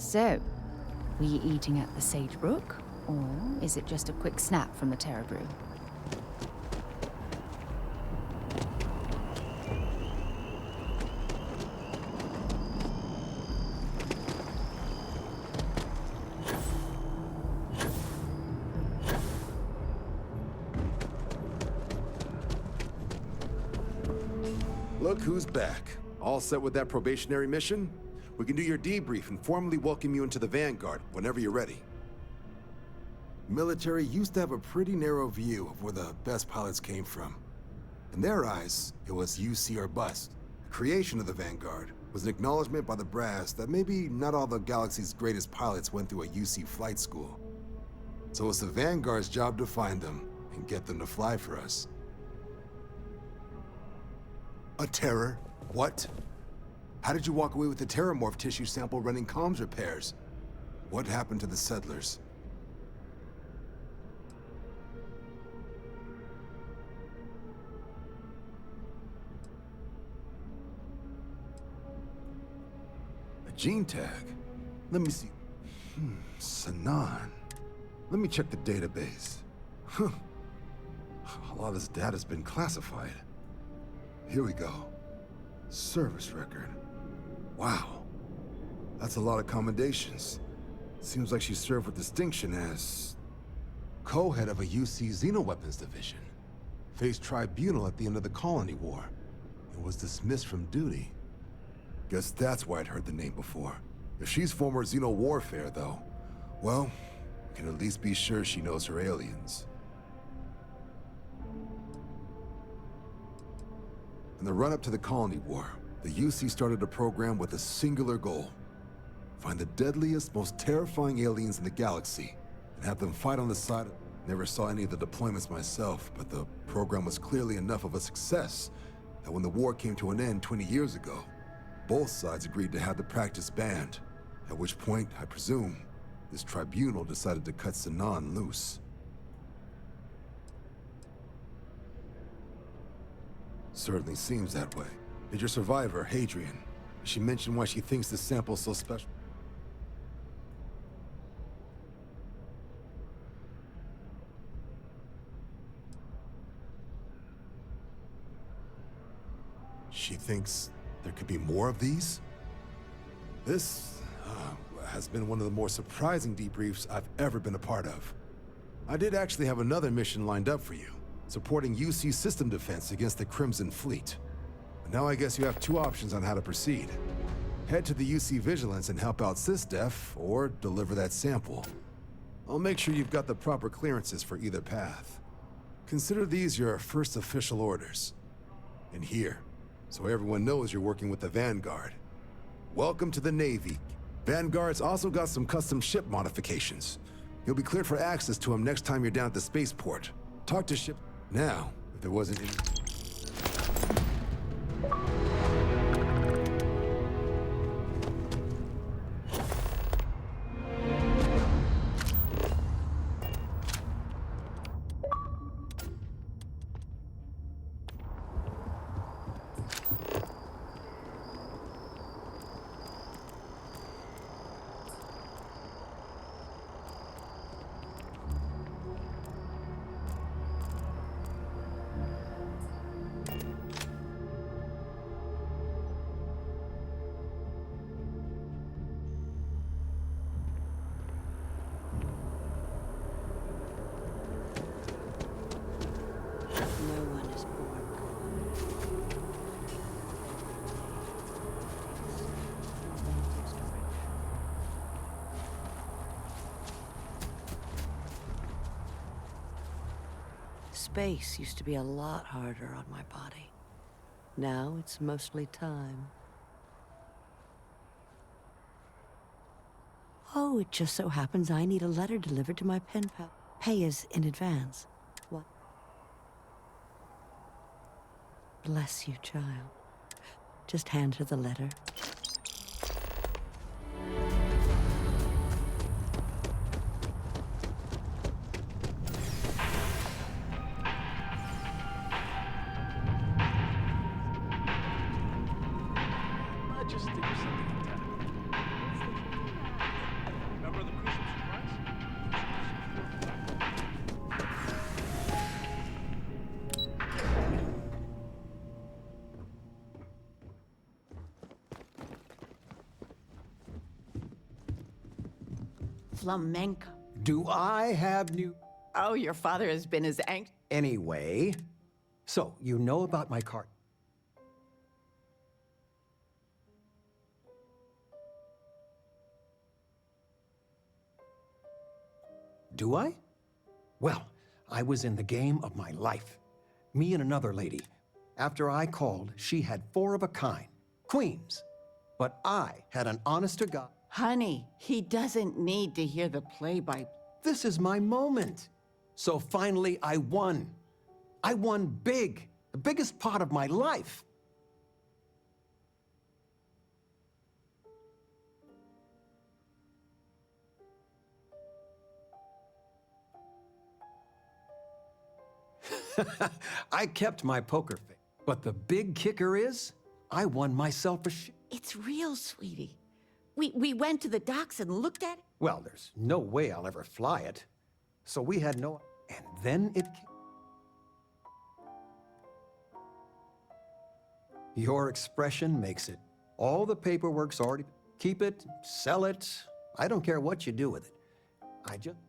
So, were you eating at the Sagebrook, or is it just a quick snap from the Terror Brew? Look who's back. All set with that probationary mission? We can do your debrief and formally welcome you into the Vanguard whenever you're ready. Military used to have a pretty narrow view of where the best pilots came from. In their eyes, it was UC or bust. The creation of the Vanguard was an acknowledgement by the brass that maybe not all the galaxy's greatest pilots went through a UC flight school. So it's the Vanguard's job to find them and get them to fly for us. A terror? What? How did you walk away with the Terrormorph tissue sample running comms repairs? What happened to the settlers? A gene tag? Let me see. Sanan. Let me check the database. A lot of this data's been classified. Here we go. Service record. Wow. That's a lot of commendations. Seems like she served with distinction as co-head of a UC Xenoweapons division. Faced tribunal at the end of the Colony War and was dismissed from duty. Guess that's why I'd heard the name before. If she's former Xeno warfare, though, well, we can at least be sure she knows her aliens. In the run-up to the Colony War, the UC started a program with a singular goal. Find the deadliest, most terrifying aliens in the galaxy, and have them fight on the side. Never saw any of the deployments myself, but the program was clearly enough of a success that when the war came to an end 20 years ago, both sides agreed to have the practice banned, at which point, I presume, this tribunal decided to cut Sanan loose. Certainly seems that way. Did your survivor, Hadrian, she mentioned why she thinks this sample's so special? She thinks there could be more of these? This has been one of the more surprising debriefs I've ever been a part of. I did actually have another mission lined up for you, supporting UC system defense against the Crimson Fleet. But now I guess you have two options on how to proceed. Head to the UC Vigilance and help out SysDef, or deliver that sample. I'll make sure you've got the proper clearances for either path. Consider these your first official orders. And here, so everyone knows you're working with the Vanguard. Welcome to the Navy. Vanguard's also got some custom ship modifications. You'll be cleared for access to them next time you're down at the spaceport. Talk to ship now, if there wasn't any... Space used to be a lot harder on my body. Now it's mostly time. Oh, it just so happens I need a letter delivered to my pen pal. Pay is in advance. What? Bless you, child. Just hand her the letter. Flamenco. Do I have new... Oh, your father has been as anxious. Anyway, so you know about my card. Do I? Well, I was in the game of my life. Me and another lady. After I called, she had 4 of a kind. Queens. But I had an honest-to-God... Honey, he doesn't need to hear the play-by... This is my moment. So finally, I won. I won big. The biggest part of my life. I kept my poker face. But the big kicker is, I won myself a It's real, sweetie. We went to the docks and looked at it. Well, there's no way I'll ever fly it. So we had no... And then it... Your expression makes it. All the paperwork's already... Keep it, sell it. I don't care what you do with it. I just...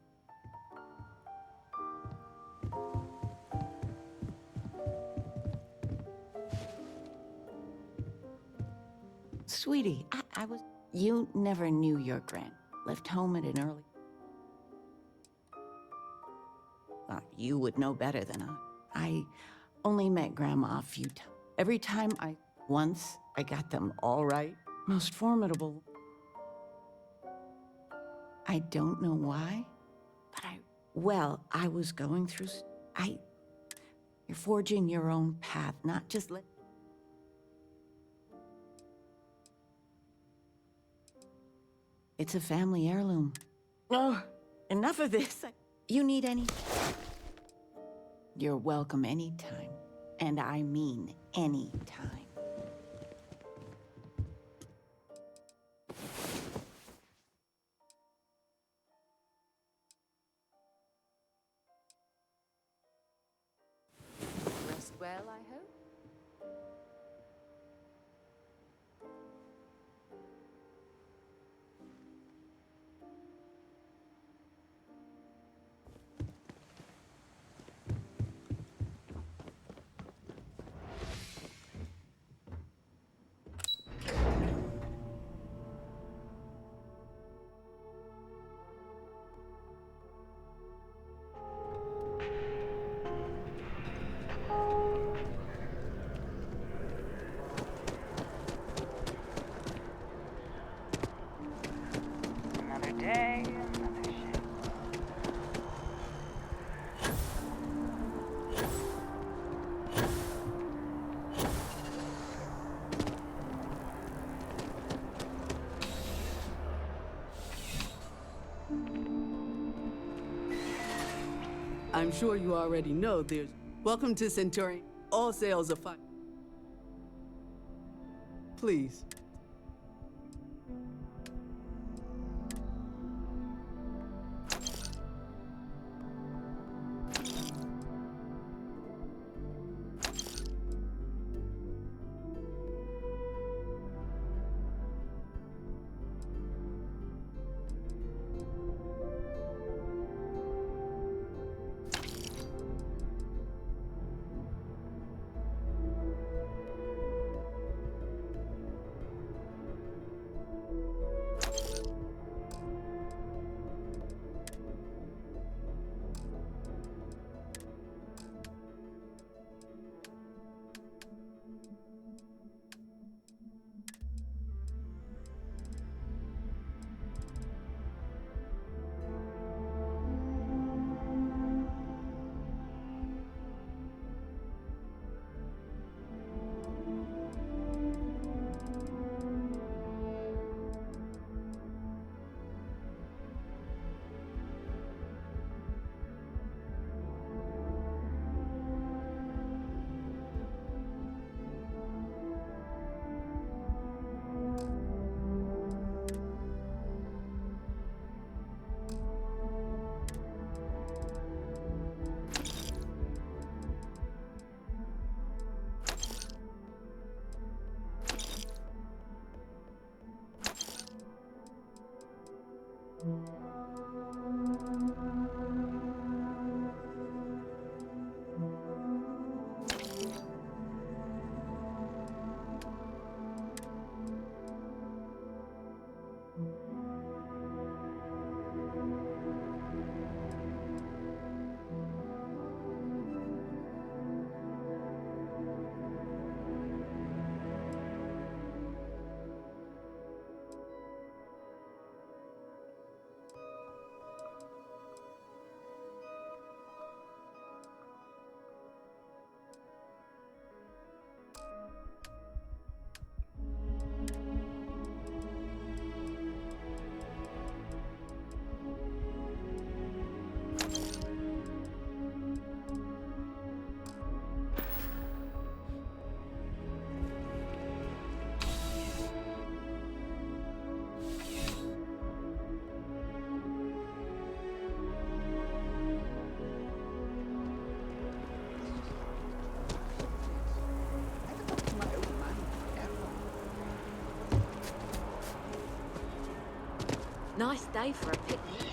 Sweetie, I was... You never knew your grand. Left home at an early... Well, you would know better than I only met Grandma a few times. Every time Once, I got them all right. Most formidable. I don't know why, but Well, I was going through... You're forging your own path, not just let... It's a family heirloom. Oh, enough of this. You need any... You're welcome anytime. And I mean anytime. Rest well, I hope? Another day, another ship. I'm sure you already know there's... Welcome to Centurion. All sales are fine. Please. Nice day for a picnic.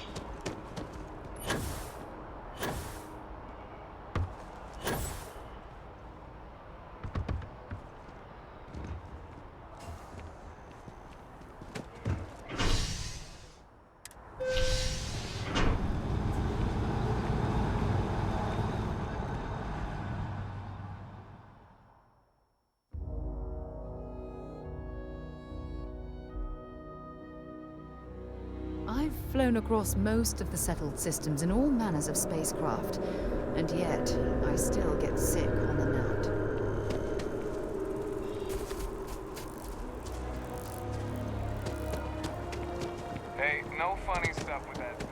I've flown across most of the settled systems in all manners of spacecraft, and yet I still get sick on the gnat. Hey, no funny stuff with that.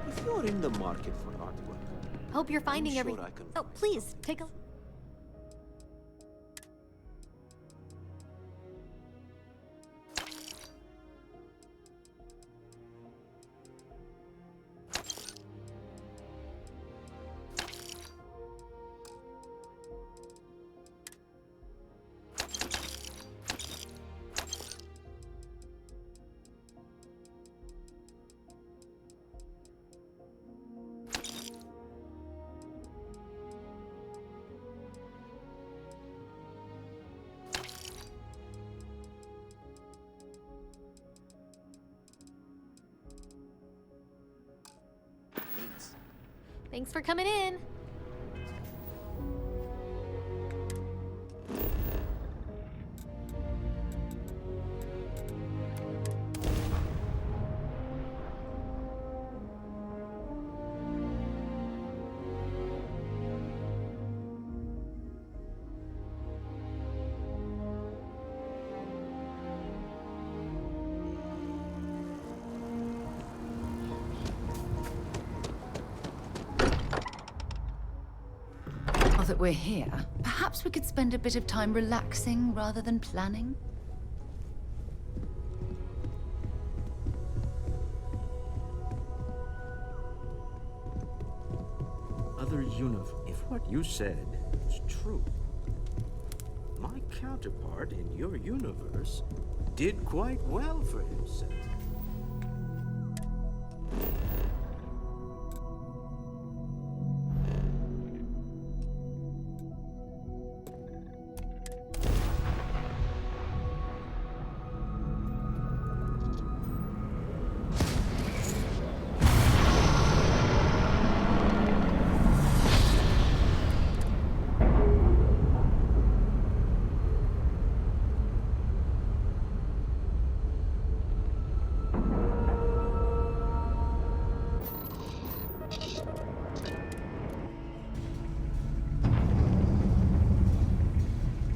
If you're in the market for artwork, Hope you're finding sure everything. I can Oh, find please, take a... Thanks for coming in. Now that we're here, perhaps we could spend a bit of time relaxing rather than planning? If what you said is true, my counterpart in your universe did quite well for himself.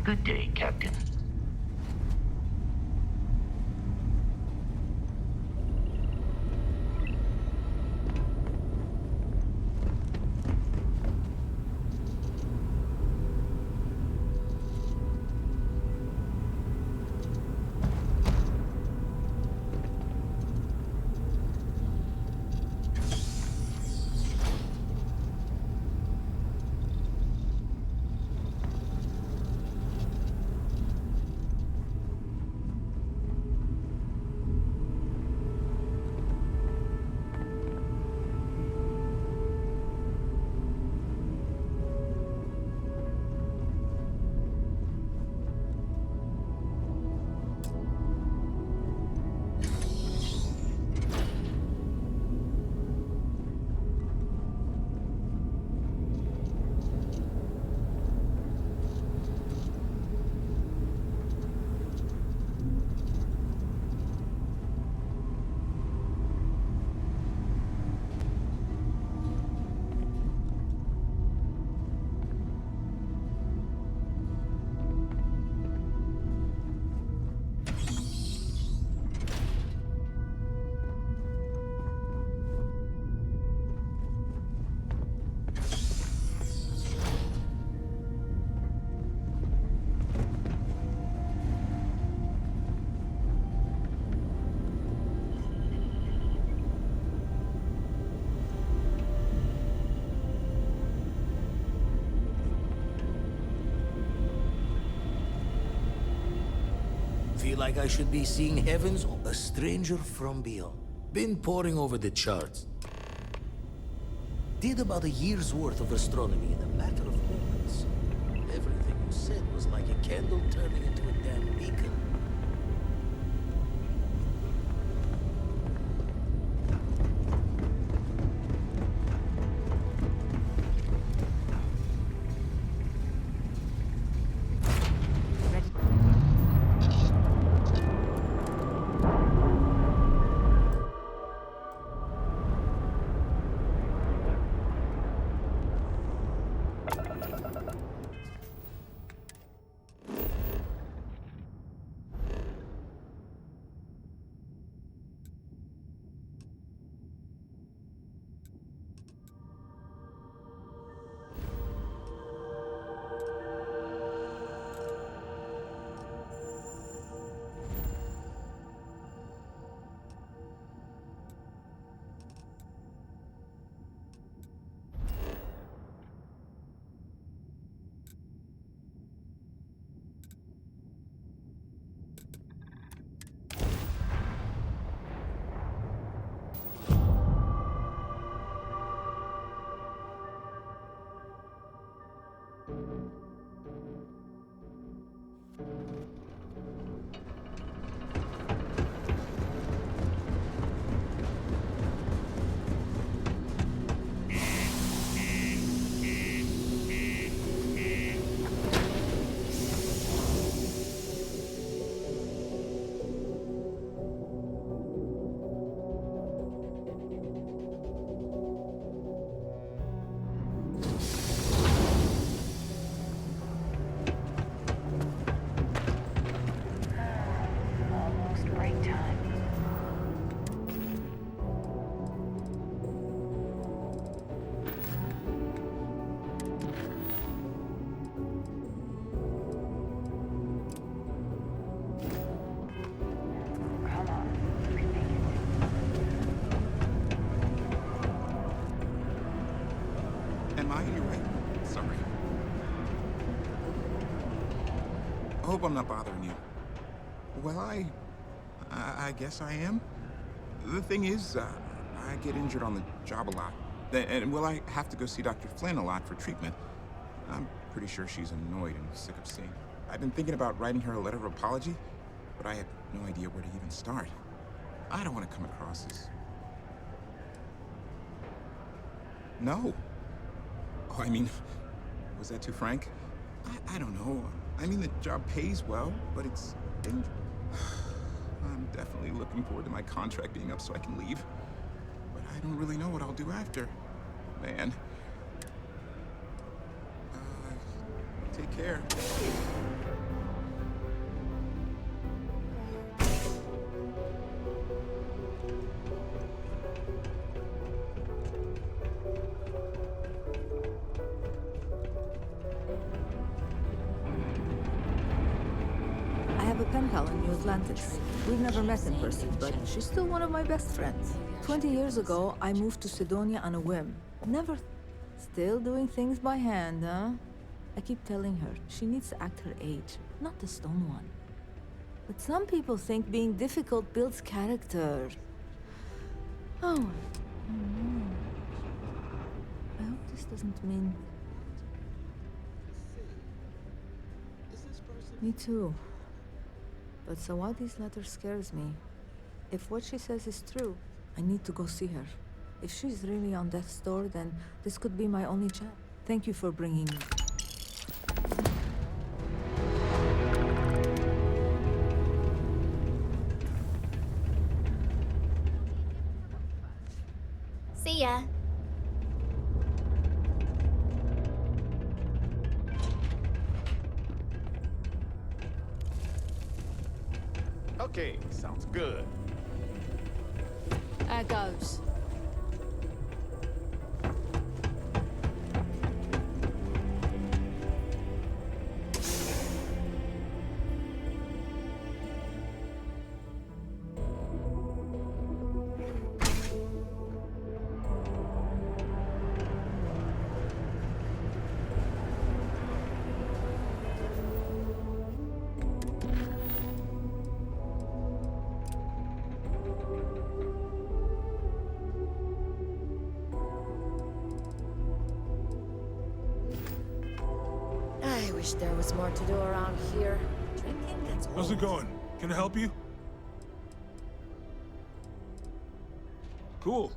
Good day, Captain. like I should be seeing heavens, a stranger from beyond. Been poring over the charts. Did about a year's worth of astronomy in a matter of moments. Everything you said was like a candle turning into a damn beacon. Am I in your way? Sorry. I hope I'm not bothering you. Well, I guess I am. The thing is, I get injured on the job a lot. And, well, I have to go see Dr. Flynn a lot for treatment. I'm pretty sure she's annoyed and sick of seeing. I've been thinking about writing her a letter of apology, but I have no idea where to even start. I don't want to come across as... No. Oh, I mean, was that too frank? I don't know. I mean, the job pays well, but it's dangerous. I'm definitely looking forward to my contract being up so I can leave. But I don't really know what I'll do after. Man. Take care. I have a pen pal in New Atlantis. We've never met in person, but she's still one of my best friends. 20 years ago, I moved to Sidonia on a whim. Never... Still doing things by hand, huh? I keep telling her she needs to act her age, not the stone one. But some people think being difficult builds character. Oh, I hope this doesn't mean... Me too. But Sawadi's letter scares me. If what she says is true, I need to go see her. If she's really on death's door, then this could be my only chance. Thank you for bringing me. See ya. Okay, sounds good. There goes. Wish there was more to do around here. Drinking gets old. How's it going? Can I help you? Cool.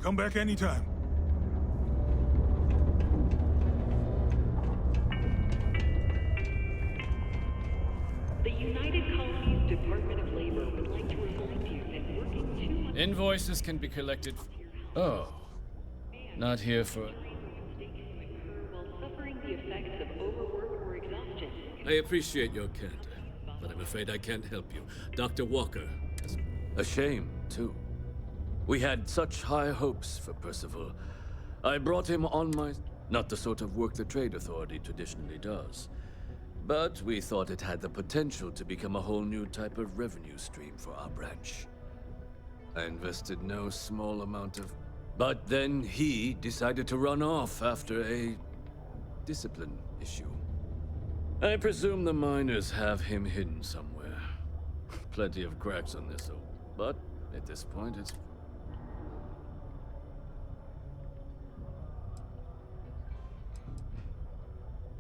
Come back anytime. The United Colonies Department of Labor would like to remind you that working 2 Invoices can be collected. Oh. Not here for. while suffering the effects of overwork or exhaustion. I appreciate your candor, but I'm afraid I can't help you. Dr. Walker has a shame, too. We had such high hopes for Percival. I brought him on my... Not the sort of work the Trade Authority traditionally does. But we thought it had the potential to become a whole new type of revenue stream for our branch. I invested no small amount of... But then he decided to run off after a discipline issue. I presume the miners have him hidden somewhere. Plenty of cracks on this, but at this point it's...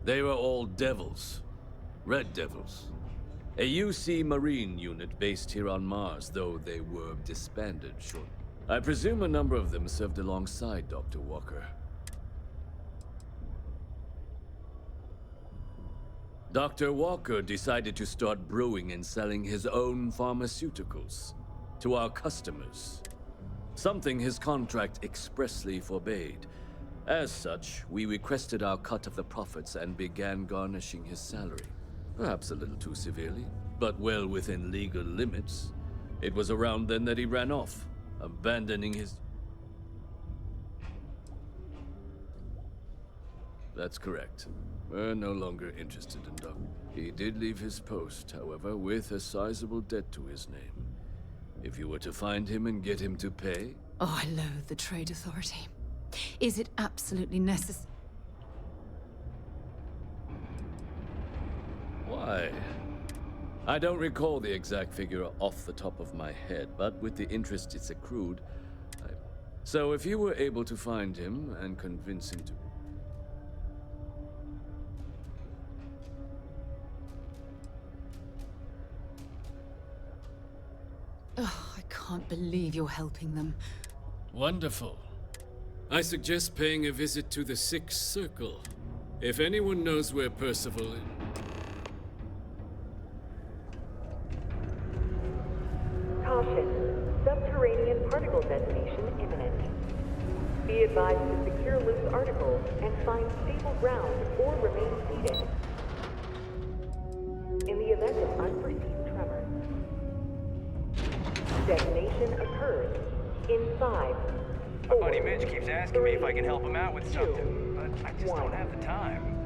They were all devils. Red Devils. A UC Marine unit based here on Mars, though they were disbanded short. I presume a number of them served alongside Dr. Walker. Dr. Walker decided to start brewing and selling his own pharmaceuticals to our customers. Something his contract expressly forbade. As such, we requested our cut of the profits and began garnishing his salary. Perhaps a little too severely, but well within legal limits. It was around then that he ran off, abandoning his... That's correct. We're no longer interested in Doc. He did leave his post, however, with a sizable debt to his name. If you were to find him and get him to pay... Oh, I loathe the Trade Authority. Is it absolutely necessary? Why? I don't recall the exact figure off the top of my head, but with the interest it's accrued, So if you were able to find him and convince him to... Oh, I can't believe you're helping them. Wonderful. I suggest paying a visit to the Sixth Circle. If anyone knows where Percival is... Caution. Subterranean particle detonation imminent. Be advised to secure loose articles and find stable ground or remain seated. In the event of unforeseen tremors. Detonation occurs in 5. My buddy Mitch keeps asking me if I can help him out with something, but I just don't have the time.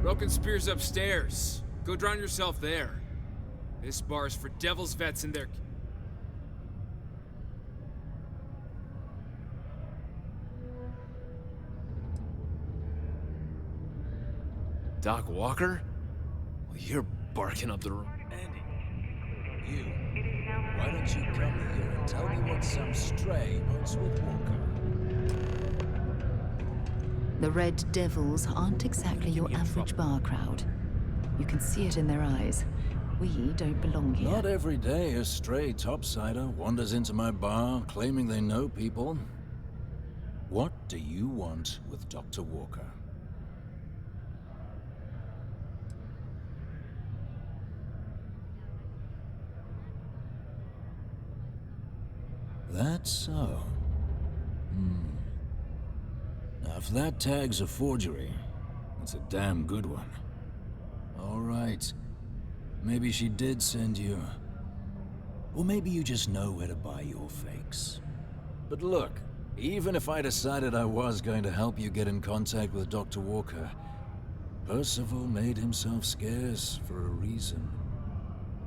Broken Spear's upstairs. Go drown yourself there. This bar's for Devil's vets and their... Doc Walker? Well, you're barking up the room. Andy, you. Why don't you come here and tell me what some stray wants with Walker? The Red Devils aren't exactly your average bar crowd. You can see it in their eyes. We don't belong here. Not every day a stray topsider wanders into my bar claiming they know people. What do you want with Dr. Walker? That's so. Now, if that tag's a forgery, it's a damn good one. All right. Maybe she did send you. Or maybe you just know where to buy your fakes. But look, even if I decided I was going to help you get in contact with Dr. Walker, Percival made himself scarce for a reason.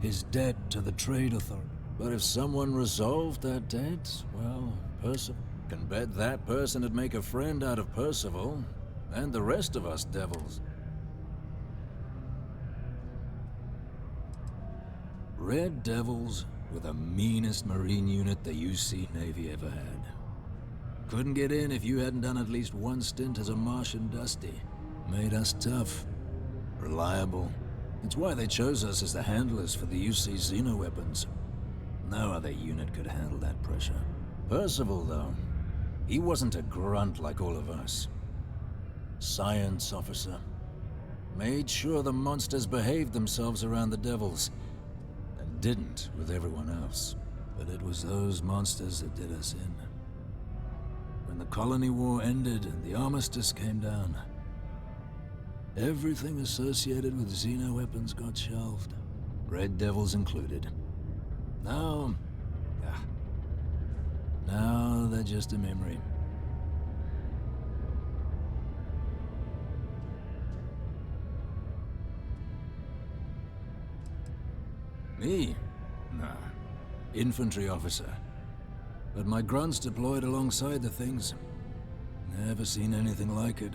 His debt to the Trade Authority. But if someone resolved that debt, well, Percival can bet that person would make a friend out of Percival, and the rest of us devils. Red Devils were the meanest Marine unit the UC Navy ever had. Couldn't get in if you hadn't done at least one stint as a Martian Dusty. Made us tough, reliable. It's why they chose us as the handlers for the UC xenoweapons. No other unit could handle that pressure. Percival, though, he wasn't a grunt like all of us. Science officer. Made sure the monsters behaved themselves around the Devils, and didn't with everyone else. But it was those monsters that did us in. When the Colony War ended and the armistice came down, everything associated with xenoweapons got shelved, Red Devils included. Now they're just a memory. Me? Nah. Infantry officer. But my grunts deployed alongside the things. Never seen anything like it,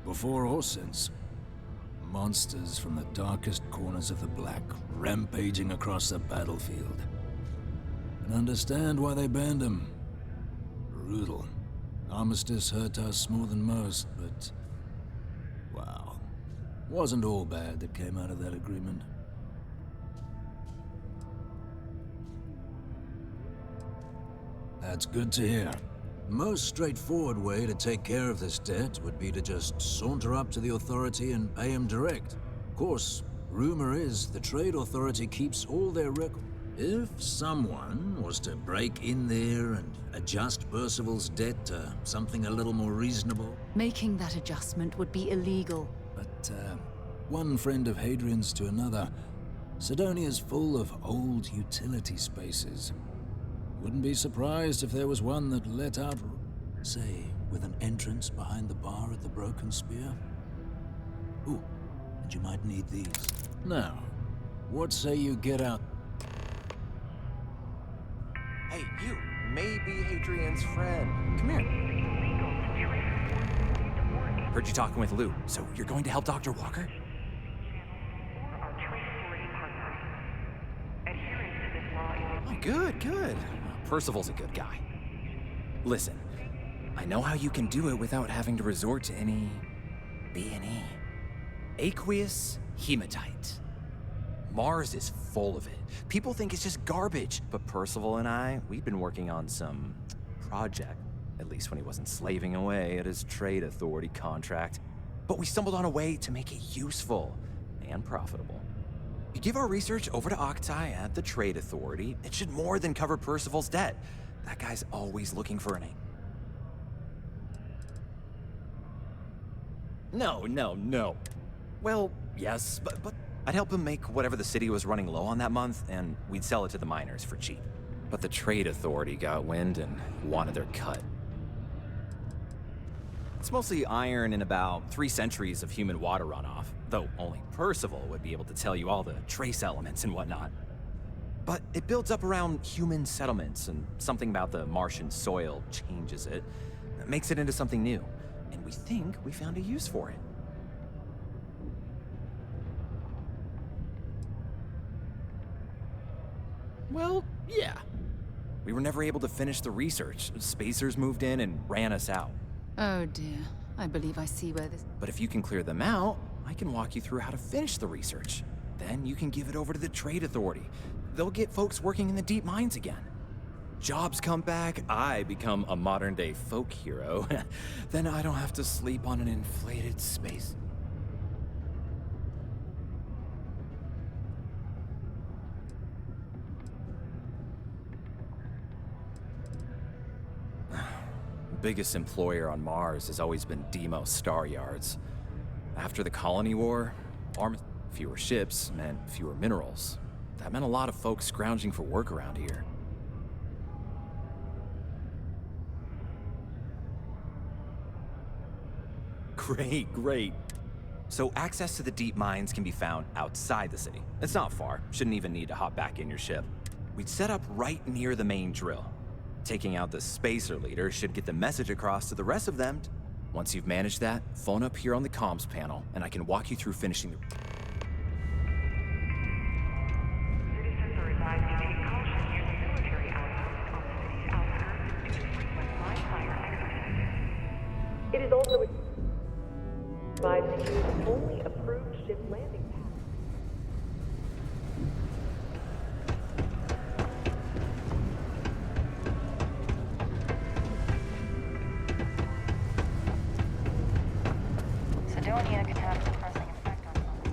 before or since. Monsters from the darkest corners of the Black, rampaging across the battlefield. And understand why they banned them. Brutal. Armistice hurt us more than most, but... wow. Wasn't all bad that came out of that agreement. That's good to hear. Most straightforward way to take care of this debt would be to just saunter up to the authority and pay him direct. Of course, rumor is the Trade Authority keeps all their records. If someone was to break in there and adjust Percival's debt to something a little more reasonable... Making that adjustment would be illegal. But, one friend of Hadrian's to another, Sidonia's full of old utility spaces. Wouldn't be surprised if there was one that let out, say, with an entrance behind the bar at the Broken Spear. Ooh, and you might need these. Now, what say you get out? Hey, you may be Hadrian's friend. Come here. Heard you talking with Lou, so you're going to help Dr. Walker? Oh, good. Percival's a good guy. Listen, I know how you can do it without having to resort to any B&E. Aqueous hematite. Mars is full of it. People think it's just garbage, but Percival and I, we've been working on some project, at least when he wasn't slaving away at his Trade Authority contract. But we stumbled on a way to make it useful and profitable. You give our research over to Octai at the Trade Authority, it should more than cover Percival's debt. That guy's always looking for an... No. Well, yes, but I'd help him make whatever the city was running low on that month, and we'd sell it to the miners for cheap. But the Trade Authority got wind and wanted their cut. It's mostly iron and about 3 centuries of human water runoff, though only Percival would be able to tell you all the trace elements and whatnot. But it builds up around human settlements, and something about the Martian soil changes it. It makes it into something new, and we think we found a use for it. Well, yeah. We were never able to finish the research. Spacers moved in and ran us out. Oh dear, I believe I see where this... But if you can clear them out, I can walk you through how to finish the research. Then you can give it over to the Trade Authority. They'll get folks working in the deep mines again. Jobs come back, I become a modern-day folk hero. Then I don't have to sleep on an inflated space. biggest employer on Mars has always been Deimos Star Yards. After the Colony War, fewer ships meant fewer minerals. That meant a lot of folks scrounging for work around here. Great. So access to the deep mines can be found outside the city. It's not far. Shouldn't even need to hop back in your ship. We'd set up right near the main drill. Taking out the spacer leader should get the message across to the rest of them. Once you've managed that, phone up here on the comms panel, and I can walk you through finishing the... Citizens are advised to take caution near the military outpost on the city's outskirts due to frequent live fire exercises. It is also advised to use only approved ship landing pads. Sidonia can have a depressing effect on folks.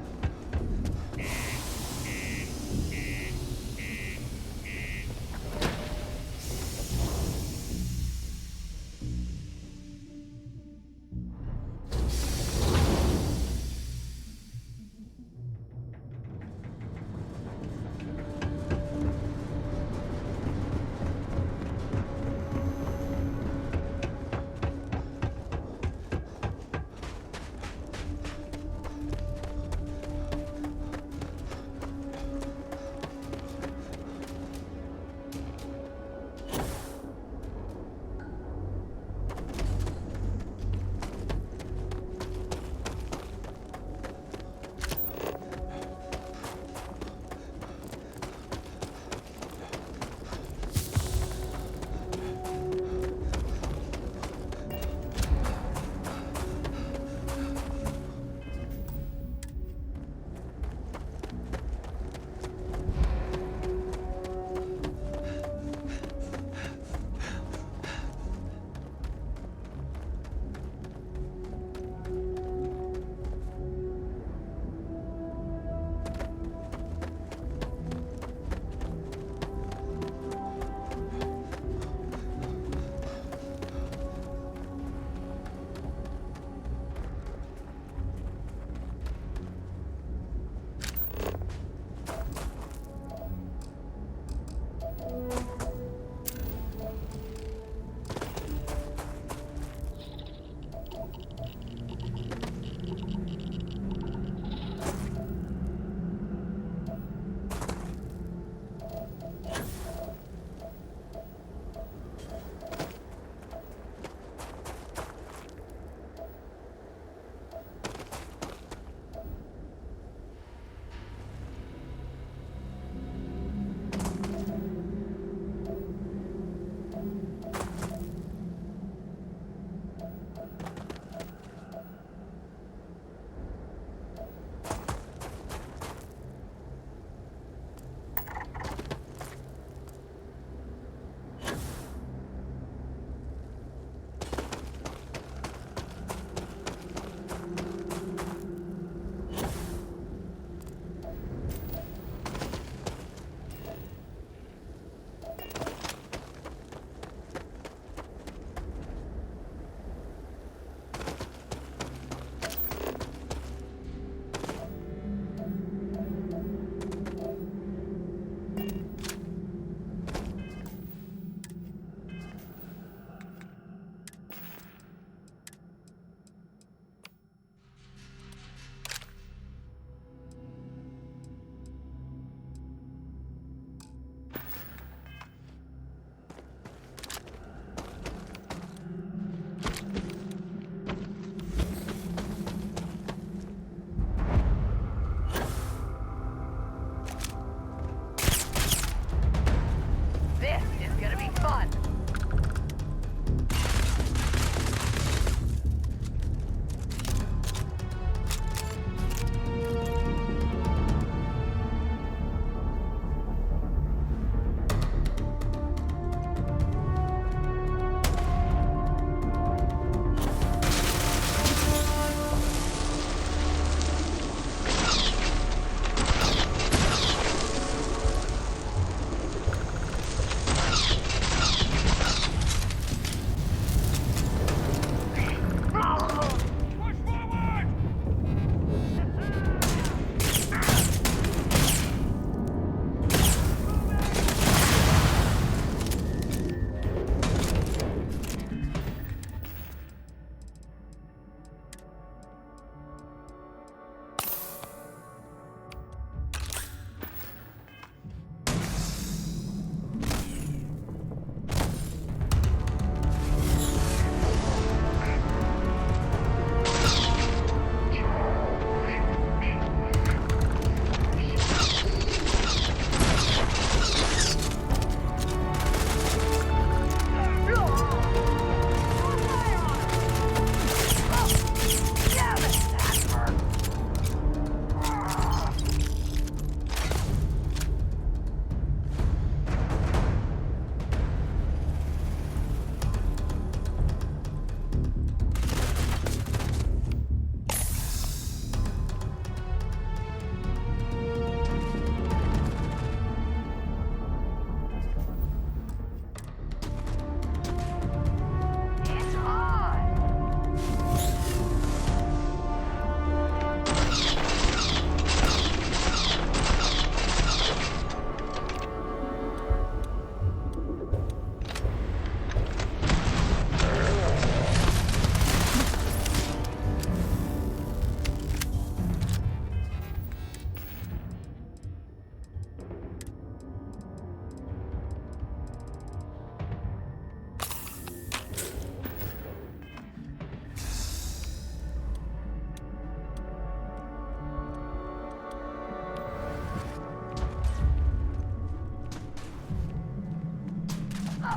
Die!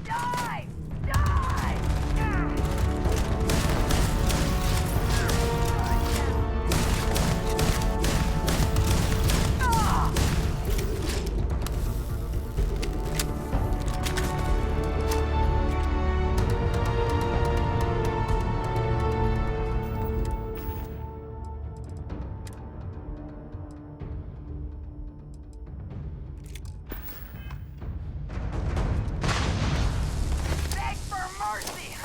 Die! Beg for mercy!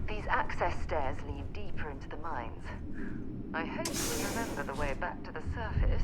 These access stairs lead deeper into the mines. I hope you remember the way back to the surface.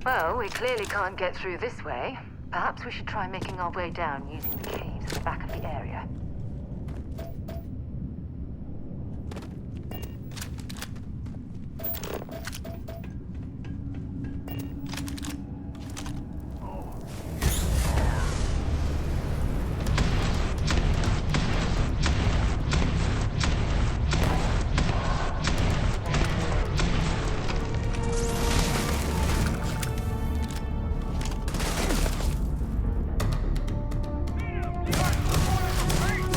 Well, we clearly can't get through this way. Perhaps we should try making our way down using the caves at the back of the area. Hey!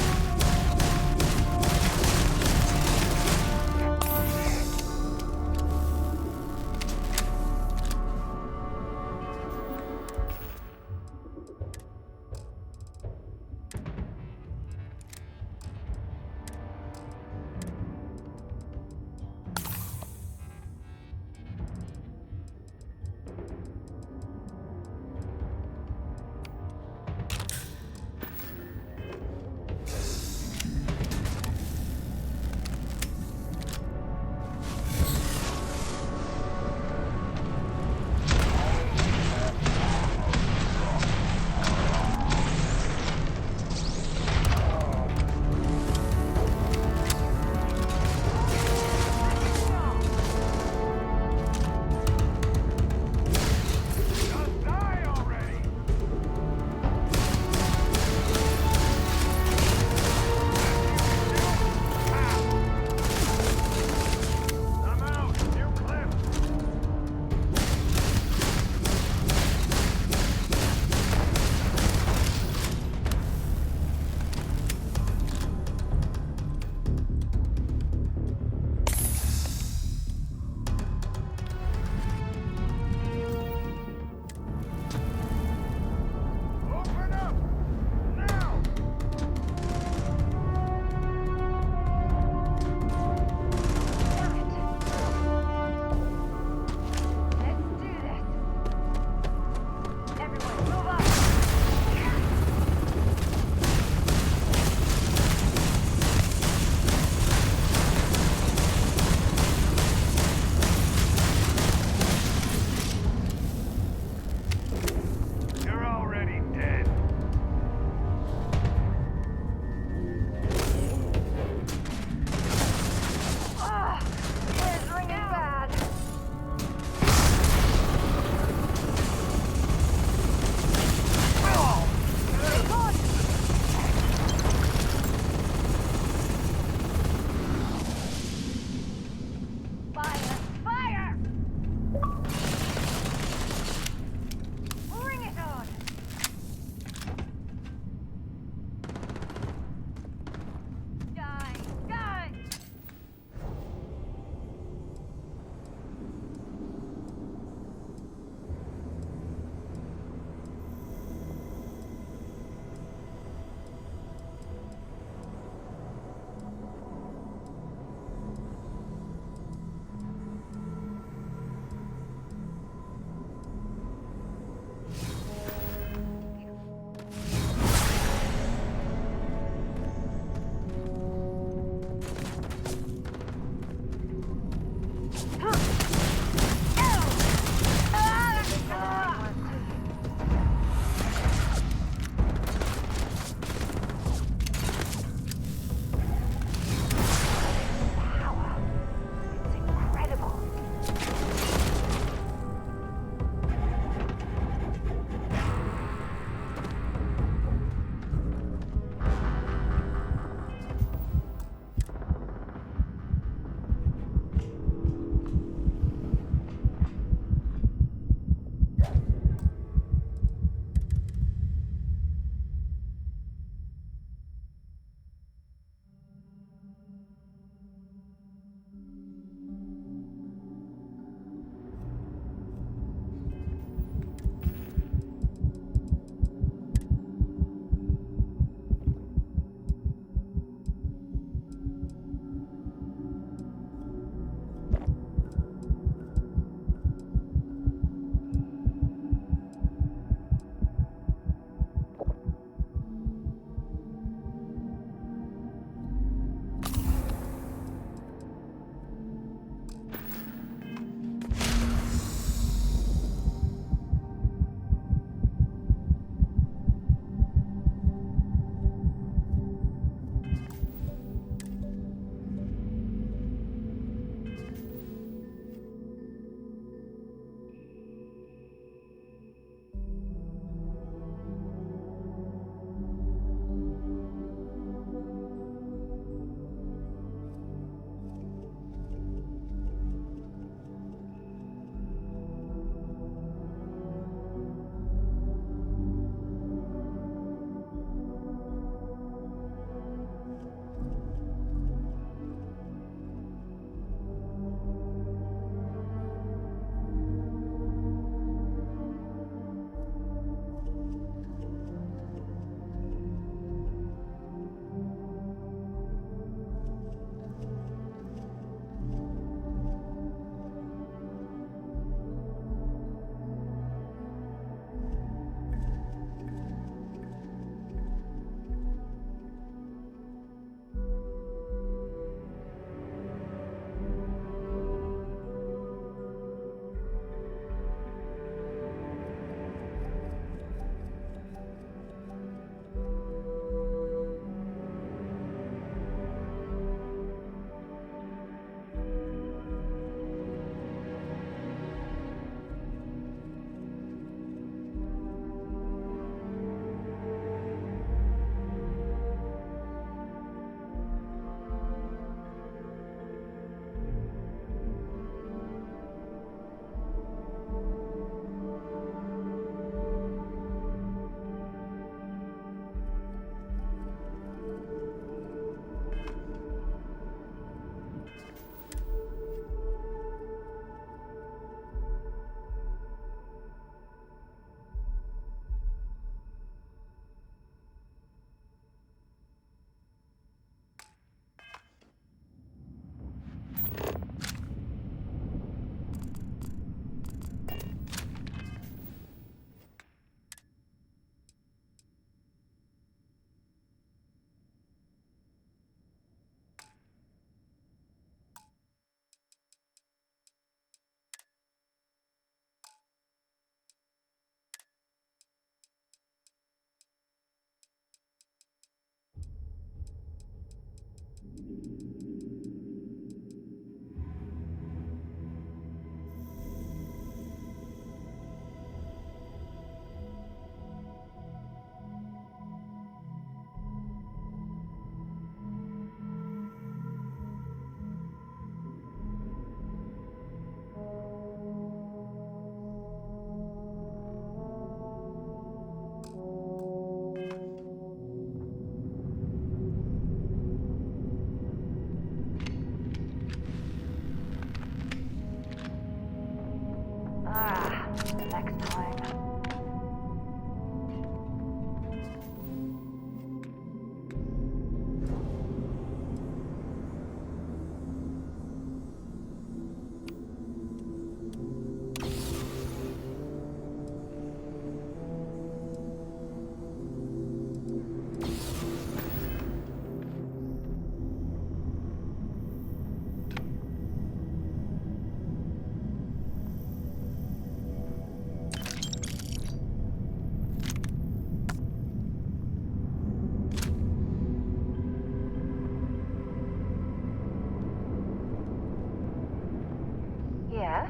Yeah?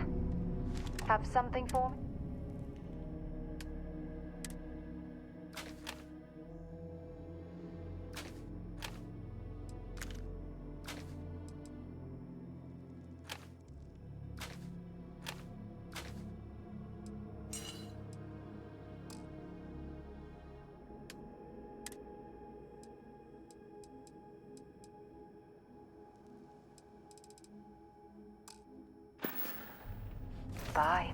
Have something for me? Bye.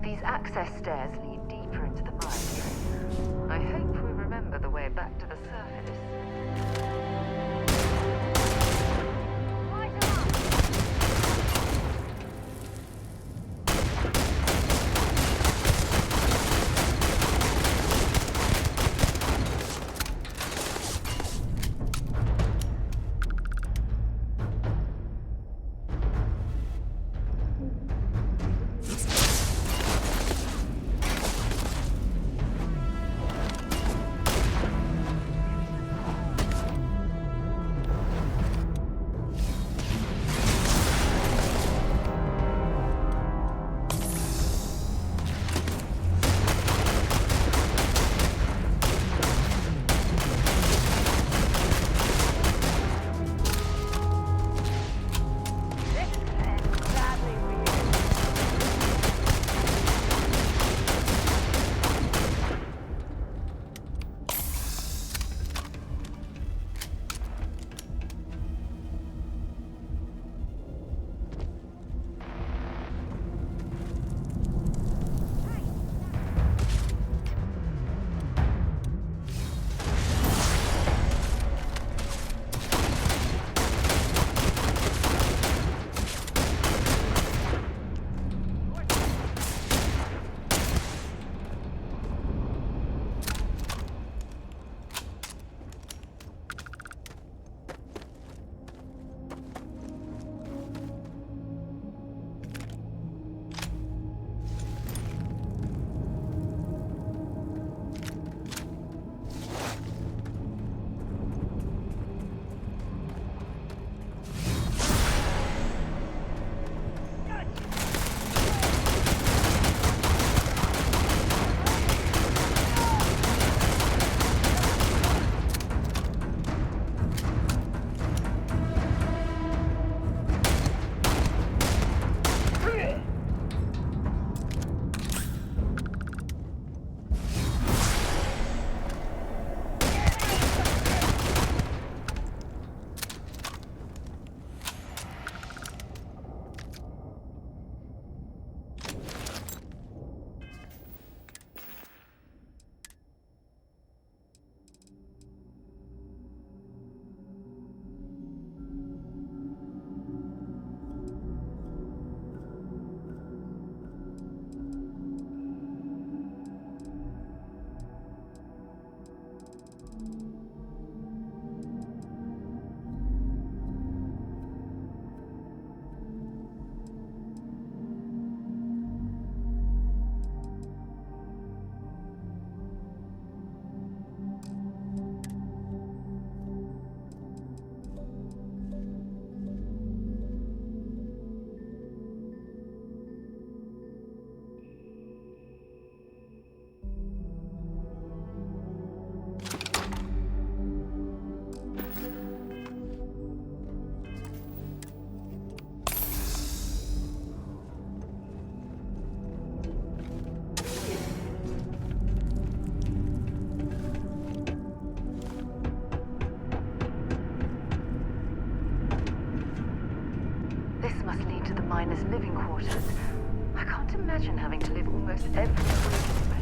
These access stairs lead deeper into the mine. I hope we remember the way back to the surface. Miners' living quarters. I can't imagine having to live almost every week at the moment.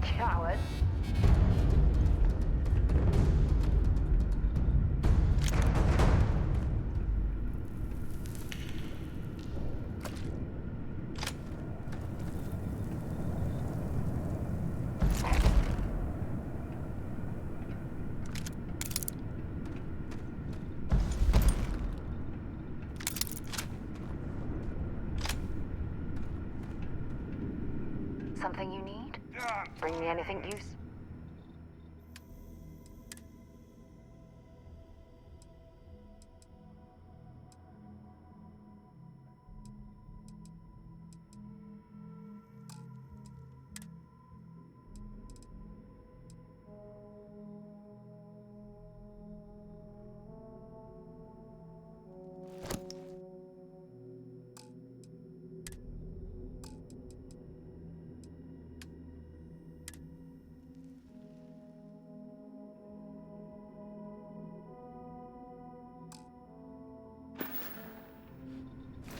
Coward. Something you need? Bring me anything useful.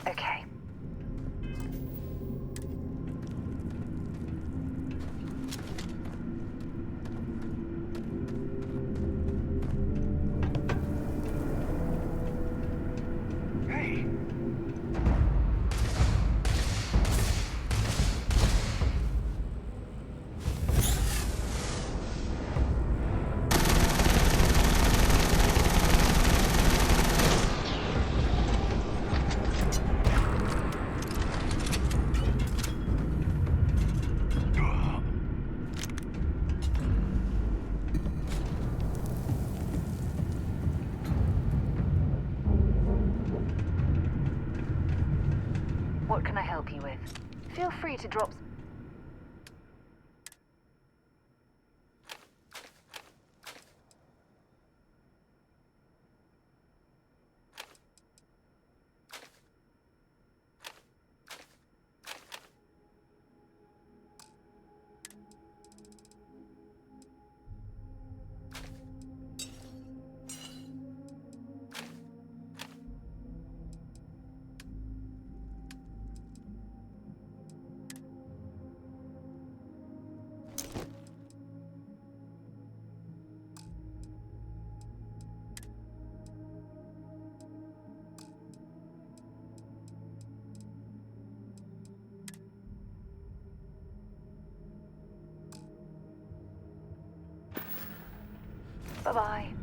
Okay. Hey! What can I help you with? Feel free to drop. Bye-bye.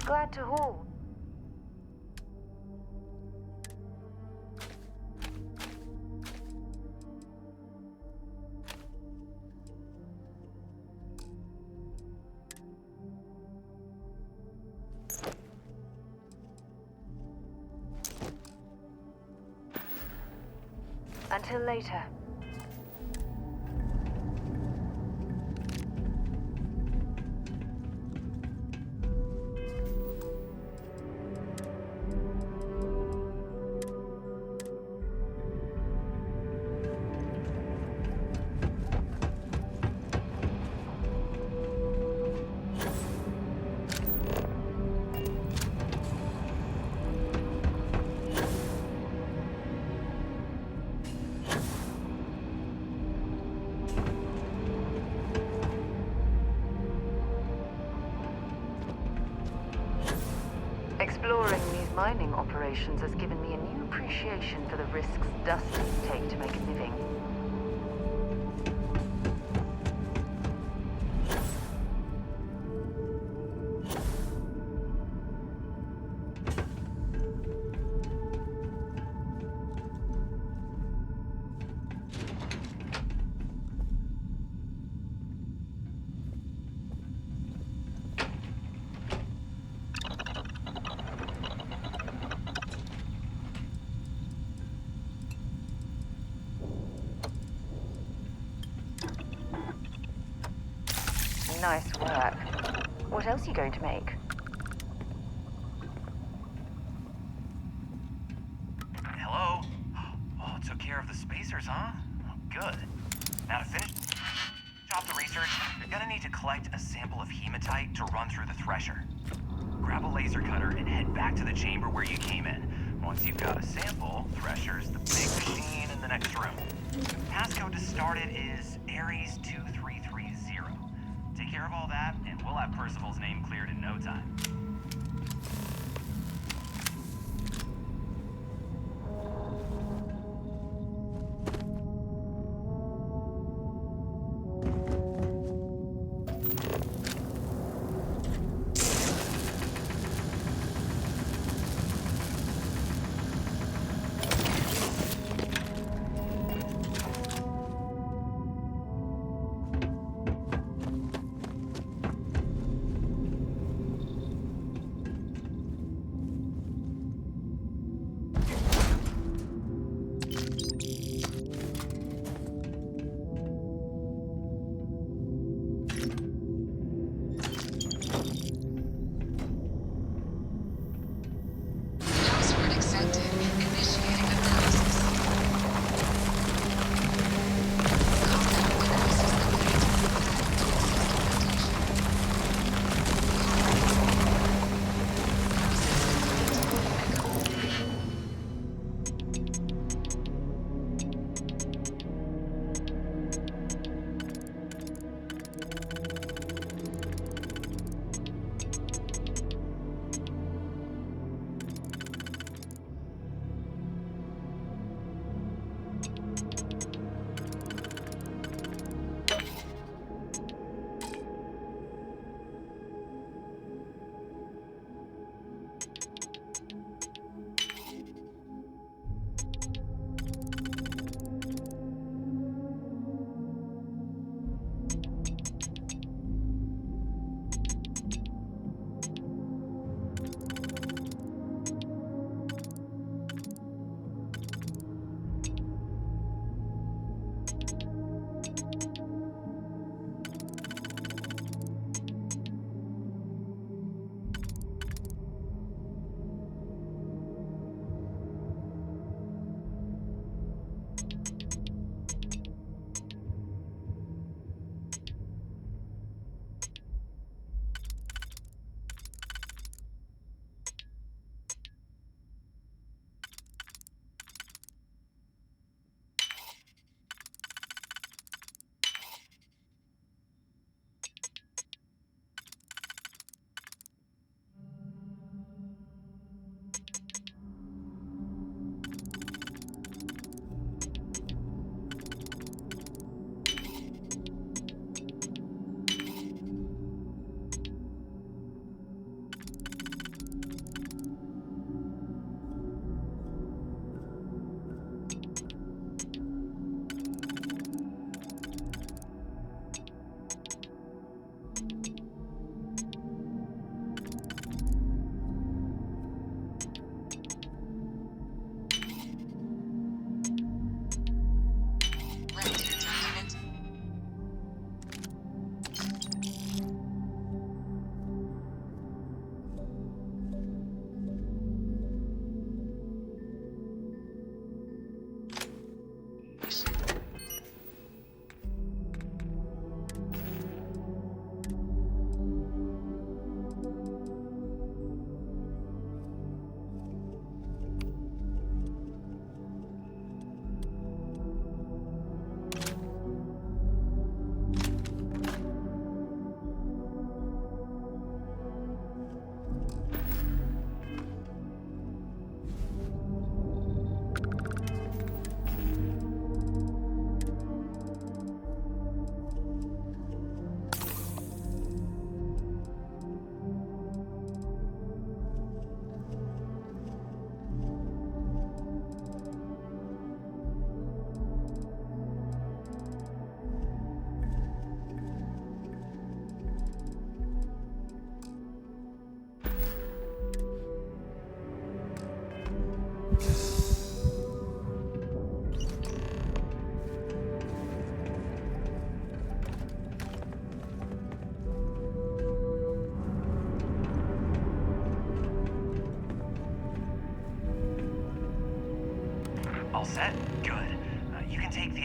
Glad to haul. Until later. Exploring these mining operations has given me a new appreciation for the risks dusters take to make a living. Nice work. What else are you going to make? Hello? Oh, took care of the spacers, huh? Good. Now to finish off the research, you're gonna need to collect a sample of hematite to run through the thresher. Grab a laser cutter and head back to the chamber where you came in. Once you've got a sample, thresher's the big machine in the next room. Passcode to start it is Ares 2330. Take care of all that, and we'll have Percival's name cleared in no time.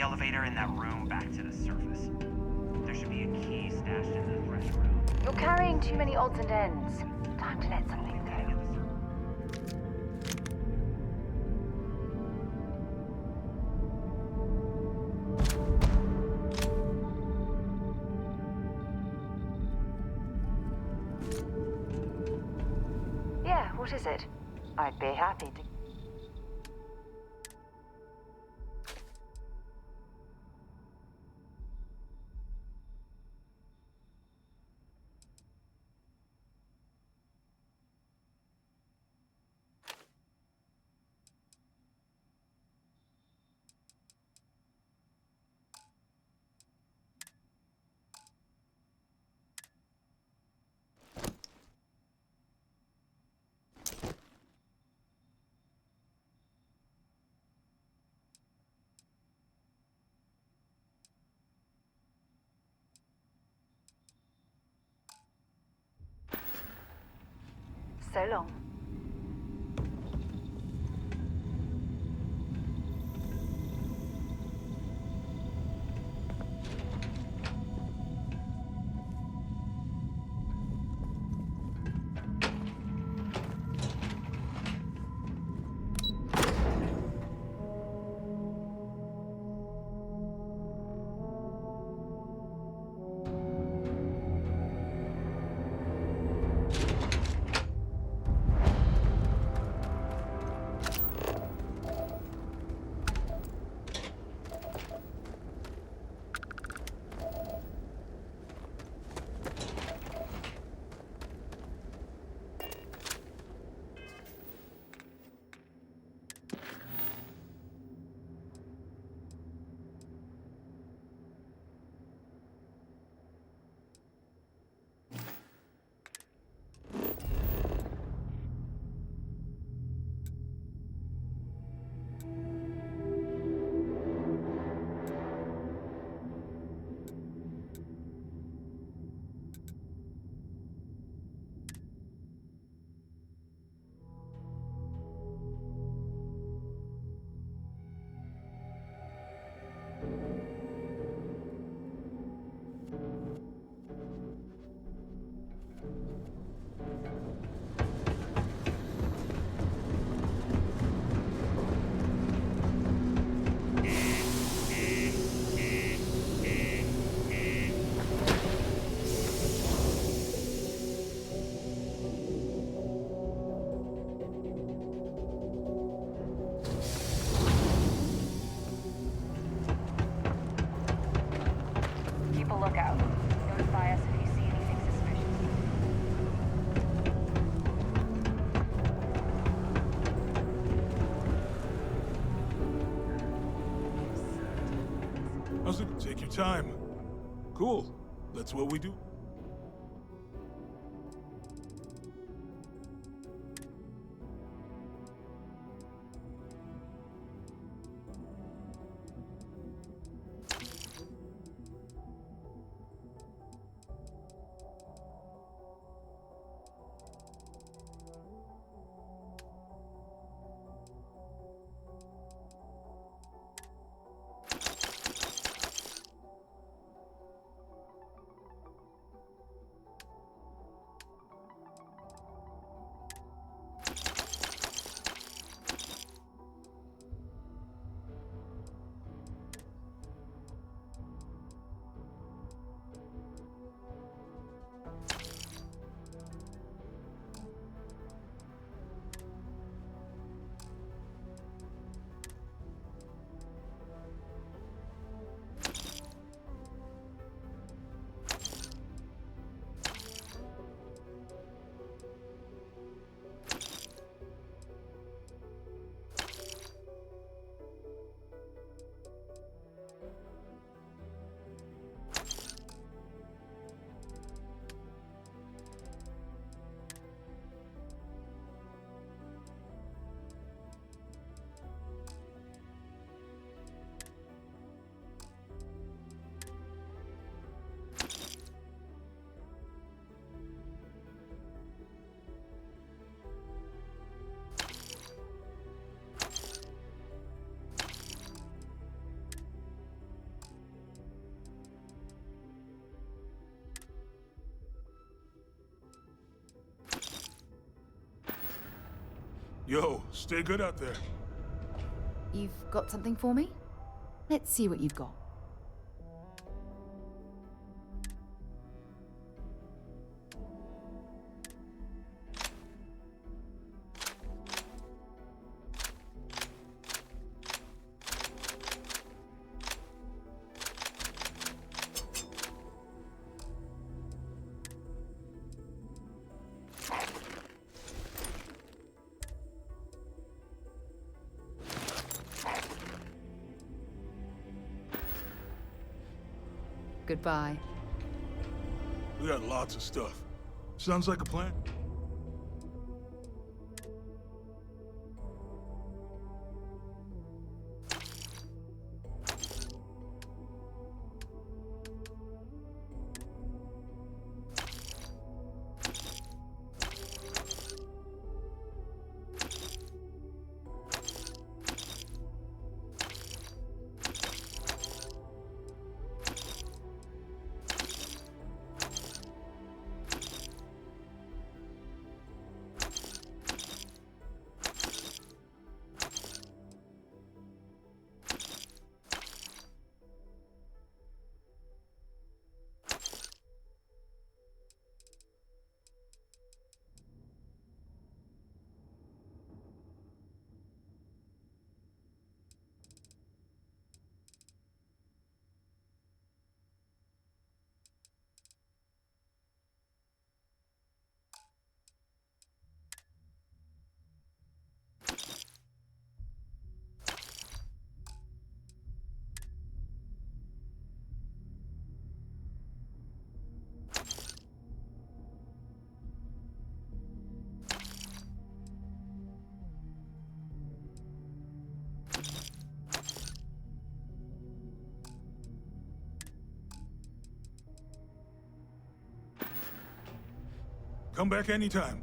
elevator in that room back to the surface. There should be a key stashed in the thresher room. You're carrying too many odds and ends. Time to let something go. Yeah, what is it? I'd be happy to. So long. Lookout. Notify us if you see anything suspicious. How's it? Take your time. Cool. That's what we do. Yo, stay good out there. You've got something for me? Let's see what you've got. Goodbye. We got lots of stuff. Sounds like a plan. Come back anytime.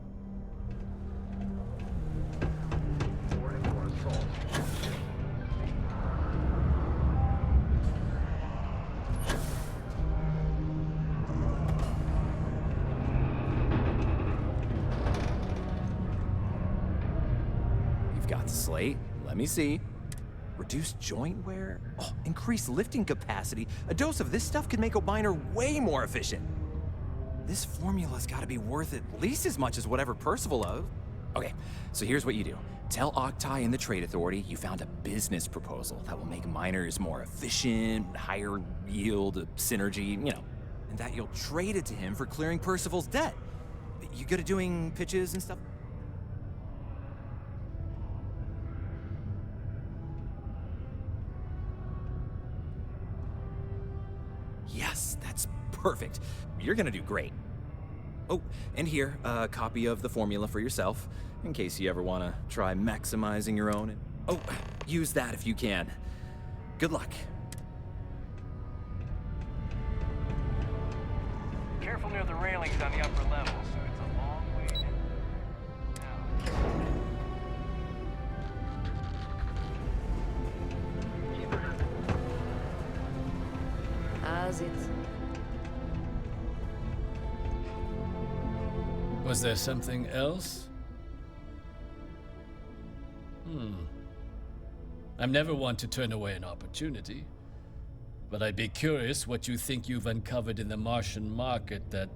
You've got the slate. Let me see. Reduced joint wear? Oh, increased lifting capacity. A dose of this stuff could make a miner way more efficient. This formula's gotta be worth at least as much as whatever Percival owed. Okay, so here's what you do. Tell Octai and the Trade Authority you found a business proposal that will make miners more efficient, higher yield, synergy, you know, and that you'll trade it to him for clearing Percival's debt. You good at doing pitches and stuff? Yes, that's perfect. You're gonna do great. Oh, and here, a copy of the formula for yourself, in case you ever want to try maximizing your own. Oh, use that if you can. Good luck. Careful near the railings on the upper level, so it's a long way As it. Was there something else? I'm never one to turn away an opportunity, but I'd be curious what you think you've uncovered in the Martian market that...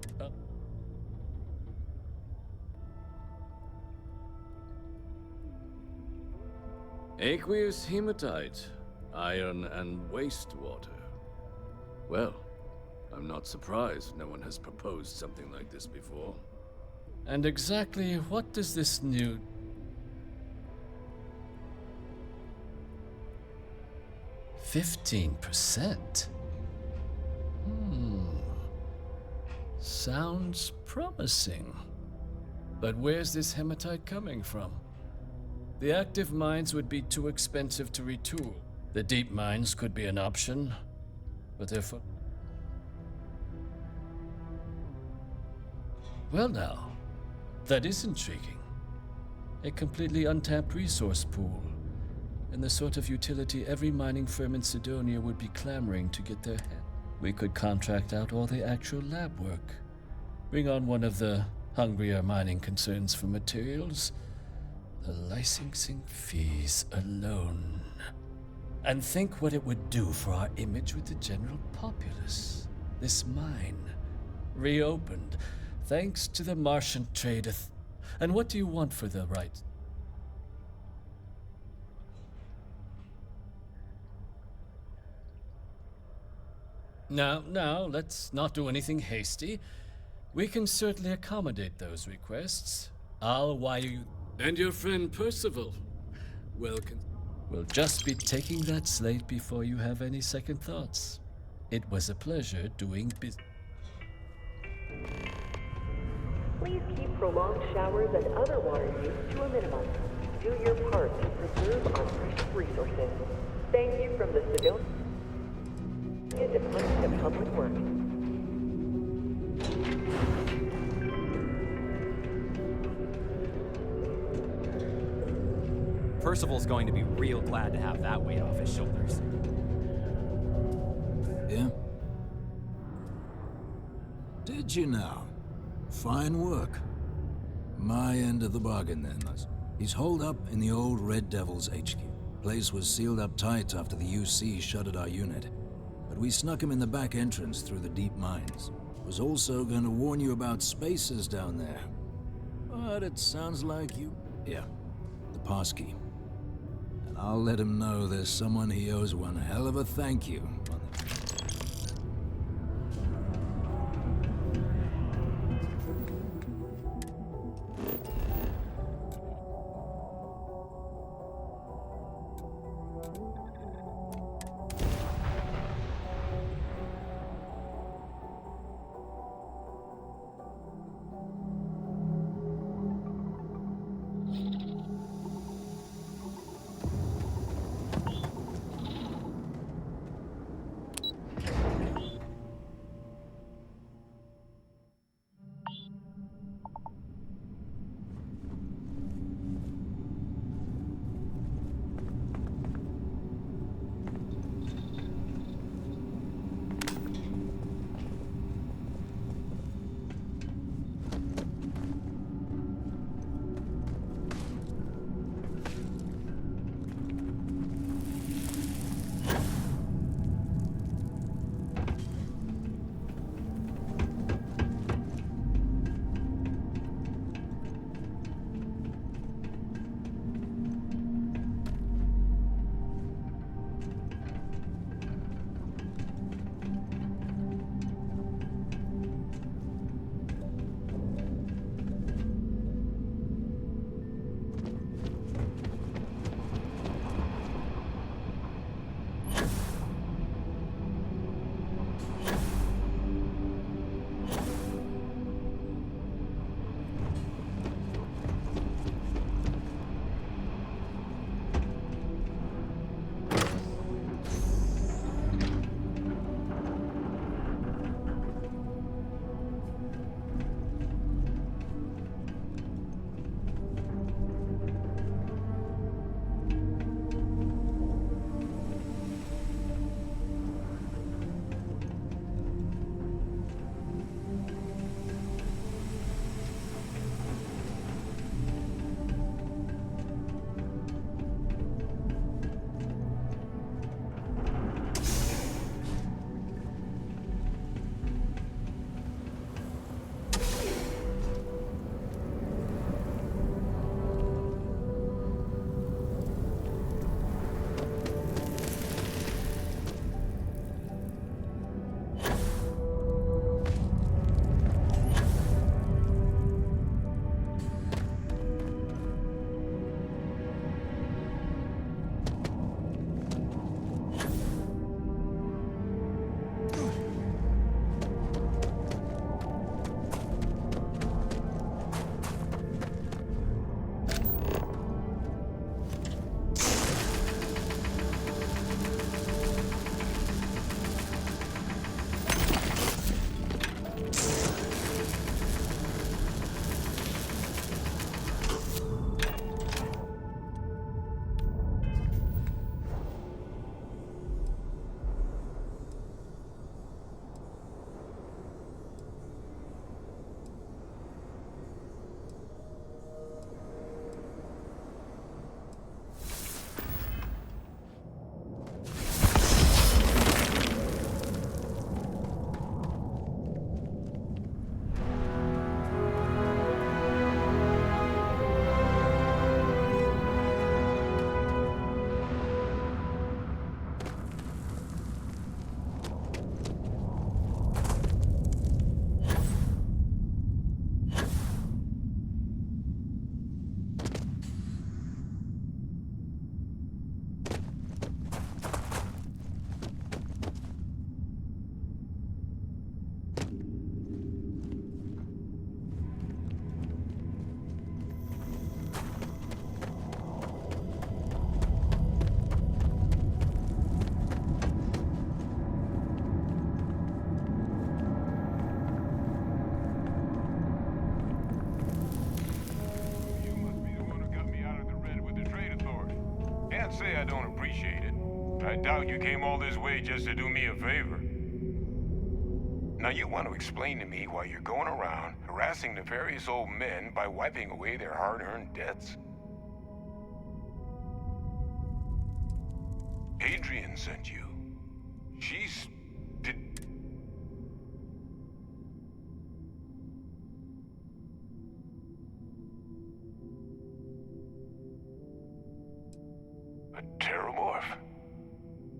Aqueous hematite, iron and wastewater. Well, I'm not surprised no one has proposed something like this before. And exactly what does this new... 15%? Sounds promising. But where's this hematite coming from? The active mines would be too expensive to retool. The deep mines could be an option, but they're for... Well now, that is intriguing. A completely untapped resource pool, and the sort of utility every mining firm in Sidonia would be clamoring to get their head. We could contract out all the actual lab work, bring on one of the hungrier mining concerns for materials, The licensing fees alone. And think what it would do for our image with the general populace. This mine, reopened, thanks to the Martian trade. And what do you want for the right? Now, let's not do anything hasty. We can certainly accommodate those requests. I'll wire you. And your friend Percival. We'll just be taking that slate before you have any second thoughts. It was a pleasure doing business. Please keep prolonged showers and other water use to a minimum. Do your part to preserve our precious resources. Thank you from the Sidonia Department of Public Works. Percival's going to be real glad to have that weight off his shoulders. Yeah? Did you now? Fine work. My end of the bargain, then. He's holed up in the old Red Devil's HQ. Place was sealed up tight after the UC shuttered our unit. But we snuck him in the back entrance through the deep mines. Was also going to warn you about spacers down there. But it sounds like you... Yeah, the passkey. And I'll let him know there's someone he owes one hell of a thank you. I don't appreciate it. I doubt you came all this way just to do me a favor. Now you want to explain to me why you're going around harassing nefarious old men by wiping away their hard-earned debts? Adrian sent you. She's... A Terrormorph?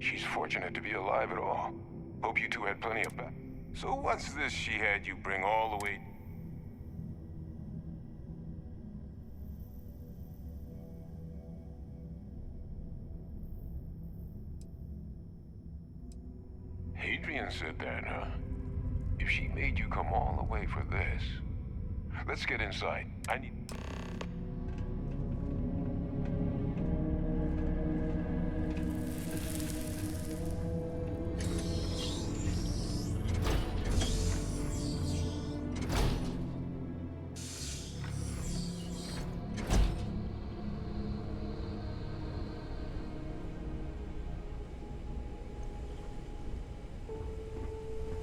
She's fortunate to be alive at all. Hope you two had plenty of back. So what's this she had you bring all the way... Adrian said that, huh? If she made you come all the way for this... Let's get inside. I need...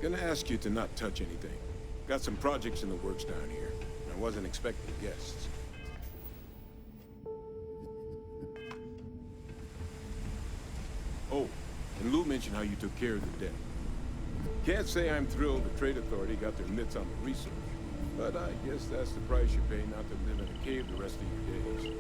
Gonna ask you to not touch anything. Got some projects in the works down here. I wasn't expecting guests. Oh, and Lou mentioned how you took care of the debt. Can't say I'm thrilled the Trade Authority got their mitts on the research, but I guess that's the price you pay not to live in a cave the rest of your days.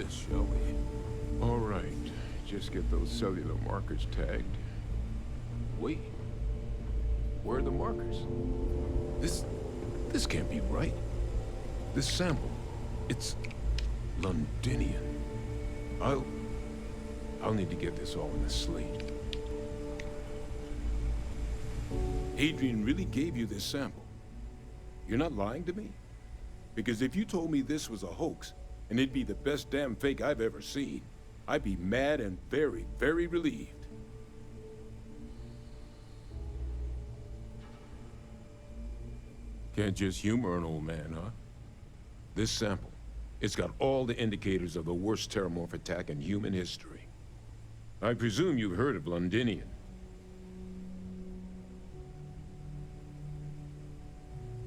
Shall we? All right. Just get those cellular markers tagged. Wait. Where are the markers? This can't be right. This sample, it's Londinian. I'll need to get this all in a slate. Adrian really gave you this sample. You're not lying to me? Because if you told me this was a hoax, and it'd be the best damn fake I've ever seen, I'd be mad and very, very relieved. Can't just humor an old man, huh? This sample, it's got all the indicators of the worst Terrormorph attack in human history. I presume you've heard of Londinian.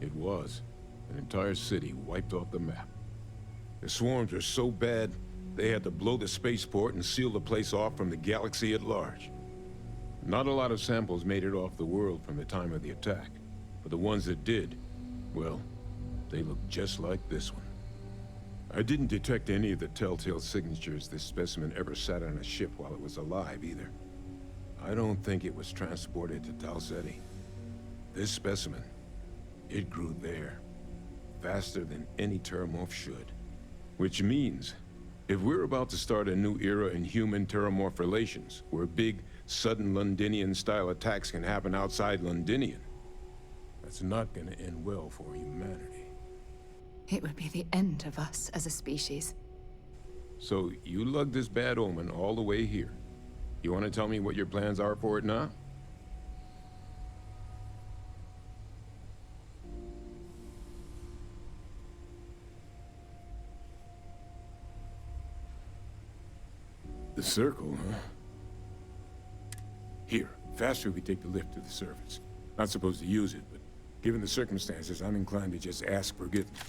It was an entire city wiped off the map. The swarms were so bad, they had to blow the spaceport and seal the place off from the galaxy at large. Not a lot of samples made it off the world from the time of the attack, but the ones that did, well, they look just like this one. I didn't detect any of the telltale signatures this specimen ever sat on a ship while it was alive, either. I don't think it was transported to Tau Ceti. This specimen, it grew there, faster than any Terrormorph should. Which means, if we're about to start a new era in human-Terrormorph relations, where big, sudden Londinian-style attacks can happen outside Londinian, that's not gonna end well for humanity. It would be the end of us as a species. So, you lugged this bad omen all the way here. You want to tell me what your plans are for it now? The circle, huh? Here, faster we take the lift to the surface. Not supposed to use it, but given the circumstances, I'm inclined to just ask forgiveness.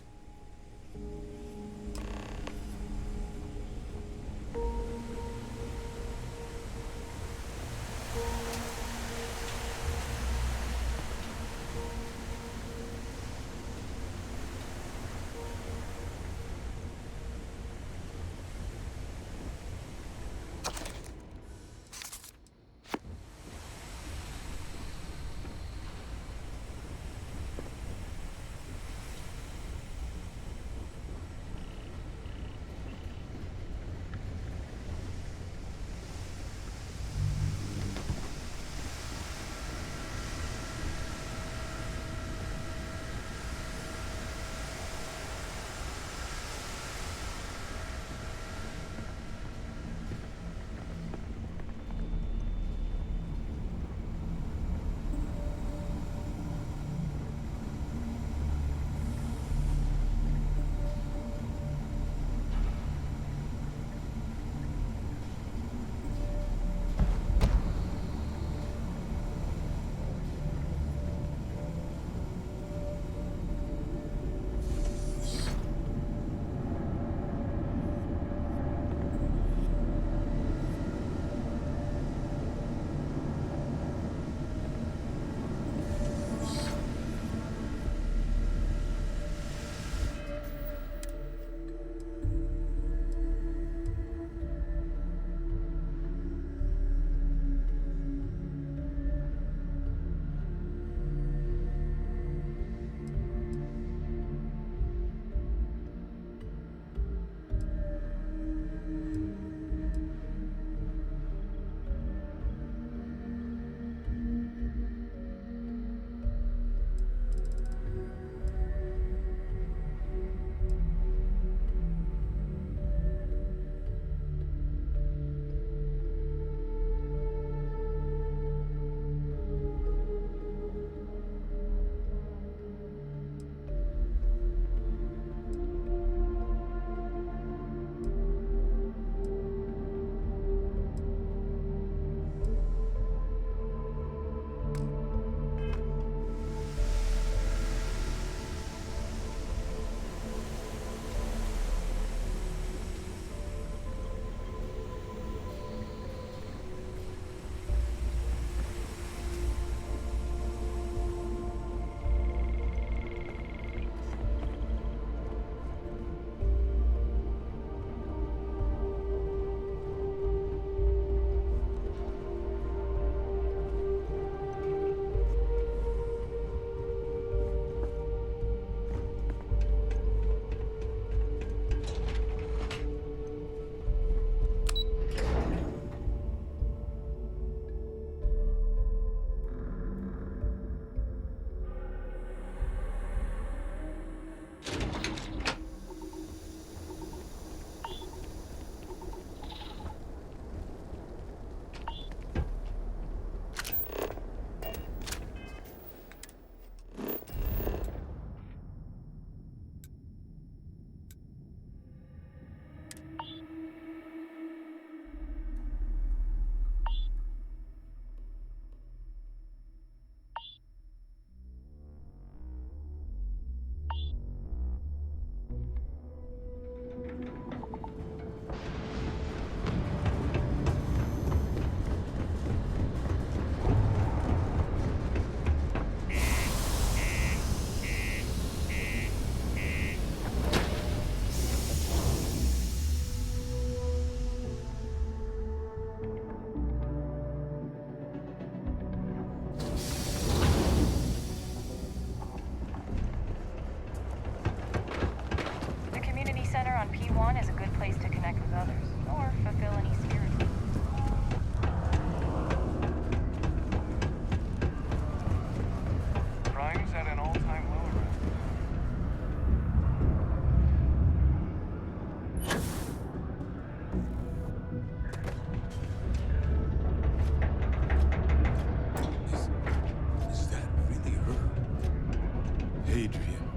Adrian.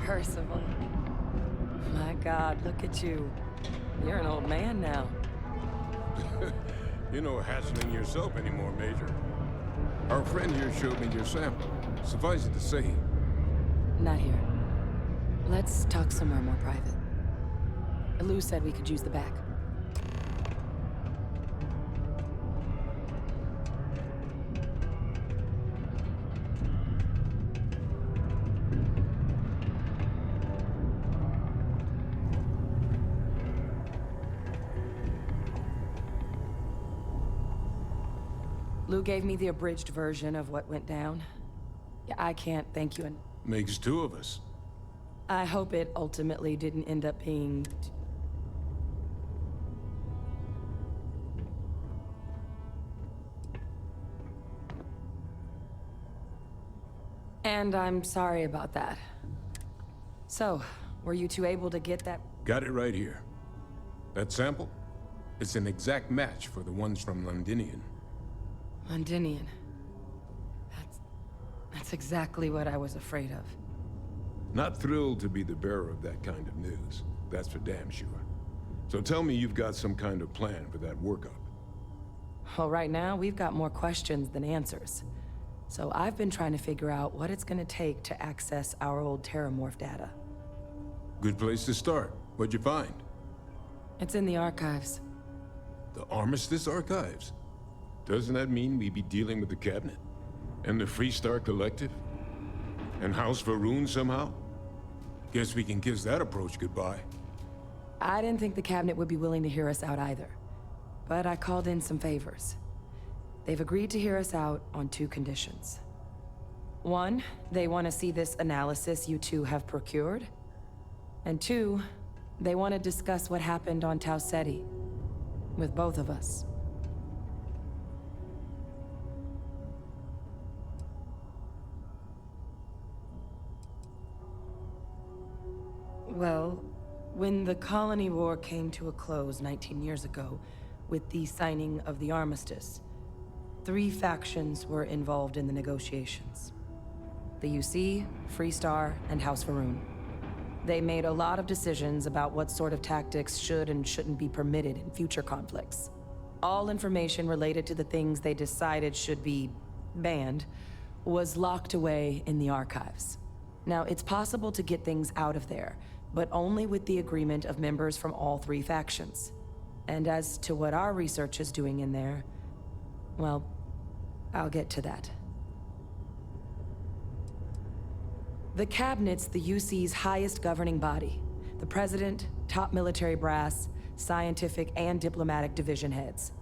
Percival. My God, look at you. You're an old man now. You're no hassling yourself anymore, Major. Our friend here showed me your sample. Suffice it to say... Not here. Let's talk somewhere more private. Lou said we could use the back. Lou gave me the abridged version of what went down. Yeah, I can't thank you, and Makes two of us. I hope it ultimately didn't end up being... And I'm sorry about that. So, were you two able to get that? Got it right here. That sample? It's an exact match for the ones from Londinian. Londinian. That's exactly what I was afraid of. Not thrilled to be the bearer of that kind of news. That's for damn sure. So tell me you've got some kind of plan for that workup. Well, right now, we've got more questions than answers. So I've been trying to figure out what it's gonna take to access our old Terrormorph data. Good place to start. What'd you find? It's in the archives. The Armistice Archives? Doesn't that mean we'd be dealing with the Cabinet? And the Freestar Collective? And House Va'ruun somehow? Guess we can kiss that approach goodbye. I didn't think the Cabinet would be willing to hear us out either. But I called in some favors. They've agreed to hear us out on two conditions. One, they want to see this analysis you two have procured. And two, they want to discuss what happened on Tau Ceti. With both of us. Well, when the Colony War came to a close 19 years ago, with the signing of the Armistice, 3 factions were involved in the negotiations. The UC, Freestar, and House Va'ruun. They made a lot of decisions about what sort of tactics should and shouldn't be permitted in future conflicts. All information related to the things they decided should be banned was locked away in the archives. Now, it's possible to get things out of there, but only with the agreement of members from all 3 factions. And as to what our research is doing in there, well, I'll get to that. The Cabinet's the UC's highest governing body. The President, top military brass, scientific and diplomatic division heads.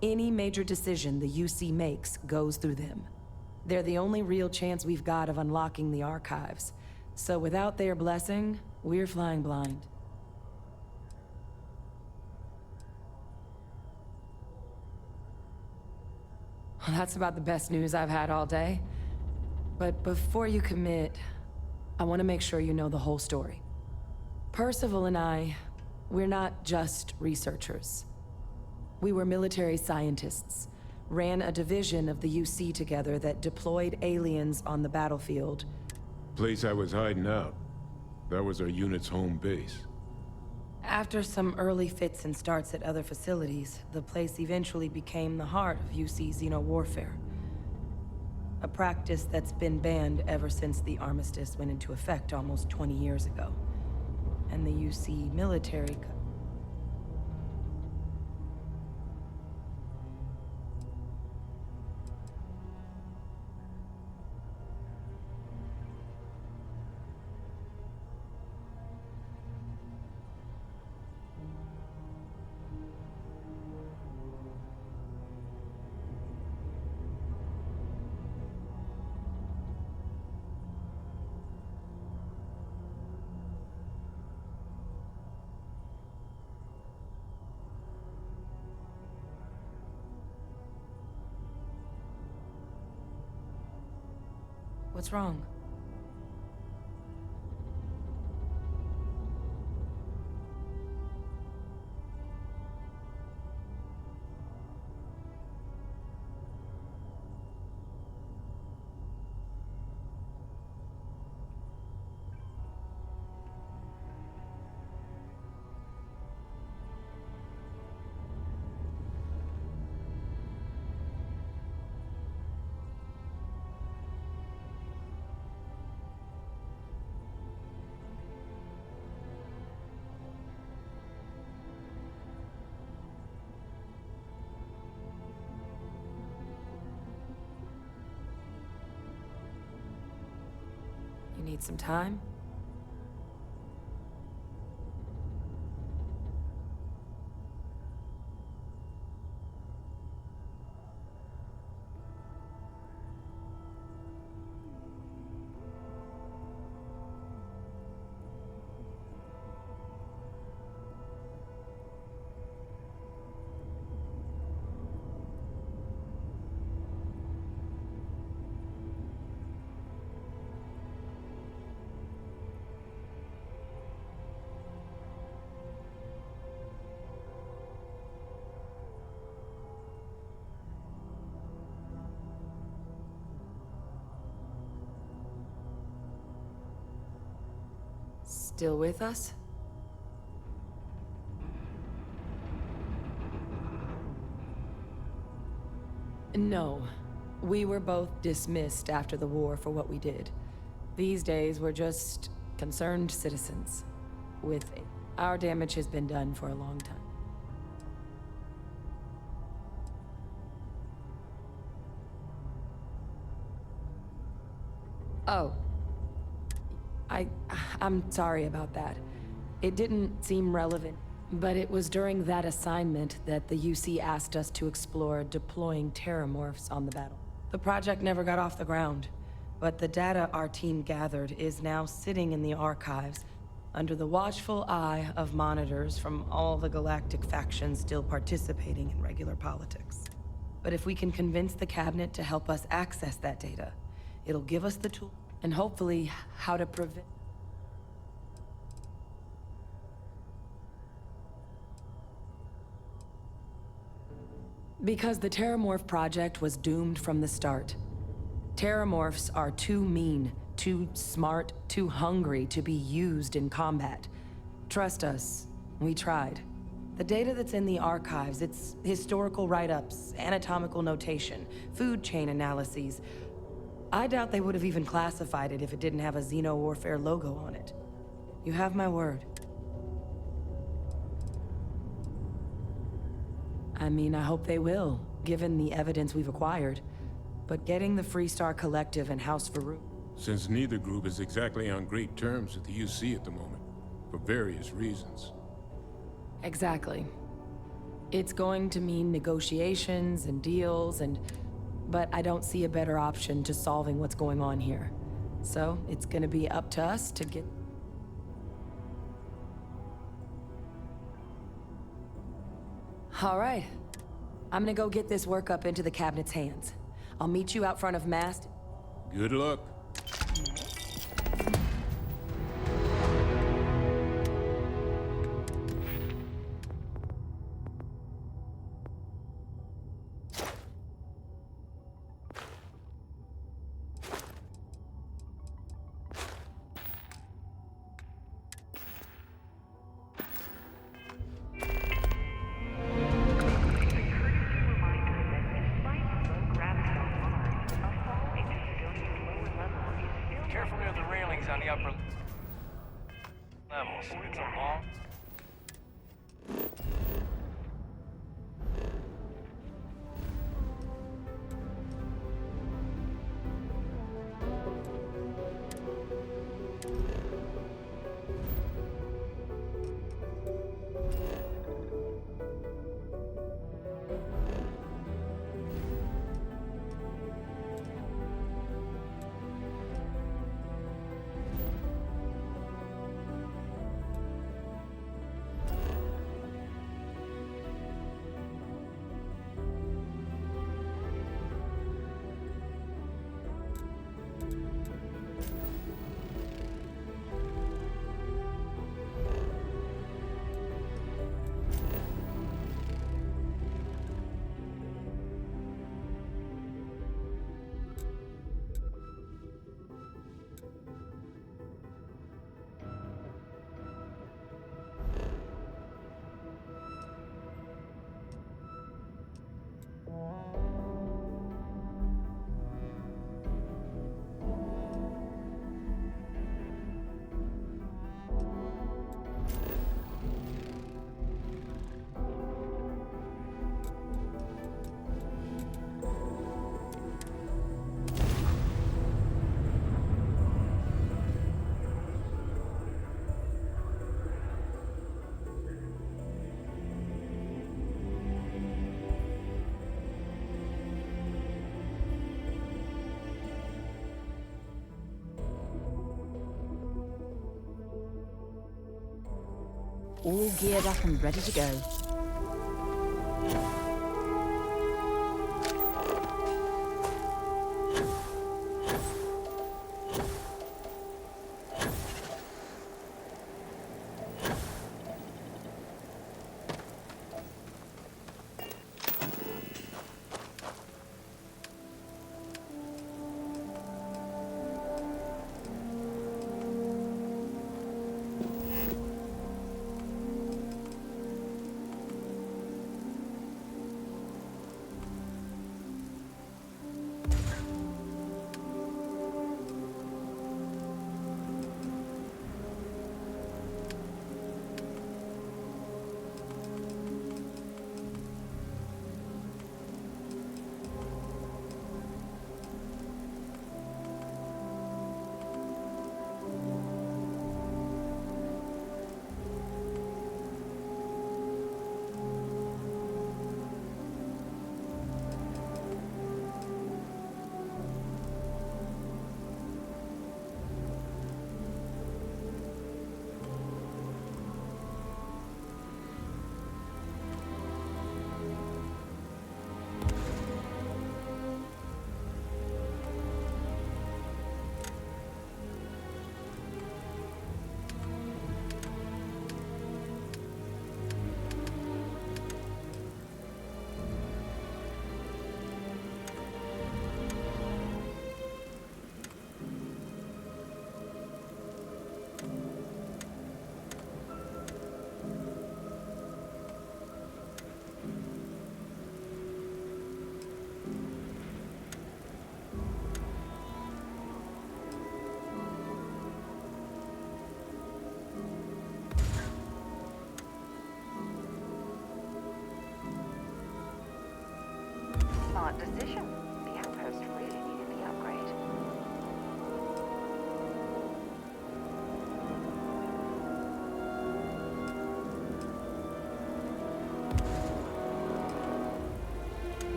Any major decision the UC makes goes through them. They're the only real chance we've got of unlocking the archives. So without their blessing, we're flying blind. Well, that's about the best news I've had all day. But before you commit, I want to make sure you know the whole story. Percival and I, we're not just researchers. We were military scientists, ran a division of the UC together that deployed aliens on the battlefield. Place I was hiding out. That was our unit's home base. After some early fits and starts at other facilities, the place eventually became the heart of UC xeno-warfare. A practice that's been banned ever since the Armistice went into effect almost 20 years ago. And the UC military... What's wrong? You need some time? Still with us? No. We were both dismissed after the war for what we did. These days, we're just concerned citizens. Our damage has been done for a long time. Oh. I'm sorry about that. It didn't seem relevant, but it was during that assignment that the UC asked us to explore deploying Terrormorphs on the battle. The project never got off the ground, but the data our team gathered is now sitting in the archives under the watchful eye of monitors from all the galactic factions still participating in regular politics. But if we can convince the cabinet to help us access that data, it'll give us the tool and hopefully how to prevent. Because the Terrormorph project was doomed from the start. Terrormorphs are too mean, too smart, too hungry to be used in combat. Trust us, we tried. The data that's in the archives, it's historical write-ups, anatomical notation, food chain analyses. I doubt they would have even classified it if it didn't have a Xeno-warfare logo on it. You have my word. I mean, I hope they will, given the evidence we've acquired. But getting the Freestar Collective and House Farouk... Since neither group is exactly on great terms with the UC at the moment, for various reasons. Exactly. It's going to mean negotiations and deals but I don't see a better option to solving what's going on here. So, it's gonna be up to us to get... All right. I'm gonna go get this work up into the cabinet's hands. I'll meet you out front of Mast. Good luck. Careful near the railings on the upper levels. It's a long... all geared up and ready to go.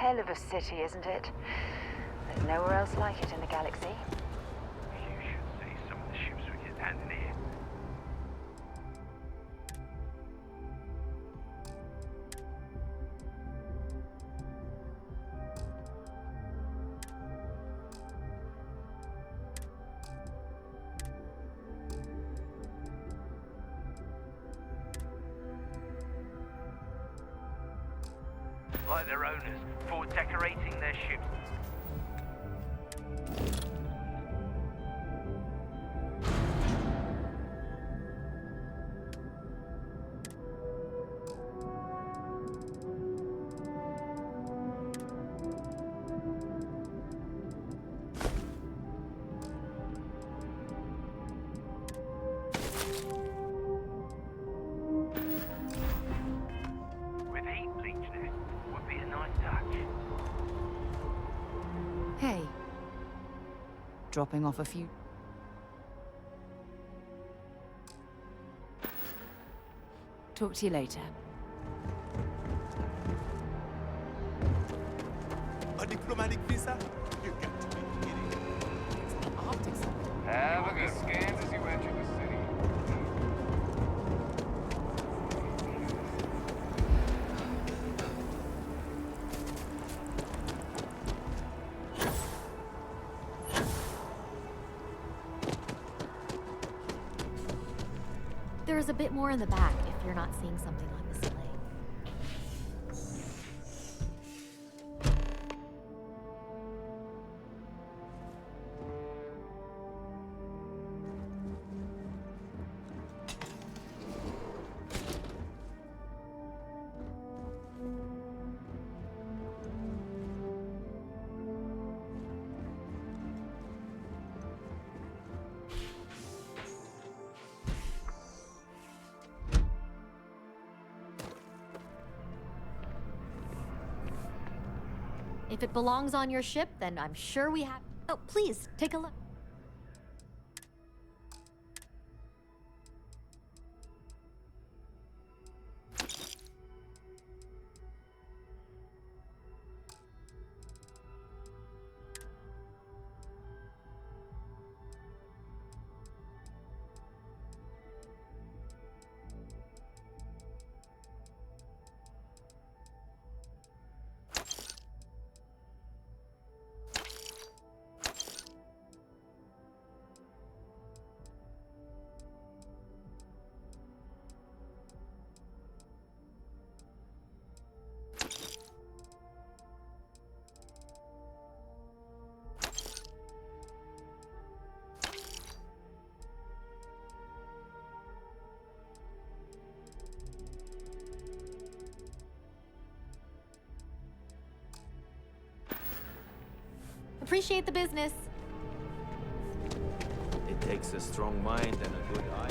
Hell of a city, isn't it? There's nowhere else like it in the galaxy. You should see some of the ships we get landing here. Like their owners, for decorating their ships. With heat bleach nest would be a nice touch. Hey. Dropping off a few. Talk to you later. A diplomatic visa? You got to be kidding. Optics. Have a good scans as you enter the city. There's a bit more in the back if you're not seeing something on display. If it belongs on your ship, then I'm sure we have... Oh, please, take a look. Appreciate the business. It takes a strong mind and a good eye.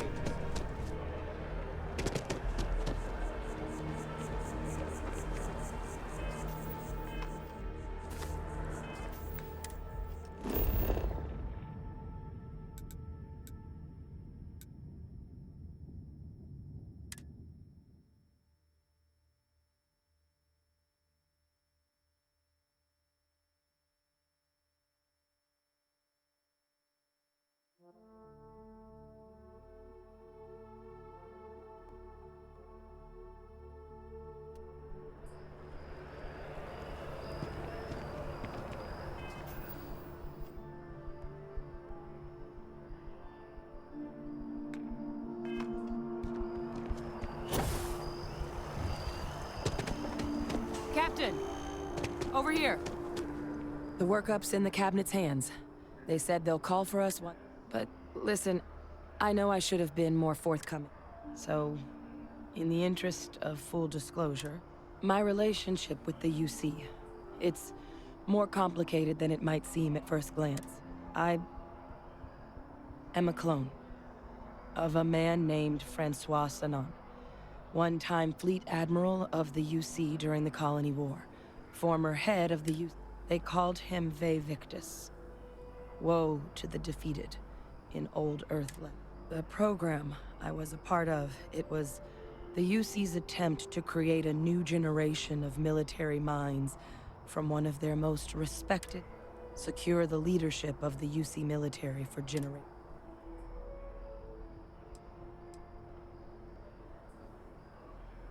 Captain! Over here. The workup's in the cabinet's hands. They said they'll call for us one. But listen, I know I should have been more forthcoming. So, in the interest of full disclosure, my relationship with the UC, it's more complicated than it might seem at first glance. I am a clone of a man named Francois Sanon, one-time fleet admiral of the UC during the Colony War, former head of the UC. They called him Ve Victus. Woe to the defeated in old Earthland. The program I was a part of, it was the UC's attempt to create a new generation of military minds from one of their most respected, secure the leadership of the UC military for generations.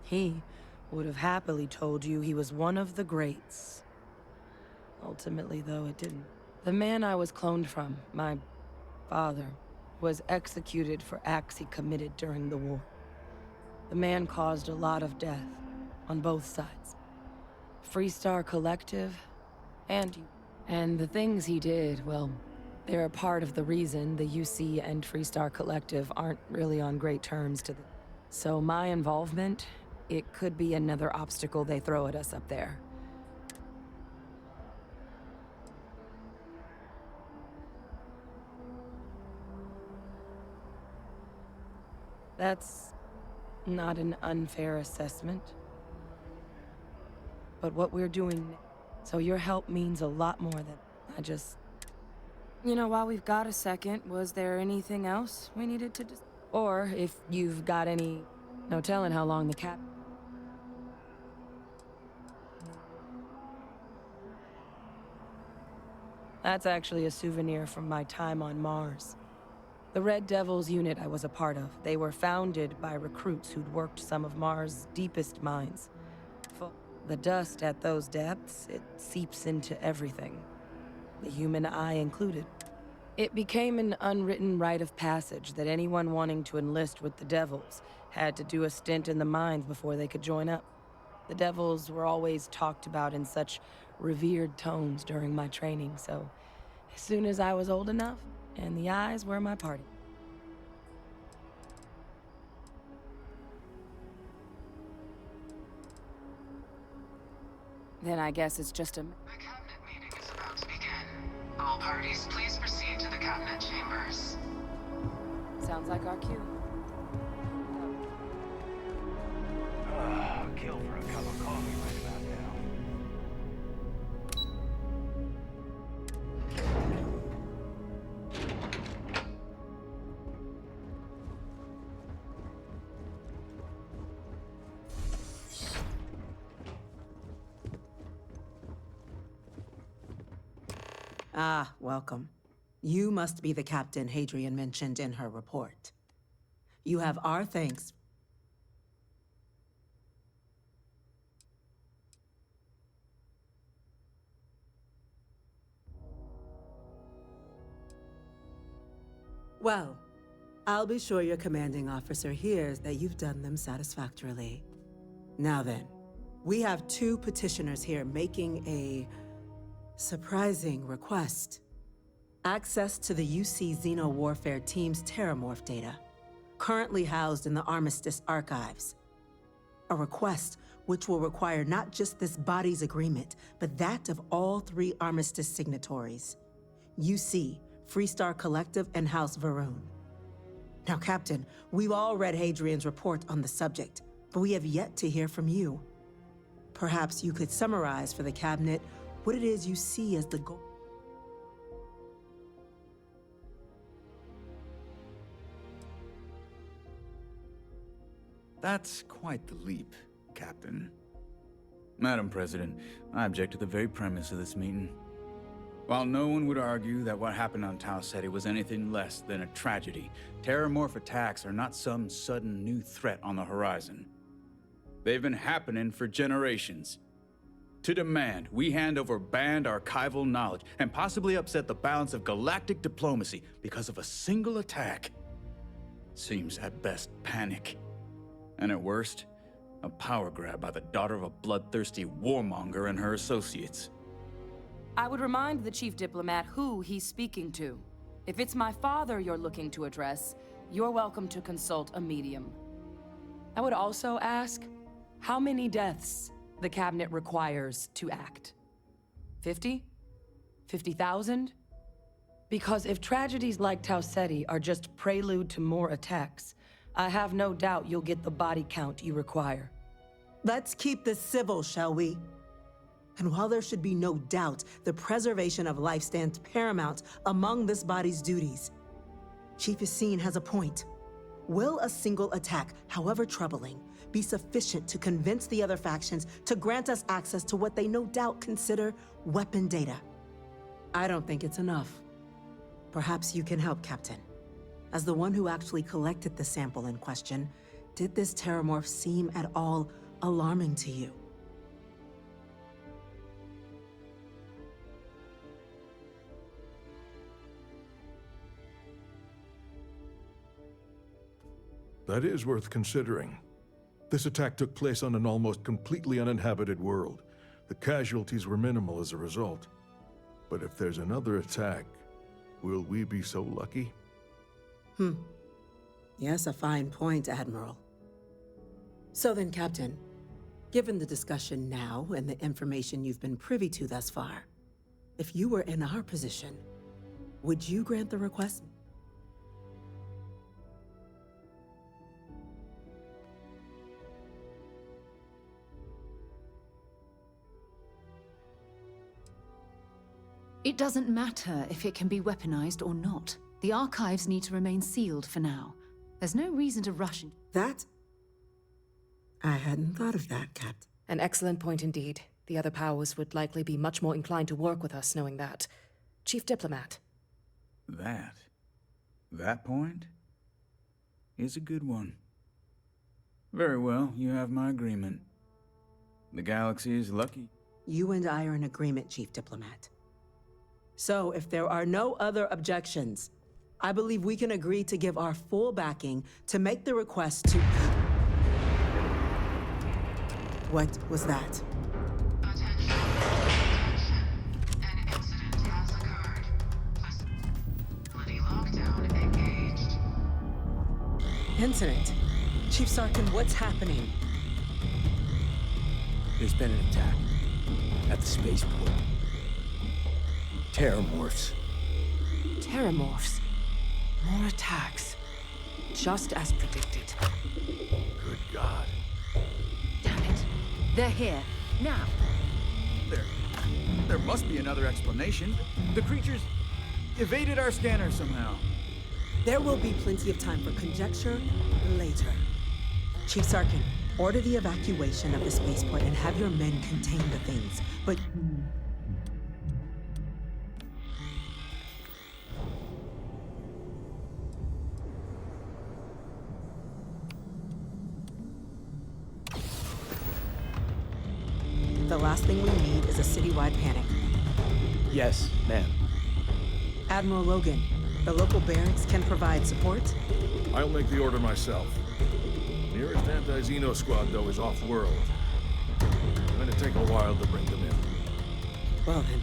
He would have happily told you he was one of the greats. Ultimately, though, it didn't. The man I was cloned from, my father, was executed for acts he committed during the war. The man caused a lot of death, on both sides. Freestar Collective, and you. And the things he did, well, they're a part of the reason the UC and Freestar Collective aren't really on great terms to the... So my involvement, it could be another obstacle they throw at us up there. That's not an unfair assessment. But what we're doing, so your help means a lot more than I just... You know, while we've got a second, was there anything else we needed to dis... Or if you've got any... No telling how long the cap... That's actually a souvenir from my time on Mars. The Red Devils unit I was a part of, they were founded by recruits who'd worked some of Mars' deepest mines. The dust at those depths, it seeps into everything, the human eye included. It became an unwritten rite of passage that anyone wanting to enlist with the Devils had to do a stint in the mines before they could join up. The Devils were always talked about in such revered tones during my training, so as soon as I was old enough, and the eyes were my party. Then I guess it's just a... The cabinet meeting is about to begin. All parties, please proceed to the cabinet chambers. Sounds like our cue. Kill for a cup of coffee right about now. Ah, welcome. You must be the captain Hadrian mentioned in her report. You have our thanks. Well, I'll be sure your commanding officer hears that you've done them satisfactorily. Now then, we have two petitioners here making a surprising request. Access to the UC Xeno Warfare Team's Terrormorph data, currently housed in the Armistice archives. A request which will require not just this body's agreement, but that of all three Armistice signatories. UC, Freestar Collective, and House Varun. Now, Captain, we've all read Hadrian's report on the subject, but we have yet to hear from you. Perhaps you could summarize for the Cabinet what it is you see as the goal. That's quite the leap, Captain. Madam President, I object to the very premise of this meeting. While no one would argue that what happened on Tau Ceti was anything less than a tragedy, Terrormorph attacks are not some sudden new threat on the horizon. They've been happening for generations. To demand we hand over banned archival knowledge and possibly upset the balance of galactic diplomacy because of a single attack seems at best panic. And at worst, a power grab by the daughter of a bloodthirsty warmonger and her associates. I would remind the chief diplomat who he's speaking to. If it's my father you're looking to address, you're welcome to consult a medium. I would also ask how many deaths the cabinet requires to act. 50? 50,000? Because if tragedies like Tau Ceti are just prelude to more attacks, I have no doubt you'll get the body count you require. Let's keep this civil, shall we? And while there should be no doubt the preservation of life stands paramount among this body's duties, Chief Yassine has a point. Will a single attack, however troubling, be sufficient to convince the other factions to grant us access to what they no doubt consider weapon data. I don't think it's enough. Perhaps you can help, Captain. As the one who actually collected the sample in question, did this Terrormorph seem at all alarming to you? That is worth considering. This attack took place on an almost completely uninhabited world. The casualties were minimal as a result. But if there's another attack, will we be so lucky? Yes, a fine point, Admiral. So then, Captain, given the discussion now and the information you've been privy to thus far, if you were in our position, would you grant the request? It doesn't matter if it can be weaponized or not. The archives need to remain sealed for now. There's no reason to rush in. That? I hadn't thought of that, Captain. An excellent point indeed. The other powers would likely be much more inclined to work with us knowing that. Chief Diplomat. That point is a good one. Very well, you have my agreement. The galaxy is lucky. You and I are in agreement, Chief Diplomat. So, if there are no other objections, I believe we can agree to give our full backing to make the request to... What was that? Attention. An incident has occurred. Facility lockdown engaged. Incident? Chief Sarkin, what's happening? There's been an attack at the spaceport. Terrormorphs. Terrormorphs. More attacks. Just as predicted. Good God. Damn it. They're here. Now. There must be another explanation. The creatures evaded our scanner somehow. There will be plenty of time for conjecture later. Chief Sarkin, order the evacuation of the spaceport and have your men contain the things. But... the last thing we need is a citywide panic. Yes, ma'am. Admiral Logan, the local barracks can provide support? I'll make the order myself. Nearest anti-Xeno squad, though, is off-world. It's going to take a while to bring them in. Well then,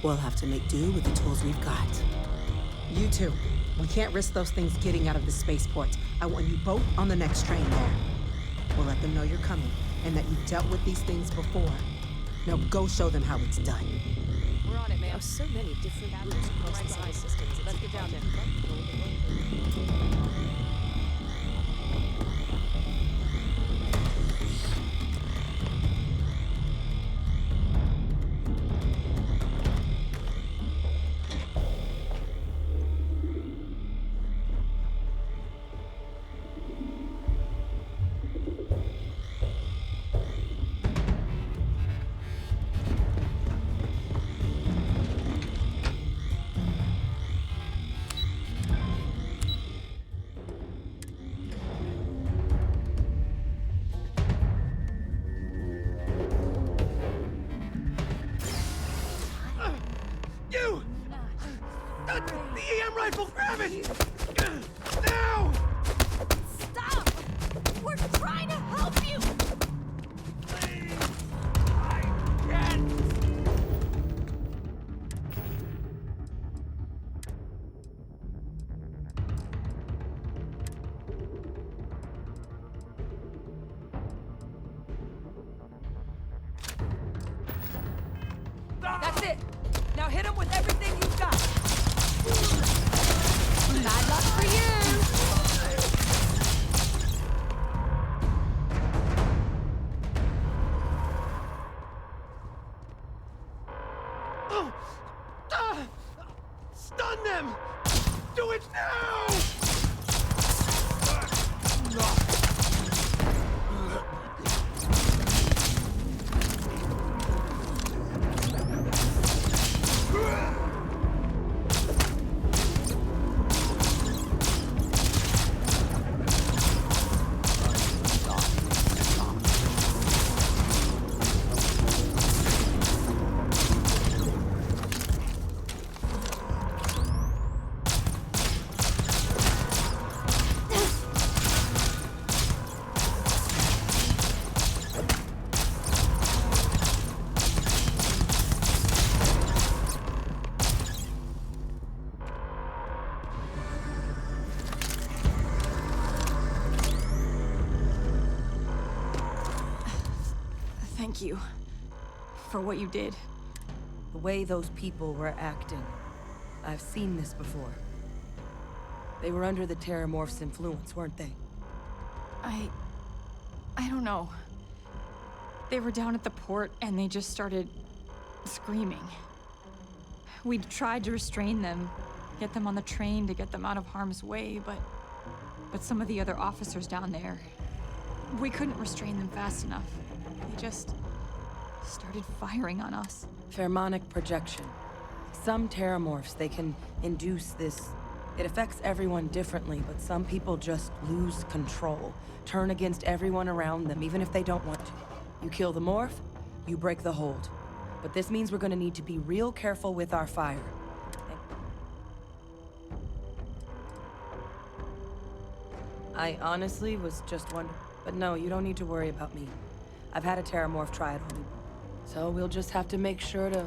we'll have to make do with the tools we've got. You two, we can't risk those things getting out of the spaceport. I want you both on the next train there. We'll let them know you're coming, and that you've dealt with these things before. Now go show them how it's done. We're on it, man. So many different routes across the side systems. Let's get down there. The EM rifle, grab it! Now! Stop! We're trying to help you! Please! I can't! That's it! Now hit him with everything you've got! Bad luck for you! Stun them! Do it now! Thank you. For what you did. The way those people were acting. I've seen this before. They were under the Terrormorphs' influence, weren't they? I don't know. They were down at the port and they just started screaming. We tried to restrain them, get them on the train to get them out of harm's way, but some of the other officers down there, we couldn't restrain them fast enough. They just started firing on us. Pheromonic projection. Some Terrormorphs, they can induce this. It affects everyone differently, but some people just lose control, turn against everyone around them, even if they don't want to. You kill the morph, you break the hold. But this means we're gonna need to be real careful with our fire. I honestly was just wondering, but no, you don't need to worry about me. I've had a Terrormorph try it on me. So we'll just have to make sure to...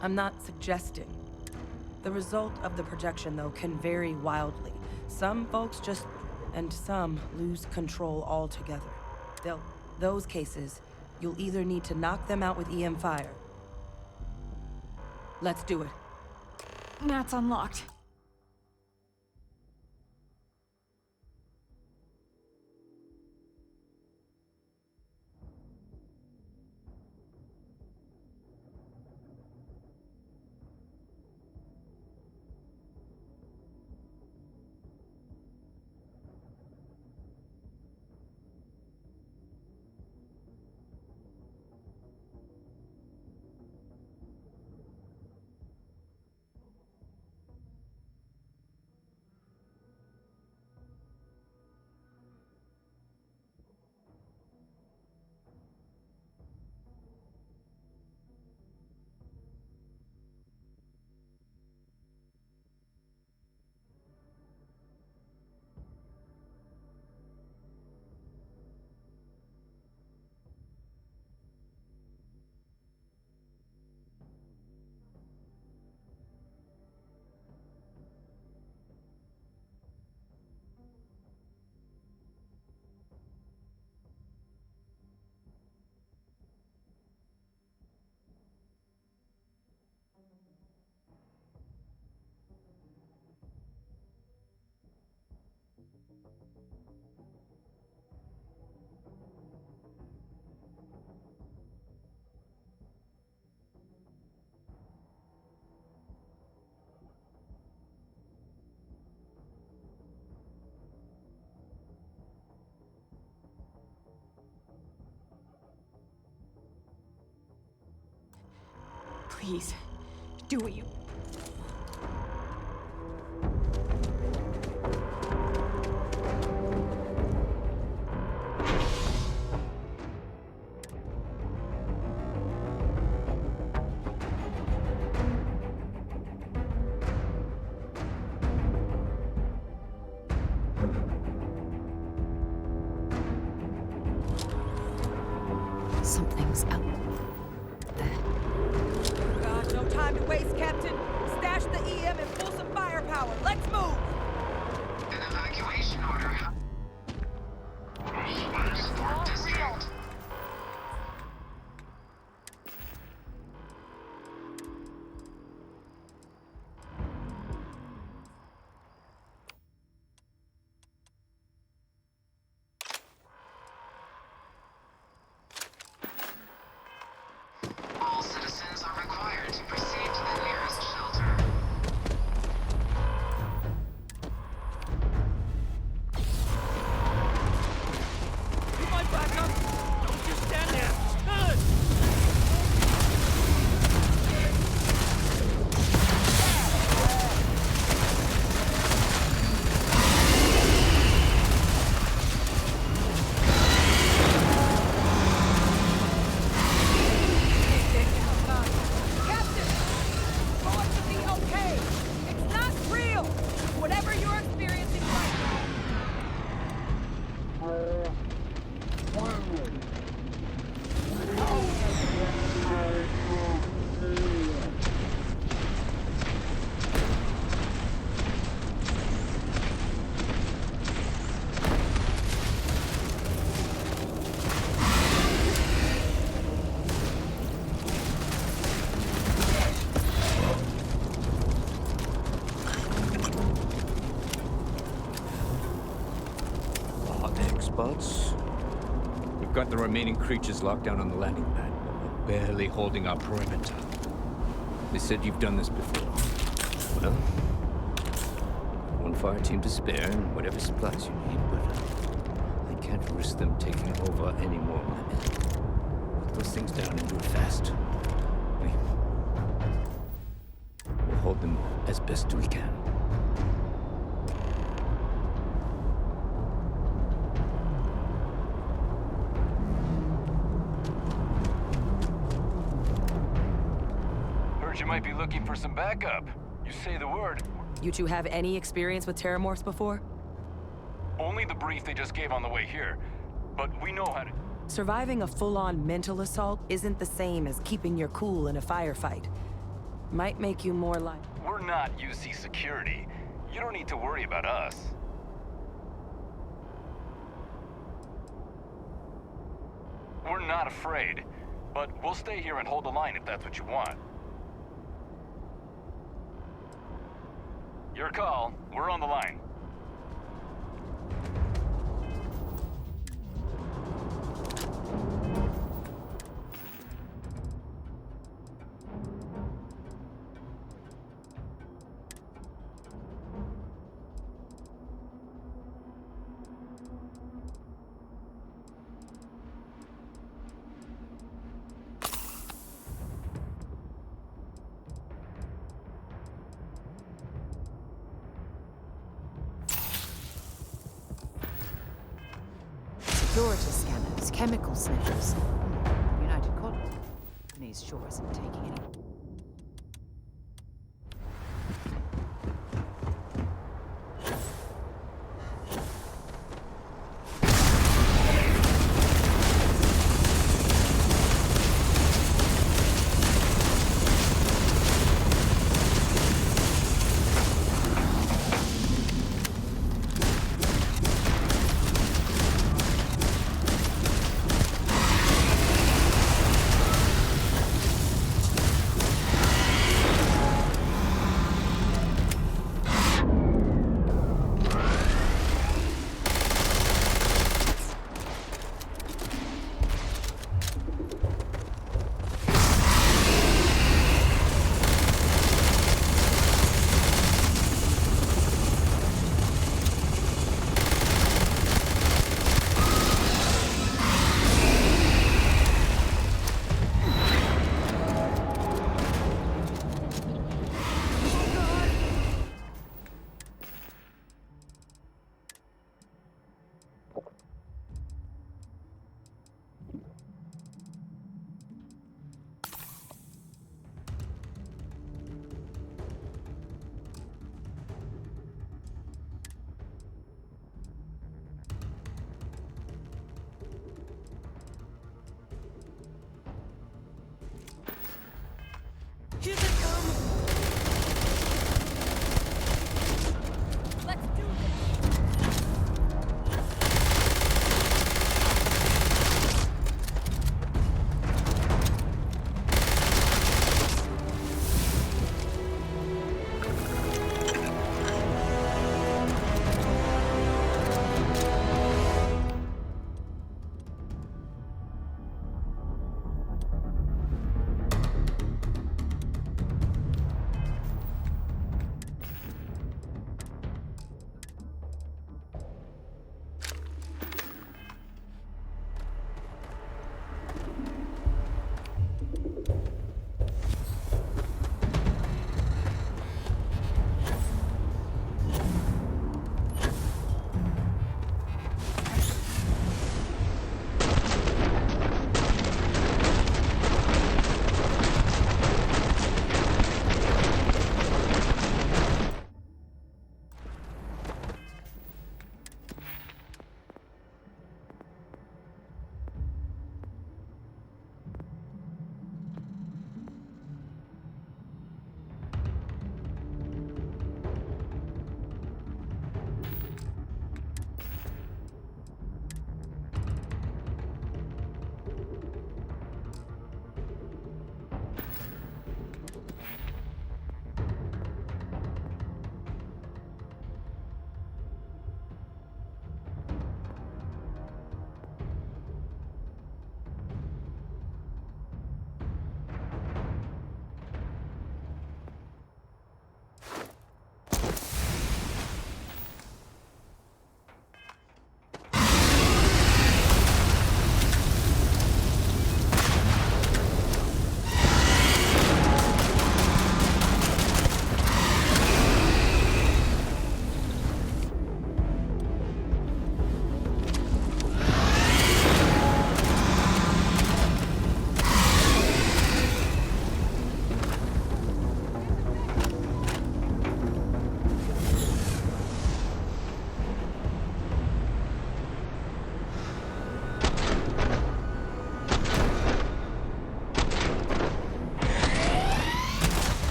I'm not suggesting. The result of the projection, though, can vary wildly. Some folks just, and some lose control altogether. Those cases, you'll either need to knock them out with EM fire. Let's do it. That's unlocked. Please, do what you... Something's out. No time to waste, Captain. Stash the EM and pull some firepower. Let's move! An evacuation order. Support district. All citizens are required to proceed to the nearest shelter. spots? We've got the remaining creatures locked down on the landing pad, but we're barely holding our perimeter. They said you've done this before. Well, one fire team to spare and whatever supplies you need, but I can't risk them taking over any more of my men. Put those things down and do it fast. We'll hold them as best we can. You might be looking for some backup. You say the word. You two have any experience with Terrormorphs before? Only the brief they just gave on the way here. But we know how to... Surviving a full-on mental assault isn't the same as keeping your cool in a firefight. Might make you more like... We're not UC security. You don't need to worry about us. We're not afraid. But we'll stay here and hold the line if that's what you want. Your call. We're on the line. Security scanners, chemical sniffers. United Colonies sure isn't taking any.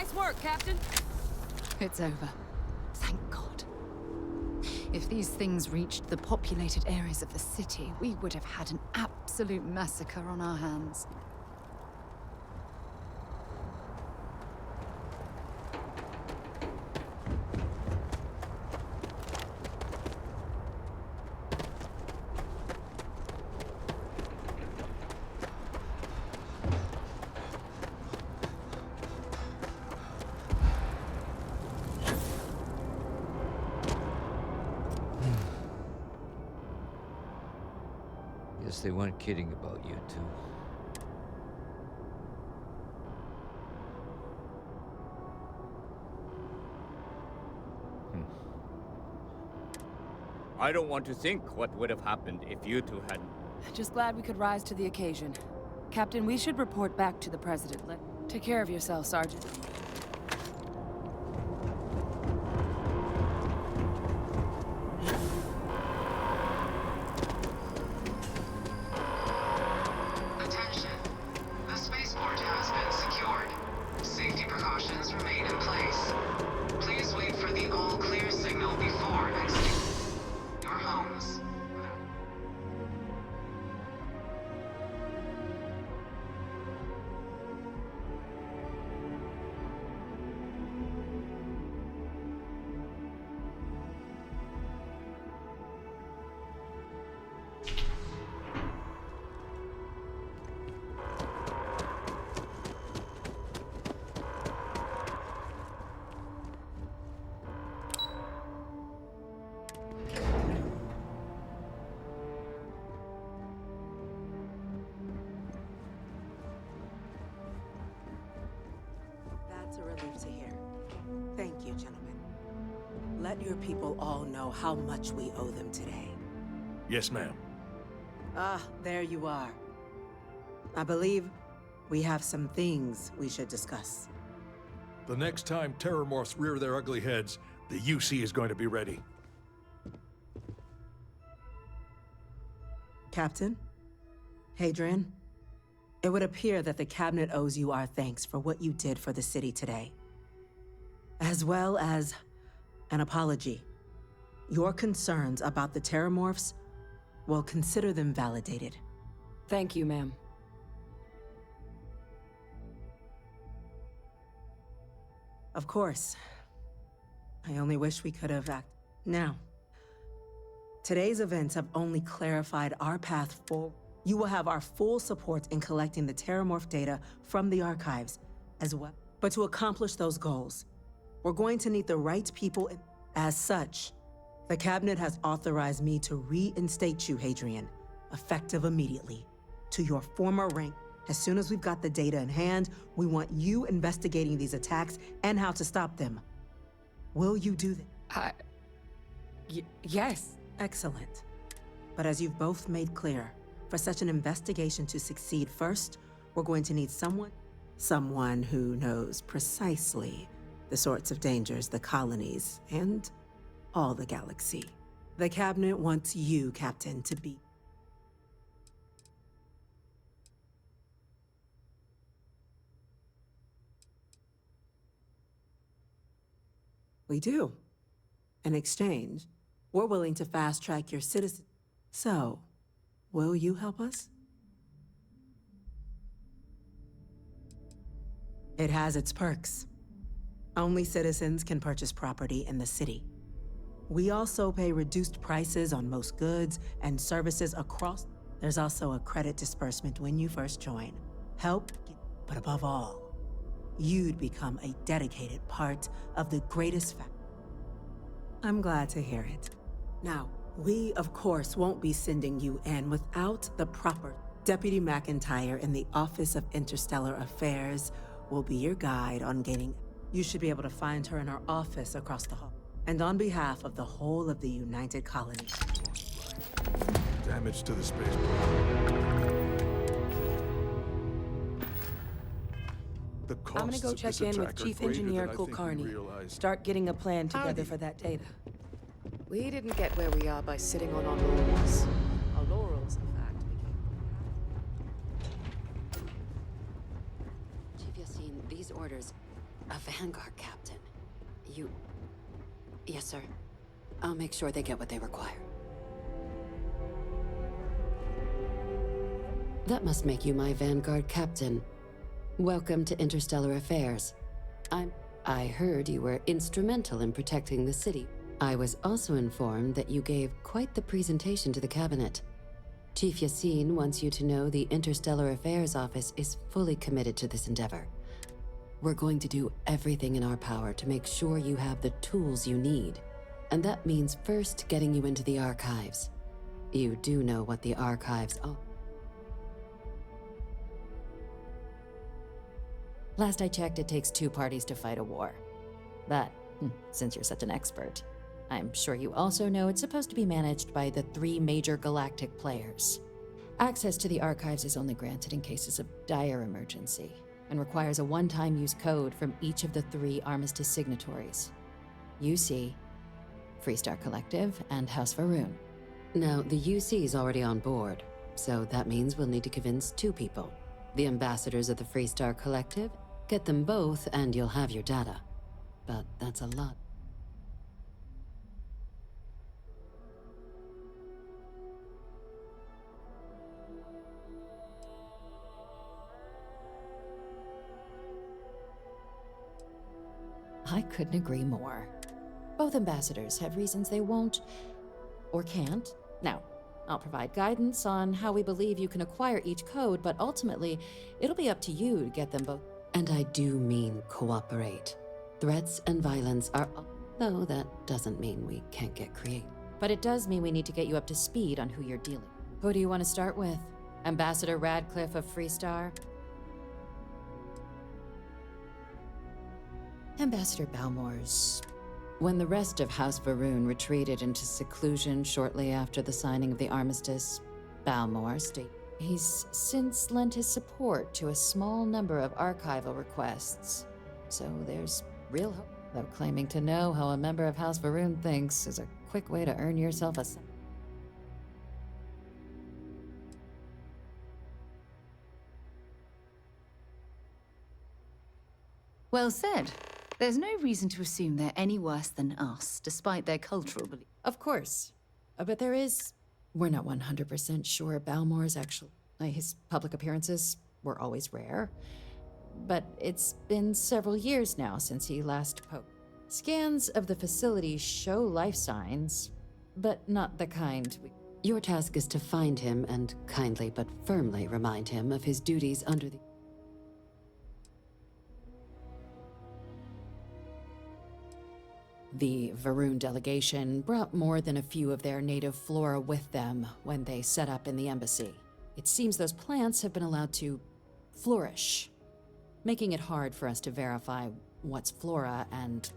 Nice work, Captain. It's over. Thank God. If these things reached the populated areas of the city, we would have had an absolute massacre on our hands. Guess they weren't kidding about you two. I don't want to think what would have happened if you two hadn't. Just glad we could rise to the occasion. Captain, we should report back to the President. Take care of yourself, Sergeant. Attention. The spaceport has been secured. Safety precautions remain in place. Please wait for the all-clear signal before exiting your homes. That's a relief to hear. Thank you, gentlemen. Let your people all know how much we owe them today. Yes, ma'am. Ah, there you are. I believe we have some things we should discuss. The next time Terrormorphs rear their ugly heads, the UC is going to be ready. Captain? Hadrian? It would appear that the Cabinet owes you our thanks for what you did for the city today. As well as an apology. Your concerns about the Terrormorphs, well, consider them validated. Thank you, ma'am. Of course. I only wish we could have acted. Now, today's events have only clarified our path forward. You will have our full support in collecting the Terrormorph data from the archives as well. But to accomplish those goals, we're going to need the right people. As such, the Cabinet has authorized me to reinstate you, Hadrian, effective immediately, to your former rank. As soon as we've got the data in hand, we want you investigating these attacks and how to stop them. Will you do that? Yes. Excellent. But as you've both made clear, for such an investigation to succeed, first, we're going to need someone who knows precisely the sorts of dangers the colonies and all the galaxy. The Cabinet wants you, Captain, to be. We do. In exchange, we're willing to fast-track your citizen. So, will you help us? It has its perks. Only citizens can purchase property in the city. We also pay reduced prices on most goods and services across. There's also a credit disbursement when you first join. Help, but above all, you'd become a dedicated part of the greatest I'm glad to hear it. Now, we, of course, won't be sending you in without the proper. Deputy McIntyre in the Office of Interstellar Affairs will be your guide on gaining. You should be able to find her in her office across the hall. And on behalf of the whole of the United Colony. Damage to the spaceport. I'm gonna go check in with Chief Engineer Kulkarni. Start getting a plan together for that data. We didn't get where we are by sitting on our laurels. Our laurels, in fact, Chief Yassine, these orders. A Vanguard captain. You... Yes, sir. I'll make sure they get what they require. That must make you my Vanguard captain. Welcome to Interstellar Affairs. I heard you were instrumental in protecting the city. I was also informed that you gave quite the presentation to the cabinet. Chief Yassine wants you to know the Interstellar Affairs Office is fully committed to this endeavor. We're going to do everything in our power to make sure you have the tools you need. And that means first getting you into the archives. You do know what the archives are. Last I checked, it takes 2 parties to fight a war. But, since you're such an expert, I'm sure you also know it's supposed to be managed by the 3 major galactic players. Access to the archives is only granted in cases of dire emergency, and requires a one-time use code from each of the 3 Armistice signatories. UC, Freestar Collective, and House Varun. Now, the UC's already on board, so that means we'll need to convince 2 people. The ambassadors of the Freestar Collective. Get them both, and you'll have your data. But that's a lot. I couldn't agree more. Both ambassadors have reasons they won't, or can't. Now, I'll provide guidance on how we believe you can acquire each code, but ultimately, it'll be up to you to get them both. And I do mean cooperate. Threats and violence are... Though that doesn't mean we can't get creative. But it does mean we need to get you up to speed on who you're dealing with. Who do you want to start with? Ambassador Radcliffe of Freestar? Ambassador Balmore's... When the rest of House Varun retreated into seclusion shortly after the signing of the armistice, Balmore stated he's since lent his support to a small number of archival requests. So there's real hope. Though claiming to know how a member of House Varun thinks is a quick way to earn yourself a... Well said. There's no reason to assume they're any worse than us, despite their cultural beliefs. Of course. But there is... We're not 100% sure Balmore's actual... his public appearances were always rare. But it's been several years now since he last spoke. Scans of the facility show life signs, but not the kind we... Your task is to find him and kindly but firmly remind him of his duties under the... The Varun delegation brought more than a few of their native flora with them when they set up in the embassy. It seems those plants have been allowed to flourish, making it hard for us to verify what's flora and...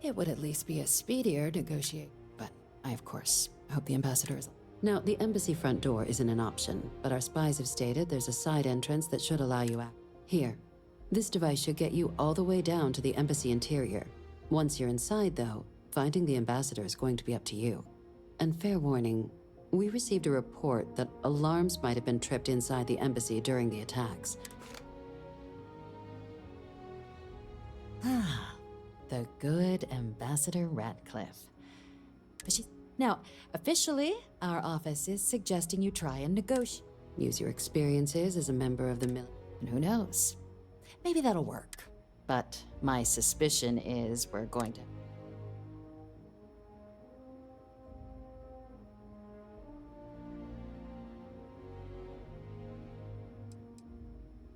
It would at least be a speedier negotiate, but I, of course, hope the ambassador is... Now, the embassy front door isn't an option, but our spies have stated there's a side entrance that should allow you out. Here. This device should get you all the way down to the embassy interior. Once you're inside, though, finding the ambassador is going to be up to you. And fair warning, we received a report that alarms might have been tripped inside the embassy during the attacks. Ah, the good Ambassador Radcliffe. Now, officially, our office is suggesting you try and negotiate. Use your experiences as a member of the military. And who knows? Maybe that'll work. But my suspicion is we're going to...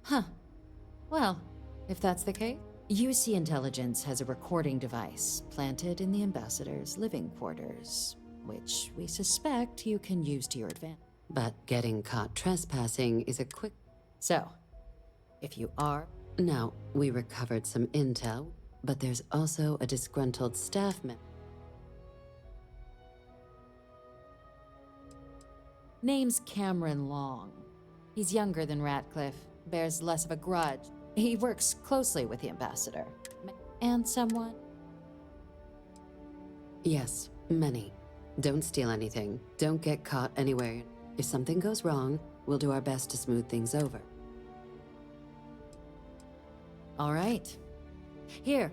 Huh. Well, if that's the case... UC Intelligence has a recording device planted in the ambassador's living quarters, which we suspect you can use to your advantage. But getting caught trespassing is a quick... So, if you are... Now, we recovered some intel, but there's also a disgruntled staff member. Name's Cameron Long. He's younger than Radcliffe, bears less of a grudge. He works closely with the ambassador. And someone? Yes, many. Don't steal anything. Don't get caught anywhere. If something goes wrong, we'll do our best to smooth things over. All right. Here,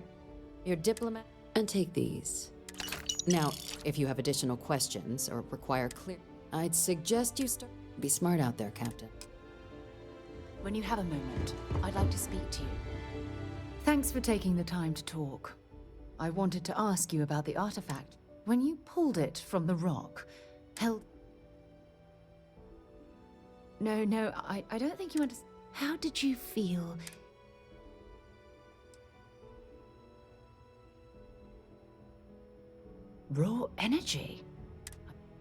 your diplomat. And take these. Now, if you have additional questions or require clear, I'd suggest you start. Be smart out there, Captain. When you have a moment, I'd like to speak to you. Thanks for taking the time to talk. I wanted to ask you about the artifact. When you pulled it from the rock, held... No, I don't think you understand. How did you feel? Raw energy?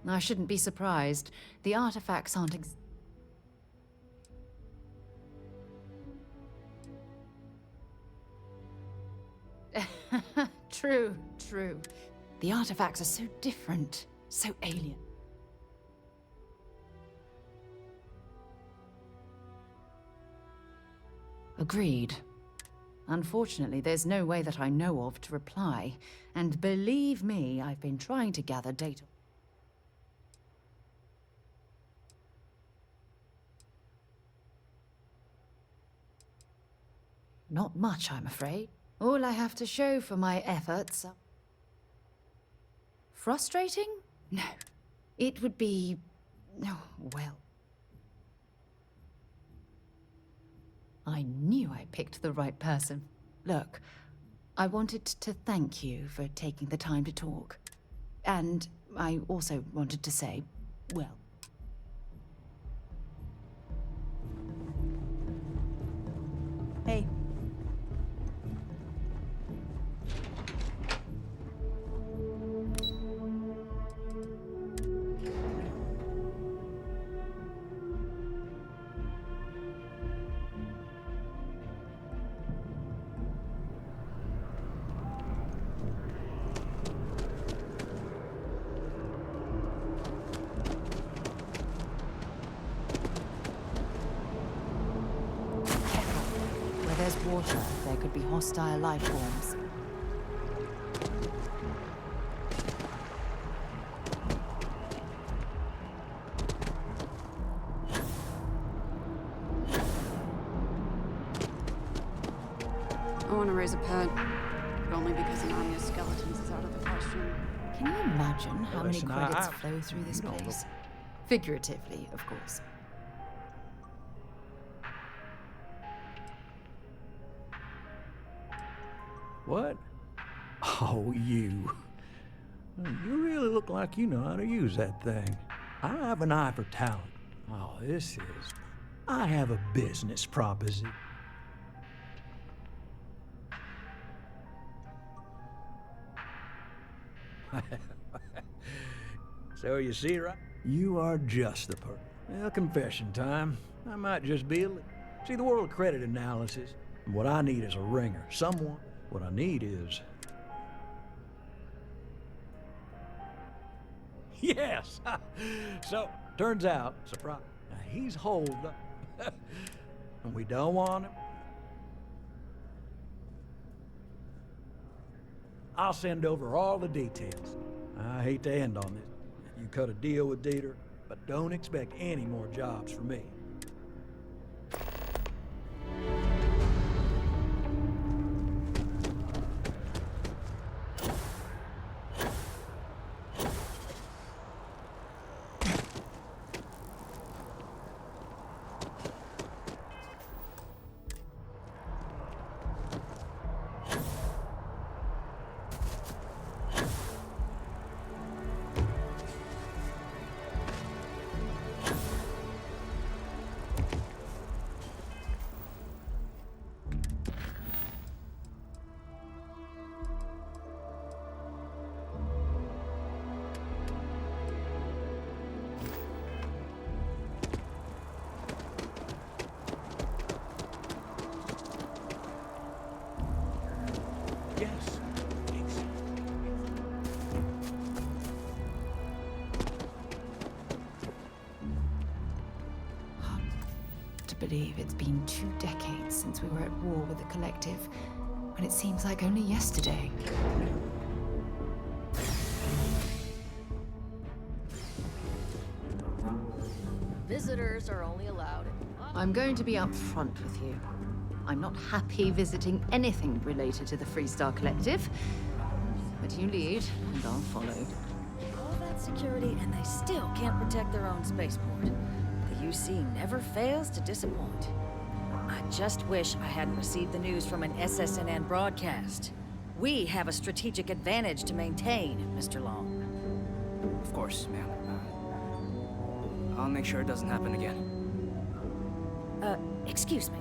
I shouldn't be surprised. The artifacts aren't True. The artifacts are so different, so alien. Agreed. Unfortunately, there's no way that I know of to reply, and believe me, I've been trying to gather data. Not much, I'm afraid. All I have to show for my efforts are... Frustrating? No. It would be... oh, well... I knew I picked the right person. Look, I wanted to thank you for taking the time to talk. And I also wanted to say, well... Hey. There's water. There could be hostile life forms. I want to raise a pet, but only because an army of skeletons is out of the question. Can you imagine how many Listen, credits flow through this place? Figuratively, of course. What? Oh, you. You really look like you know how to use that thing. I have an eye for talent. Oh, this is... I have a business proposition. So you see, right? You are just the person. Well, confession time. I might just be a... See, the world credit analysis. What I need is a ringer. Someone. What I need is... Yes! So, turns out, surprise, now he's holed up. And we don't want him. I'll send over all the details. I hate to end on this. You cut a deal with Dieter, but don't expect any more jobs from me. Believe it's been 2 decades since we were at war with the Collective, and it seems like only yesterday. Visitors are only allowed. I'm going to be upfront with you. I'm not happy visiting anything related to the Freestar Collective. But you lead, and I'll follow. All that security, and they still can't protect their own spaceport. The UC never fails to disappoint. I just wish I hadn't received the news from an SSNN broadcast. We have a strategic advantage to maintain, Mr. Long. Of course, ma'am. I'll make sure it doesn't happen again. Excuse me.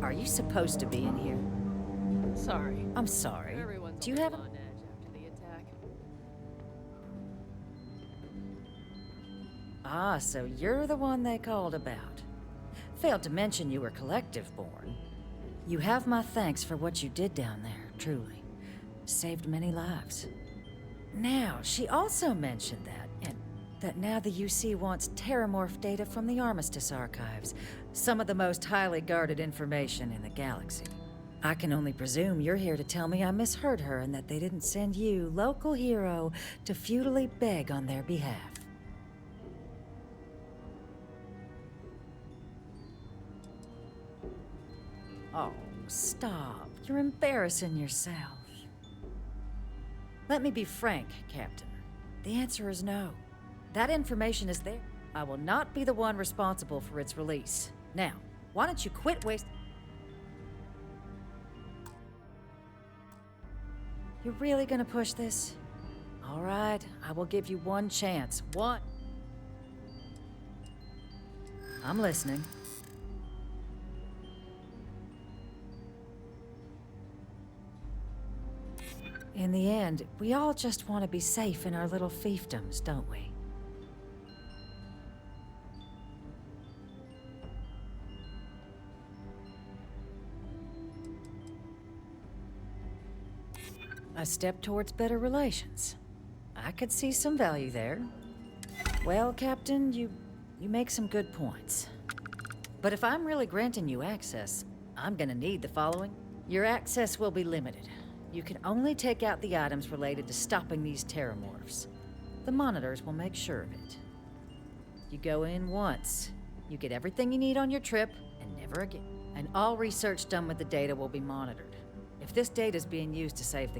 Are you supposed to be in here? Sorry. I'm sorry. Everyone's Do you have a... on edge after the attack. Ah, so you're the one they called about. Failed to mention you were collective-born. You have my thanks for what you did down there, truly. Saved many lives. Now, she also mentioned that now the UC wants Terrormorph data from the Armistice archives, some of the most highly guarded information in the galaxy. I can only presume you're here to tell me I misheard her and that they didn't send you, local hero, to futilely beg on their behalf. Oh, stop. You're embarrassing yourself. Let me be frank, Captain. The answer is no. That information is there. I will not be the one responsible for its release. Now, why don't you quit wasting... You're really gonna push this? All right, I will give you one chance. One. I'm listening. In the end, we all just want to be safe in our little fiefdoms, don't we? A step towards better relations. I could see some value there. Well, Captain, you make some good points. But if I'm really granting you access, I'm gonna need the following. Your access will be limited. You can only take out the items related to stopping these Terrormorphs. The monitors will make sure of it. You go in once. You get everything you need on your trip, and never again. And all research done with the data will be monitored. If this data is being used to save the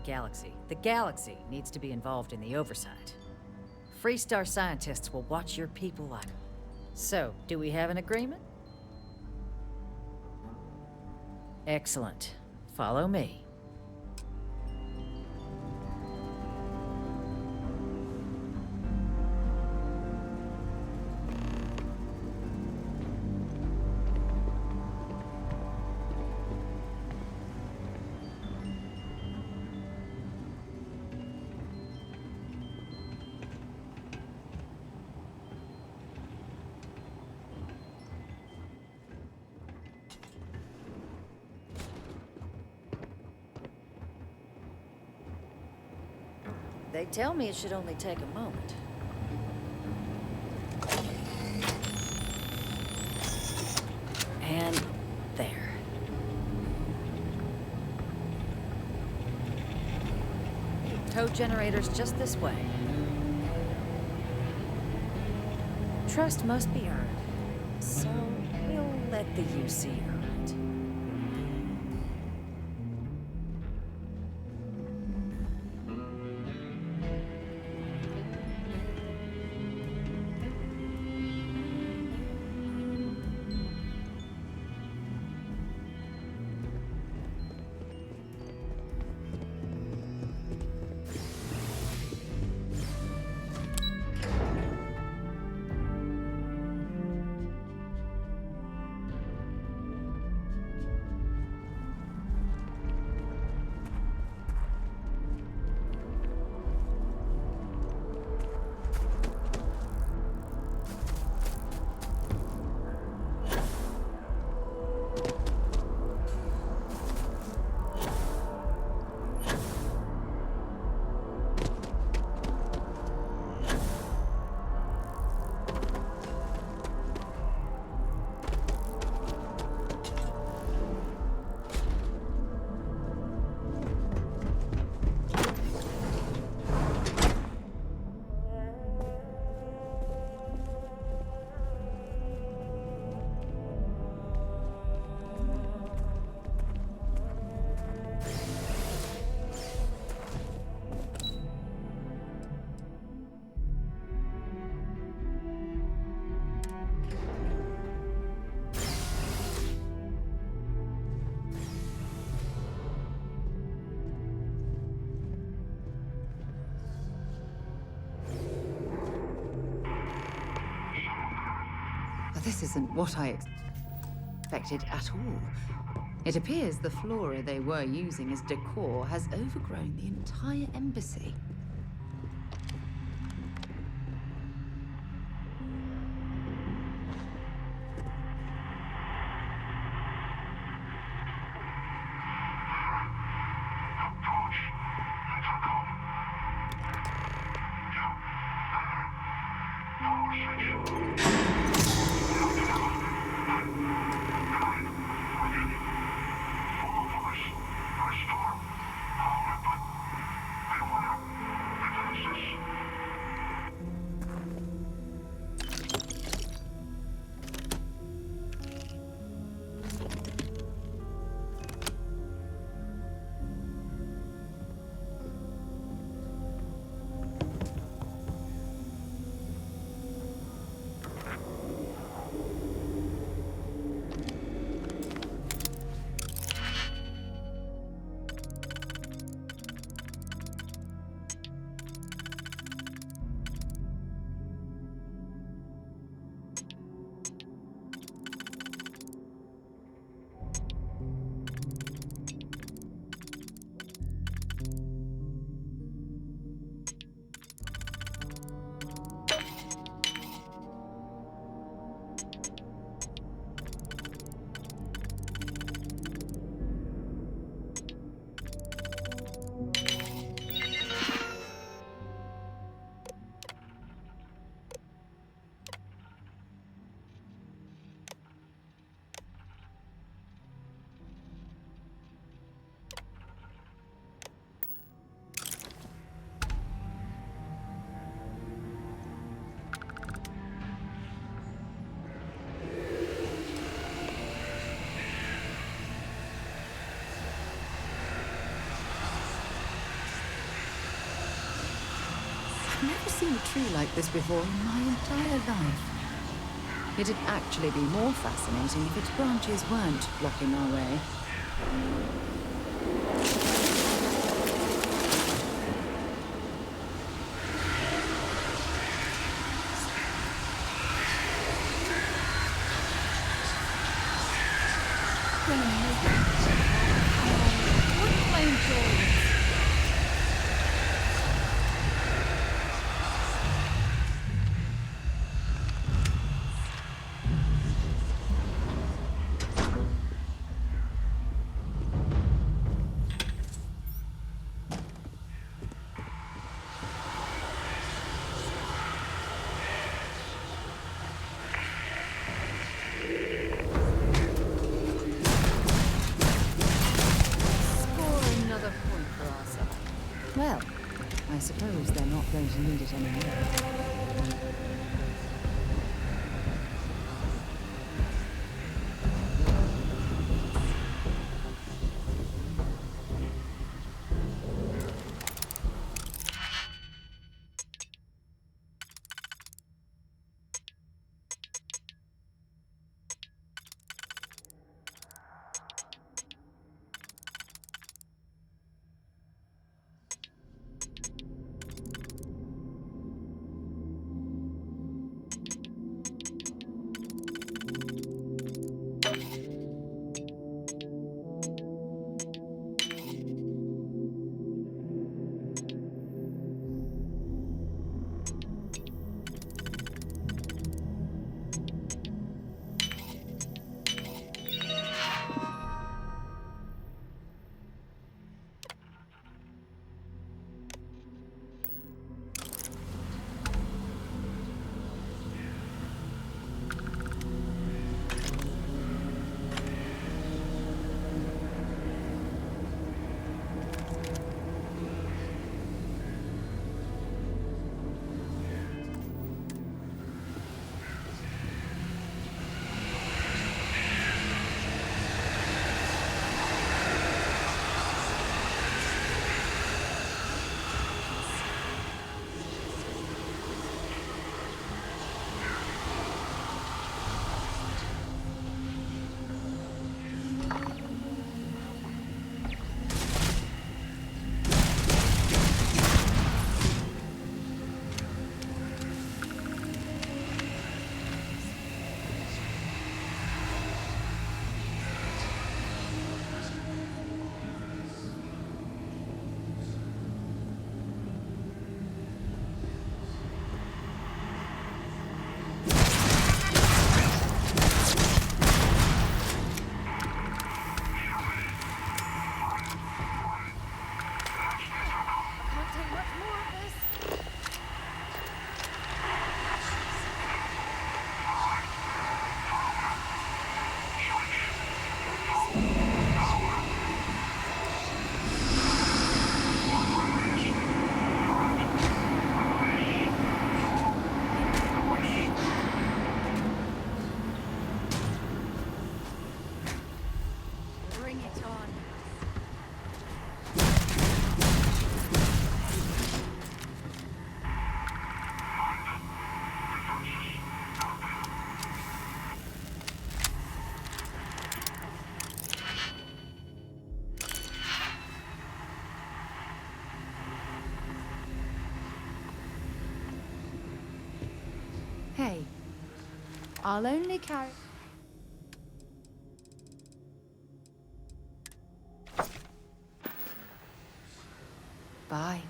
galaxy needs to be involved in the oversight. Freestar scientists will watch your people like... So, do we have an agreement? Excellent. Follow me. They tell me it should only take a moment. And there. Code generator's just this way. Trust must be earned, so we'll let the UC earn it. This isn't what I expected at all. It appears the flora they were using as decor has overgrown the entire embassy. I've never seen a tree like this before in my entire life. It'd actually be more fascinating if its branches weren't blocking our way. Well, I suppose they're not going to need it anymore. Hey, I'll only carry... Bye.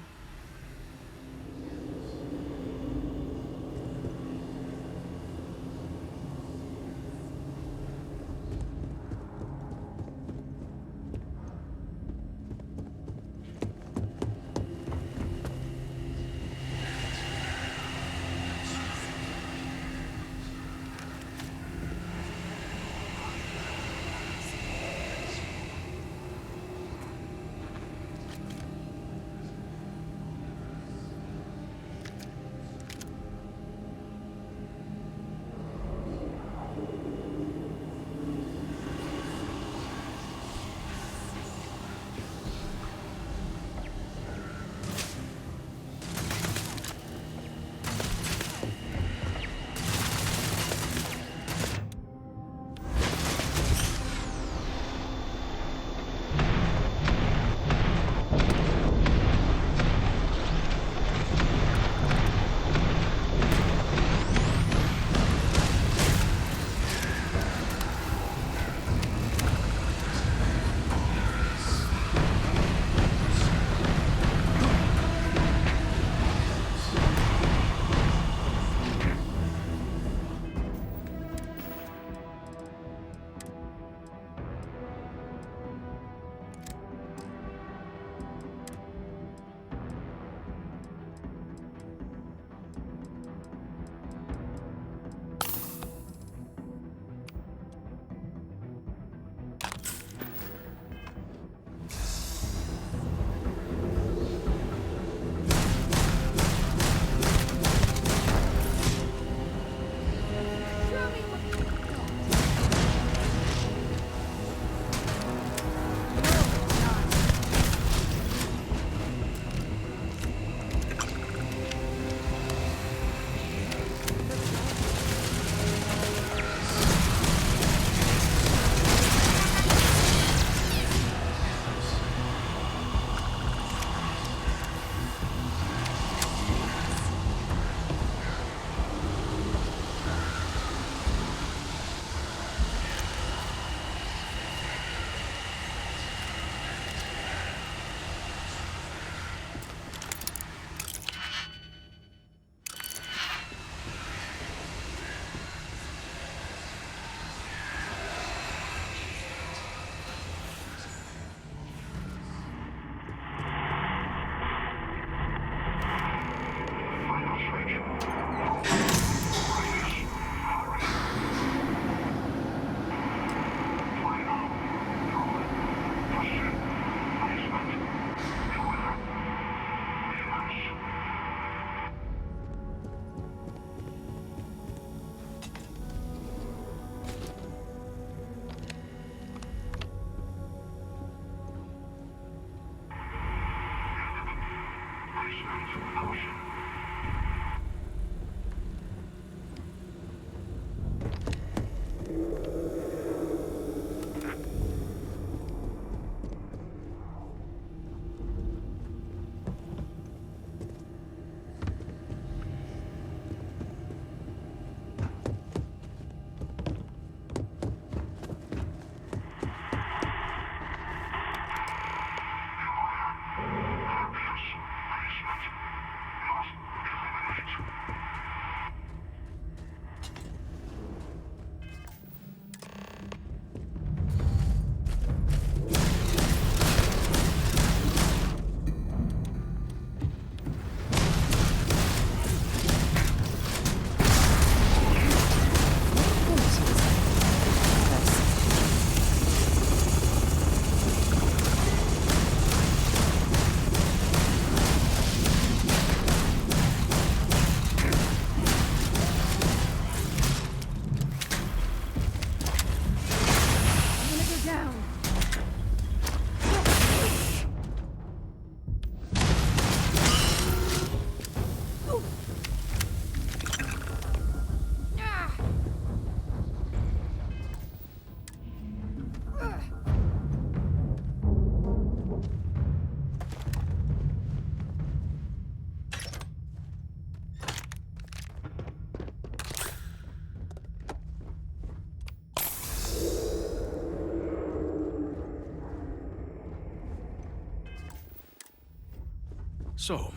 So,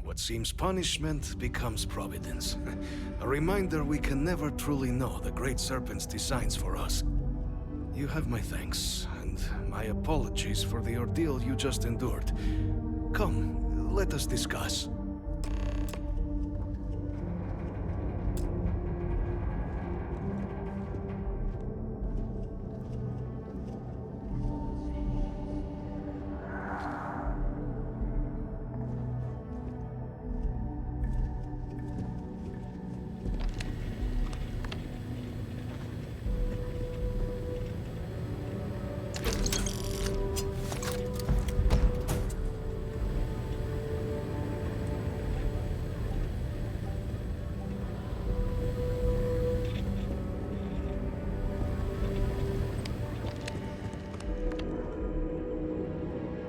what seems punishment becomes providence. A reminder we can never truly know the Great Serpent's designs for us. You have my thanks, and my apologies for the ordeal you just endured. Come, let us discuss.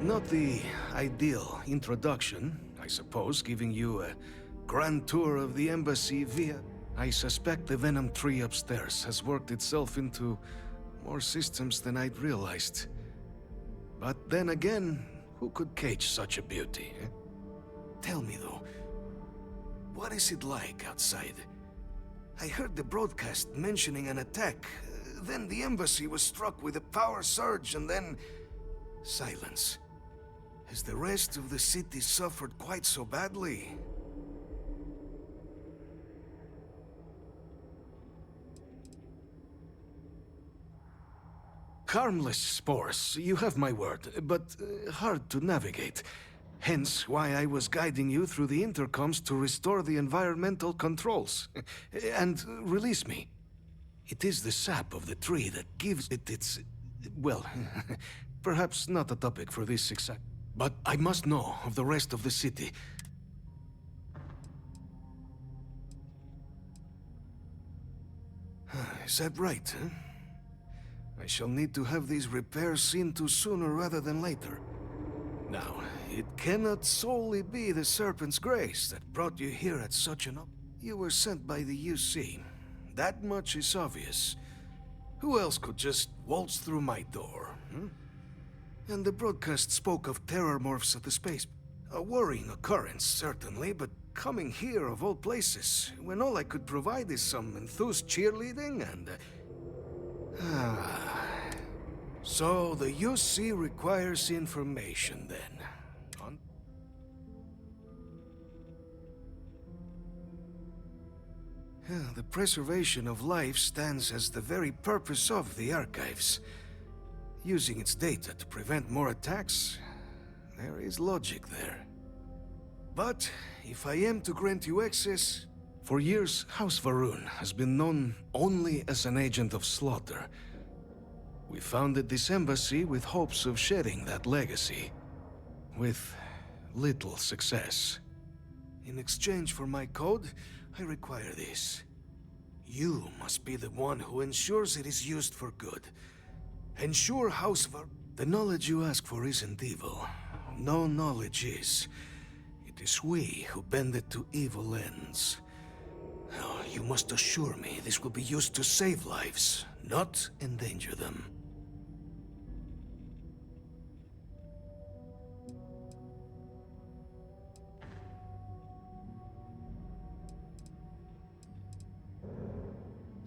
Not the ideal introduction, I suppose, giving you a grand tour of the embassy via... I suspect the Venom tree upstairs has worked itself into more systems than I'd realized. But then again, who could cage such a beauty? Eh? Tell me though, what is it like outside? I heard the broadcast mentioning an attack, then the embassy was struck with a power surge and then... silence. Has the rest of the city suffered quite so badly? Harmless spores, you have my word, but hard to navigate. Hence why I was guiding you through the intercoms to restore the environmental controls. And release me. It is the sap of the tree that gives it its... well, perhaps not a topic for this exact... But I must know of the rest of the city. Is that right, huh? I shall need to have these repairs seen to sooner rather than later. Now, it cannot solely be the Serpent's grace that brought you here at such an... You were sent by the UC. That much is obvious. Who else could just waltz through my door, hmm? And the broadcast spoke of Terrormorphs at the space. A worrying occurrence, certainly, but coming here of all places, when all I could provide is some enthused cheerleading and... So the UC requires information, then. The preservation of life stands as the very purpose of the archives. Using its data to prevent more attacks, there is logic there. But if I am to grant you access, for years House Varun has been known only as an agent of slaughter. We founded this embassy with hopes of shedding that legacy, with little success. In exchange for my code, I require this. You must be the one who ensures it is used for good. Ensure House Var... The knowledge you ask for isn't evil. No knowledge is. It is we who bend it to evil ends. Oh, you must assure me this will be used to save lives, not endanger them.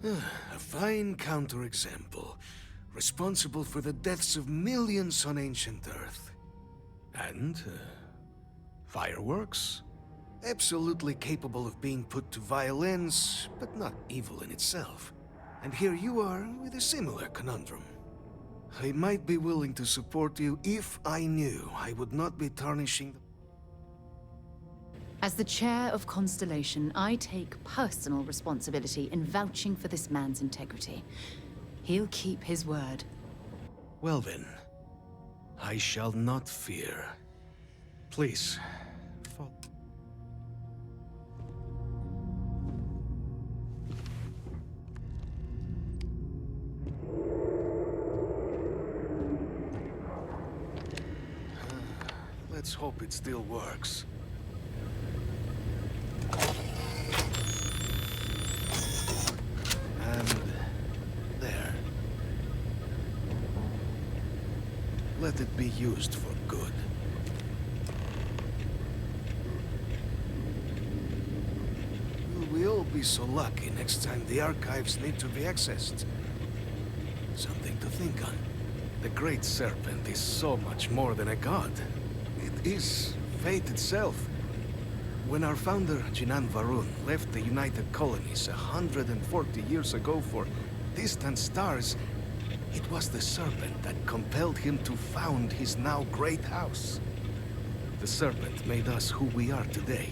A fine counterexample. Responsible for the deaths of millions on ancient Earth. And, fireworks? Absolutely capable of being put to violence, but not evil in itself. And here you are with a similar conundrum. I might be willing to support you if I knew I would not be tarnishing the... As the chair of Constellation, I take personal responsibility in vouching for this man's integrity. He'll keep his word. Well then, I shall not fear. Please, follow. Let's hope it still works. And there. Let it be used for good. be so lucky next time the archives need to be accessed. Something to think on. The Great Serpent is so much more than a god. It is fate itself. When our founder, Jinan Varun, left the United Colonies 140 years ago for distant stars, it was the Serpent that compelled him to found his now great house. The Serpent made us who we are today.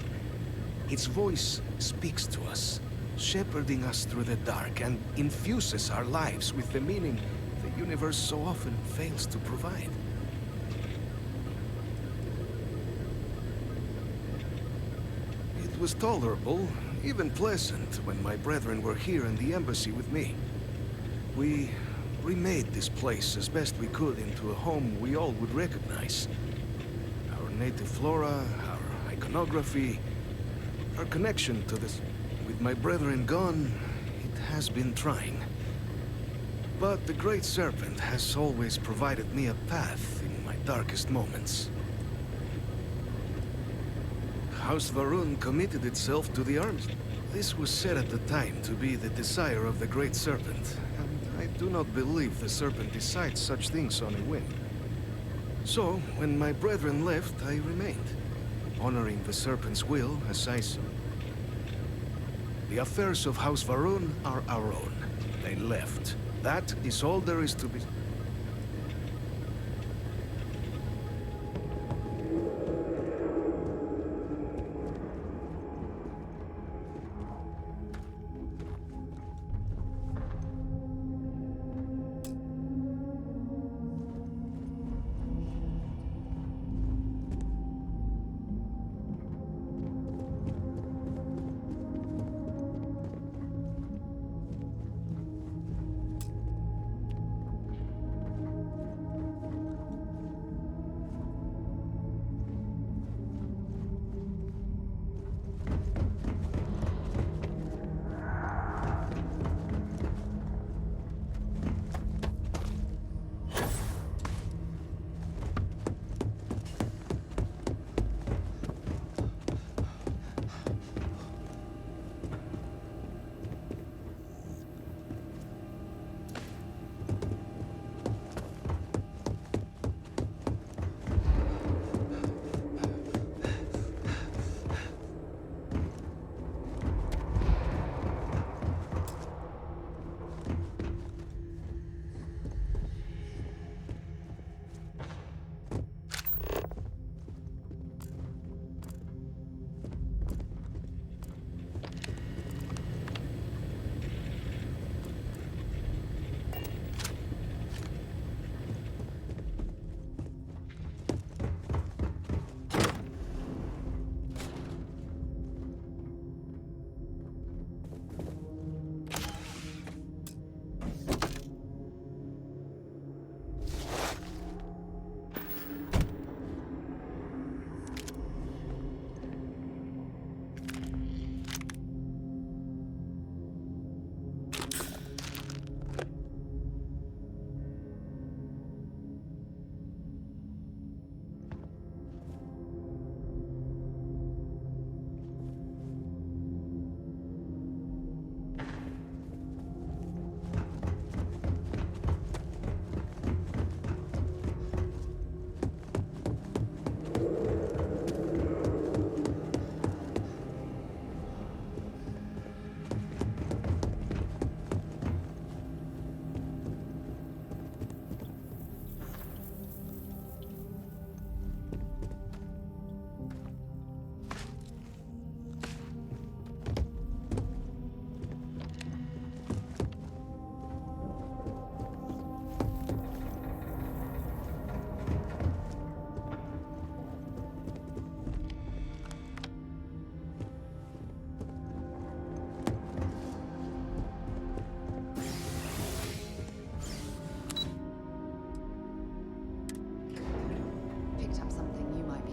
Its voice speaks to us, shepherding us through the dark and infuses our lives with the meaning the universe so often fails to provide. It was tolerable, even pleasant, when my brethren were here in the embassy with me. We remade this place as best we could into a home we all would recognize. Our native flora, our iconography, our connection to this. With my brethren gone, it has been trying. But the Great Serpent has always provided me a path in my darkest moments. House Varun committed itself to the arms. This was said at the time to be the desire of the Great Serpent, and I do not believe the Serpent decides such things on a whim. So, when my brethren left, I remained, honoring the Serpent's will as I saw. The affairs of House Varun are our own. They left. That is all there is to be.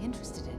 Interested in.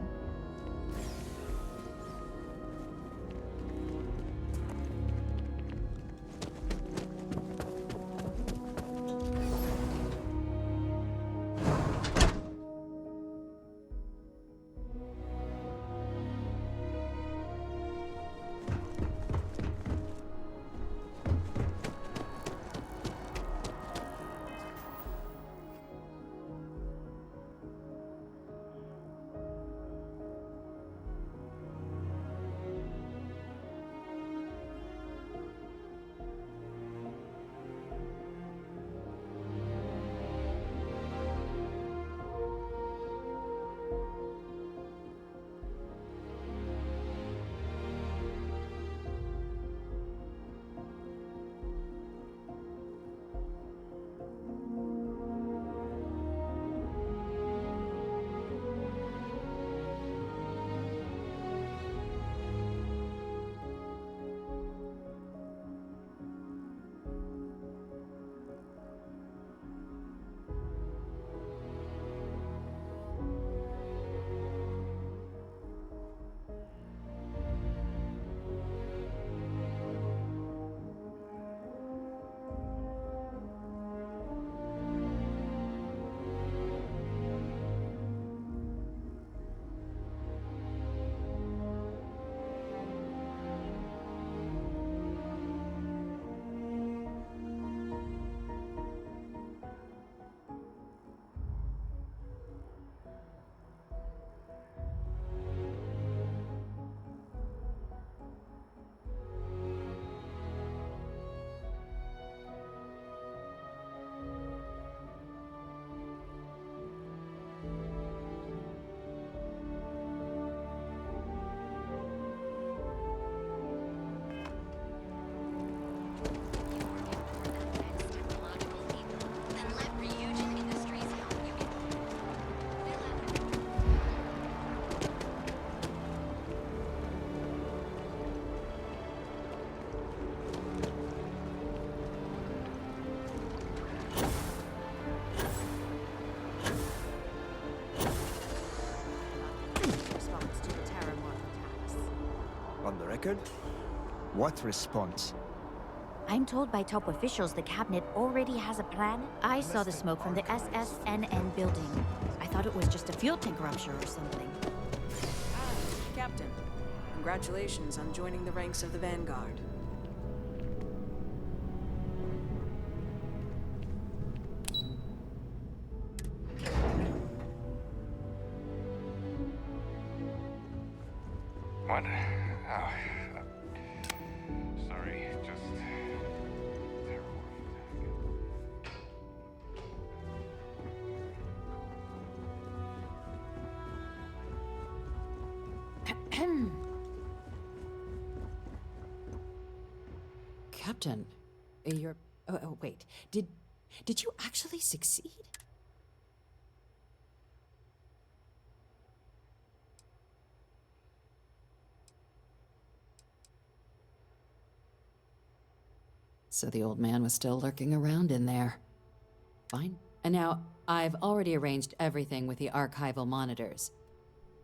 record? What response? I'm told by top officials the cabinet already has a plan. I saw the smoke from the SSNN building. I thought it was just a fuel tank rupture or something. Captain. Congratulations on joining the ranks of the Vanguard. What? Oh. Sorry, just... Captain, you're... Oh, wait. Did you actually succeed? So the old man was still lurking around in there. Fine. And now, I've already arranged everything with the archival monitors.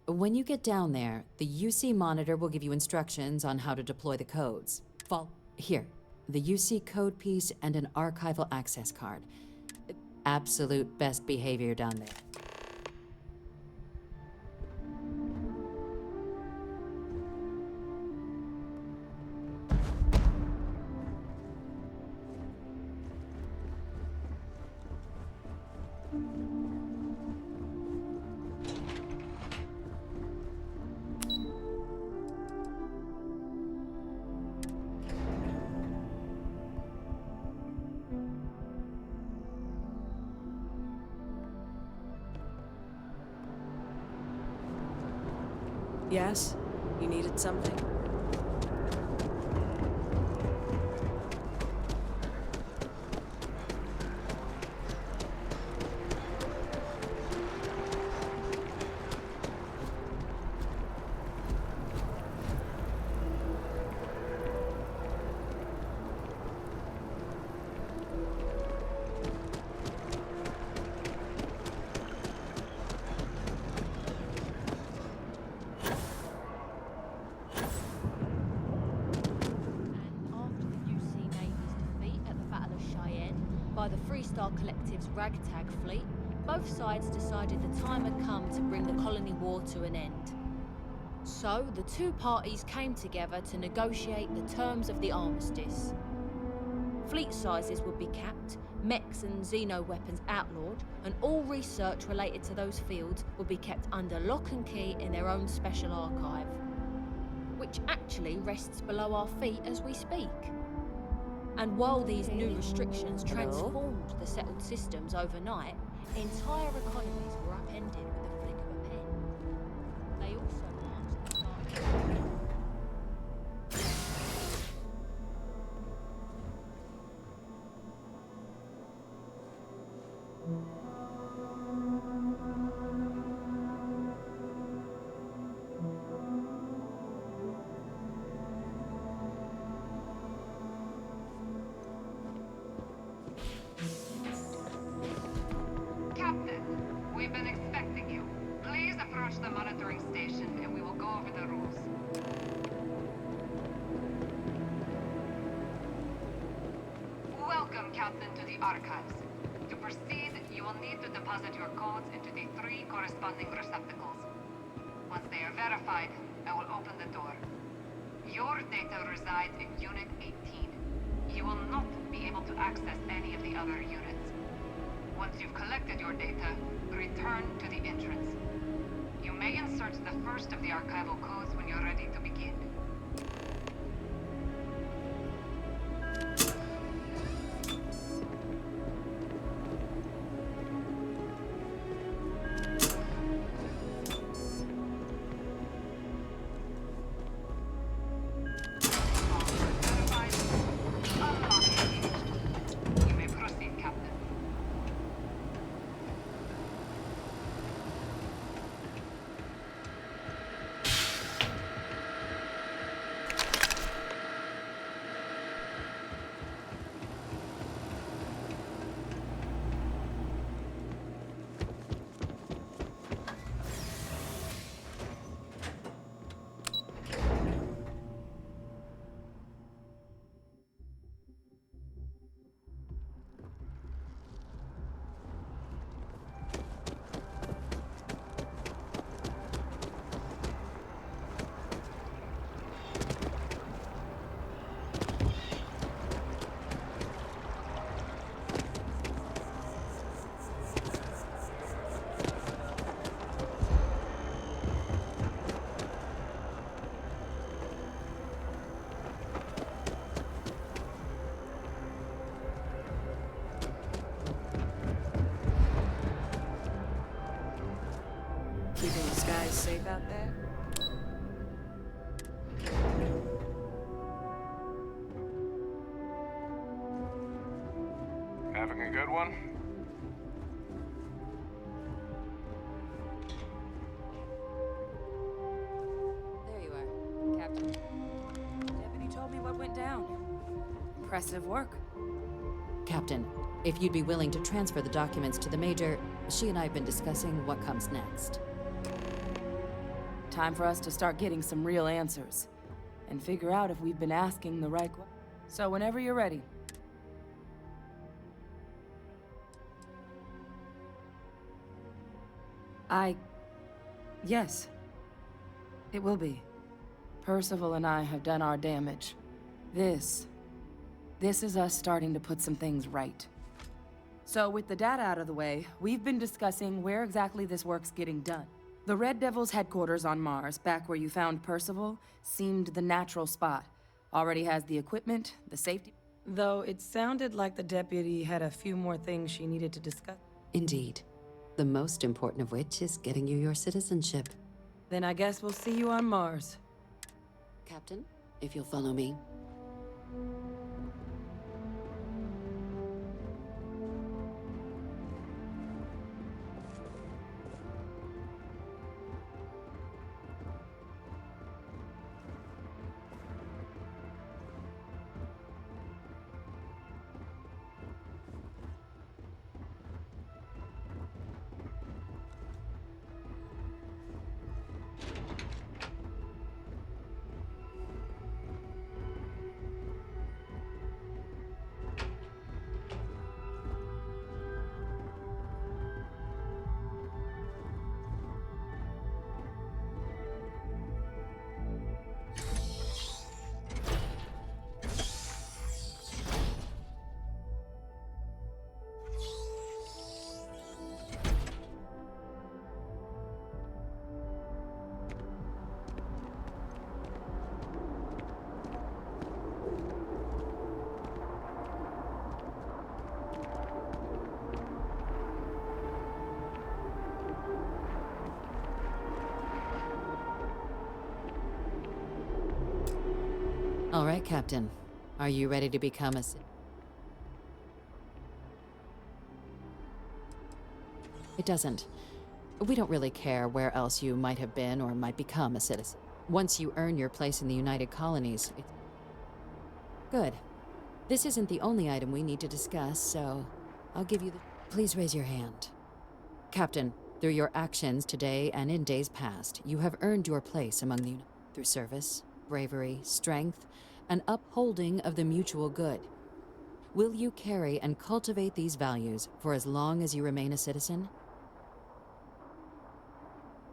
When you get down there, the UC monitor will give you instructions on how to deploy the codes. Here, the UC code piece and an archival access card. Absolute best behavior down there. Yes? You needed something? By the Freestar Collective's ragtag fleet, both sides decided the time had come to bring the colony war to an end. So, the two parties came together to negotiate the terms of the armistice. Fleet sizes would be capped, mechs and xeno weapons outlawed, and all research related to those fields would be kept under lock and key in their own special archive, which actually rests below our feet as we speak. And while these new restrictions transformed the settled systems overnight, entire economies were upended with the flick of a pen. They also marched the start. We've been expecting you. Please approach the monitoring station and we will go over the rules. Welcome, Captain, to the Archives. To proceed, you will need to deposit your codes into the 3 corresponding receptacles. Once they are verified, I will open the door. Your data resides in Unit 18. You will not be able to access any of the other units. Once you've collected your data, return to the entrance. You may insert the first of the archival codes when you're ready to begin. You may proceed, Captain. there. Having a good one? There you are, Captain. Deputy told me what went down. Impressive work. Captain, if you'd be willing to transfer the documents to the Major, she and I have been discussing what comes next. Time for us to start getting some real answers. And figure out if we've been asking the right questions. So whenever you're ready. Yes. It will be. Percival and I have done our damage. This is us starting to put some things right. So with the data out of the way, we've been discussing where exactly this work's getting done. The Red Devil's headquarters on Mars, back where you found Percival, seemed the natural spot. Already has the equipment, the safety. Though it sounded like the deputy had a few more things she needed to discuss. Indeed. The most important of which is getting you your citizenship. Then I guess we'll see you on Mars. Captain, if you'll follow me. All right, Captain. Are you ready to become a It doesn't. We don't really care where else you might have been or might become a citizen. Once you earn your place in the United Colonies, it's... Good. This isn't the only item we need to discuss, so I'll give you the... Please raise your hand. Captain, through your actions today and in days past, you have earned your place among the... through service, bravery, strength, and upholding of the mutual good. Will you carry and cultivate these values for as long as you remain a citizen?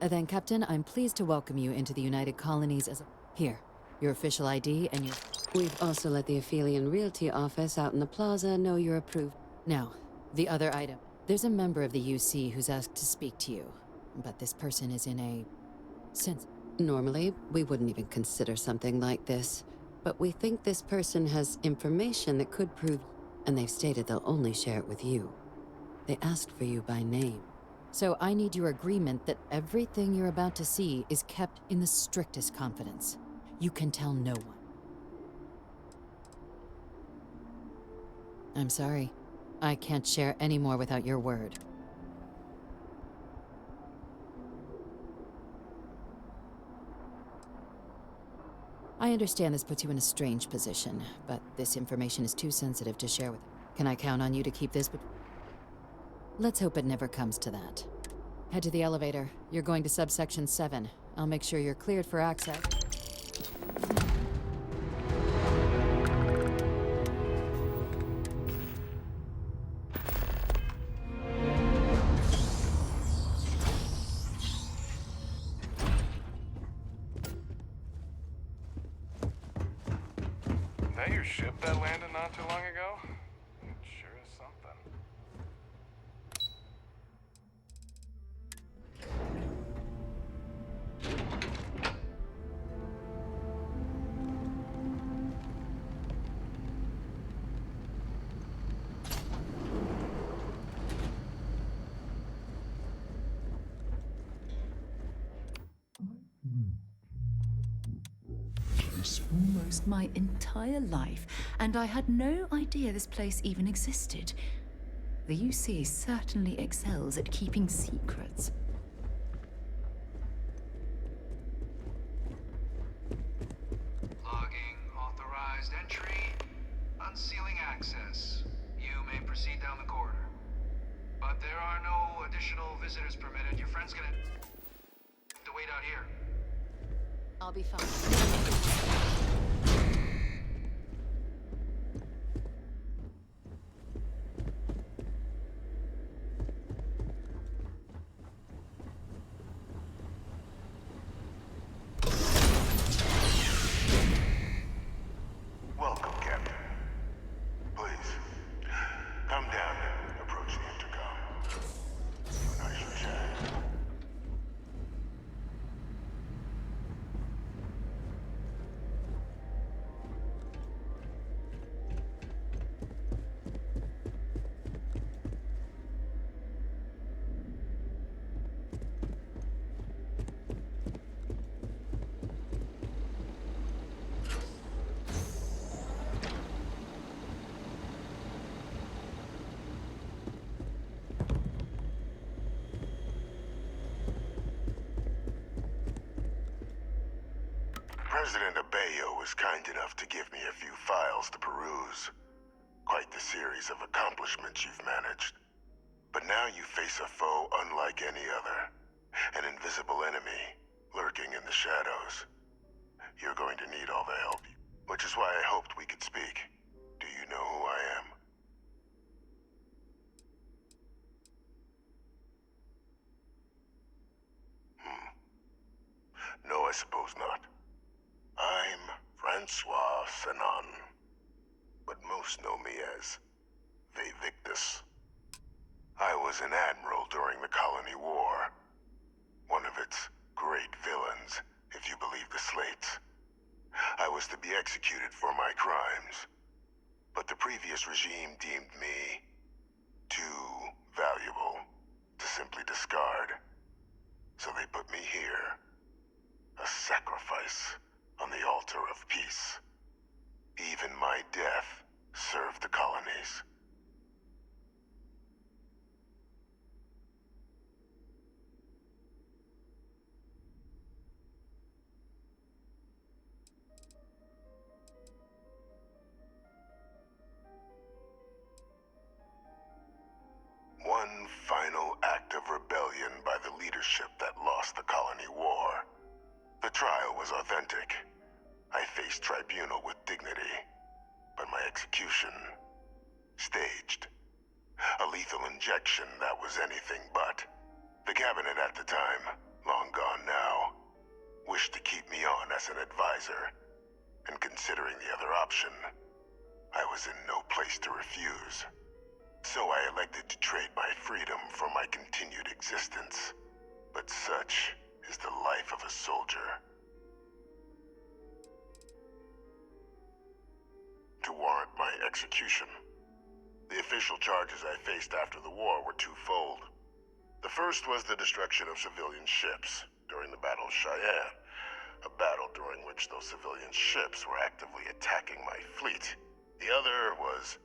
Then, Captain, I'm pleased to welcome you into the United Colonies as a... Here, your official ID and your... We've also let the Aphelion Realty office out in the plaza know you're approved. Now, the other item. There's a member of the UC who's asked to speak to you, but this person is in a... sense... Normally, we wouldn't even consider something like this, but we think this person has information that could prove... And they've stated they'll only share it with you. They asked for you by name. So I need your agreement that everything you're about to see is kept in the strictest confidence. You can tell no one. I'm sorry. I can't share any more without your word. I understand this puts you in a strange position, but this information is too sensitive to share with... Can I count on you to keep this? Let's hope it never comes to that. Head to the elevator. You're going to subsection 7. I'll make sure you're cleared for access. That your ship that landed not too long ago? It sure is something. place almost my entire life, and I had no idea this place even existed. The UC certainly excels at keeping secrets. Logging authorized entry. Unsealing access. You may proceed down the corridor. But there are no additional visitors permitted. Your friend's gonna have to wait out here. I'll be fine. Welcome, Captain. Please, come down and approach the intercom. You and I should chat. President Abeyo was kind enough to give me a few files to peruse. Quite the series of accomplishments you've managed. But now you face a foe unlike any other. An invisible enemy, lurking in the shadows. You're going to need all the help, which is why I hoped we could speak. Do you know who I am? No, I suppose not. I'm Francois Sanon, but most know me as Victus. I was an admiral during the Colony War. One of its great villains, if you believe the slates. I was to be executed for my crimes, but the previous regime deemed me too valuable to simply discard. So they put me here, a sacrifice on the altar of peace. Even my death served the colonies. One final act of rebellion by the leadership that lost the Colony War. The trial was authentic. I faced tribunal with dignity, but my execution, staged. A lethal injection that was anything but. The cabinet at the time, long gone now, wished to keep me on as an advisor, and considering the other option, I was in no place to refuse. So I elected to trade my freedom for my continued existence. But such is the life of a soldier. To warrant my execution, the official charges I faced after the war were twofold. The first was the destruction of civilian ships during the Battle of Cheyenne, a battle during which those civilian ships were actively attacking my fleet. The other was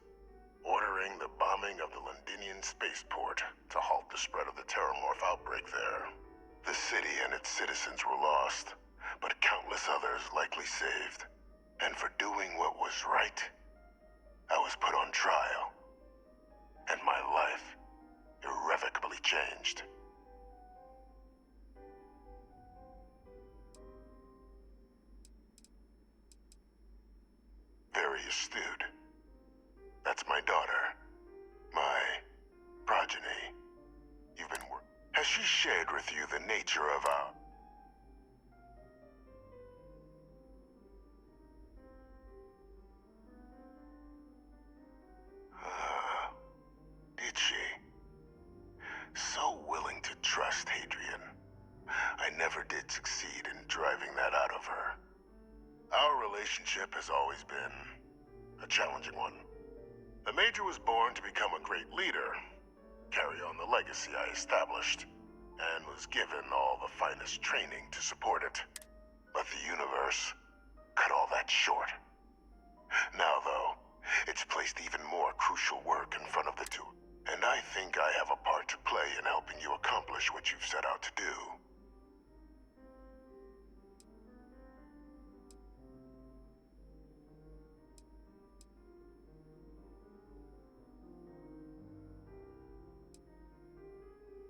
ordering the bombing of the Londinian spaceport to halt the spread of the Terrormorph outbreak there. The city and its citizens were lost, but countless others likely saved. And for doing what was right, I was put on trial. And my life irrevocably changed. Very astute. That's my daughter. My progeny. You've been Has she shared with you the nature of our... Did she? So willing to trust Hadrian. I never did succeed in driving that out of her. Our relationship has always been a challenging one. The Major was born to become a great leader, carry on the legacy I established, and was given all the finest training to support it. But the universe cut all that short. Now, though, it's placed even more crucial work in front of the two, and I think I have a part to play in helping you accomplish what you've set out to do.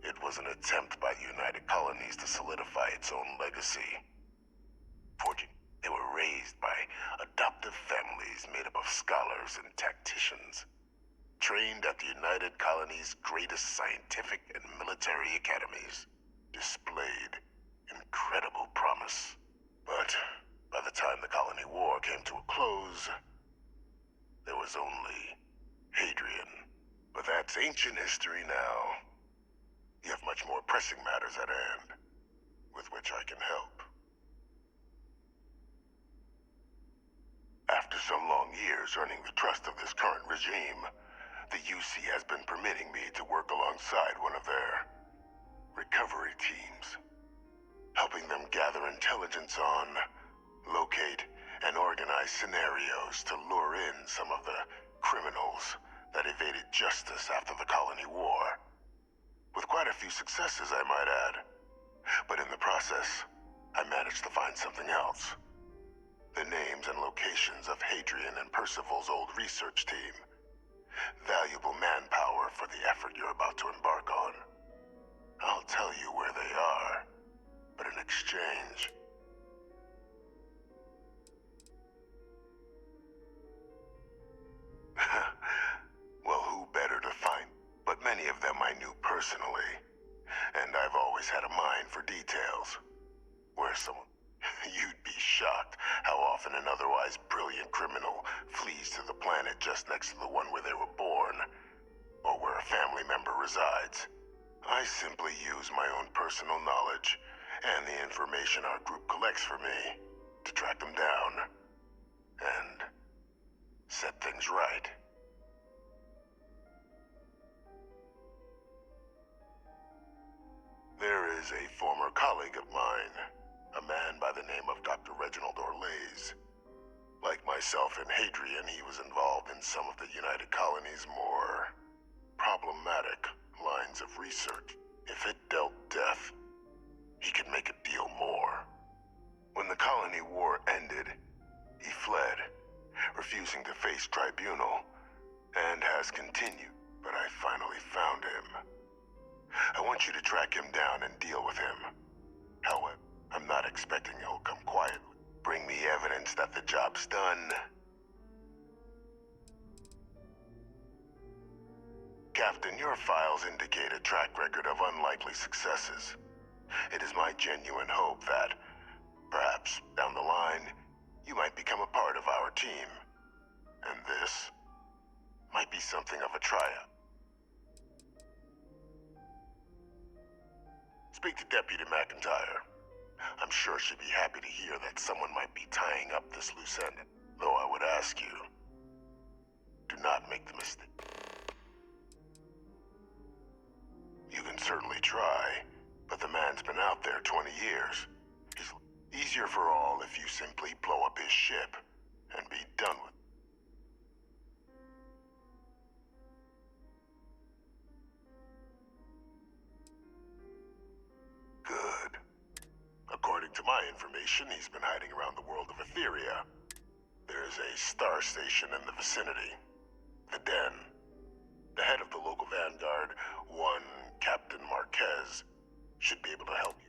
It was an attempt by the United Colonies to solidify its own legacy. They were raised by adoptive families made up of scholars and tacticians, trained at the United Colonies' greatest scientific and military academies, displayed incredible promise. But by the time the Colony War came to a close, there was only Hadrian. But that's ancient history now. You have much more pressing matters at hand, with which I can help. After some long years earning the trust of this current regime, the UC has been permitting me to work alongside one of their recovery teams, helping them gather intelligence on, locate, and organize scenarios to lure in some of the criminals that evaded justice after the Colony War. With quite a few successes, I might add. But in the process, I managed to find something else. The names and locations of Hadrian and Percival's old research team. Valuable manpower for the effort you're about to embark on. I'll tell you where they are, but in exchange... Well, who better to find? But many of them I knew personally, and I've always had a mind for details. Where someone... You'd be shocked how often an otherwise brilliant criminal flees to the planet just next to the one where they were born, or where a family member resides. I simply use my own personal knowledge and the information our group collects for me to track them down and set things right. There is a former colleague of mine, a man by the name of Dr. Reginald Orlaise. Like myself and Hadrian, he was involved in some of the United Colonies' more problematic lines of research. If it dealt death, he could make a deal more. When the Colony War ended, he fled, refusing to face tribunal, and has continued, but I finally found him. I want you to track him down and deal with him. However, I'm not expecting he'll come quietly. Bring me evidence that the job's done. Captain, your files indicate a track record of unlikely successes. It is my genuine hope that, perhaps down the line, you might become a part of our team. And this might be something of a tryout. Speak to Deputy McIntyre. I'm sure she'd be happy to hear that someone might be tying up this loose end. Though I would ask you, do not make the mistake. You can certainly try, but the man's been out there 20 years. It's easier for all if you simply blow up his ship and be done with it. Good. According to my information, he's been hiding around the world of Etheria. There's a star station in the vicinity. The Den. The head of the local Vanguard, one Captain Marquez, should be able to help you.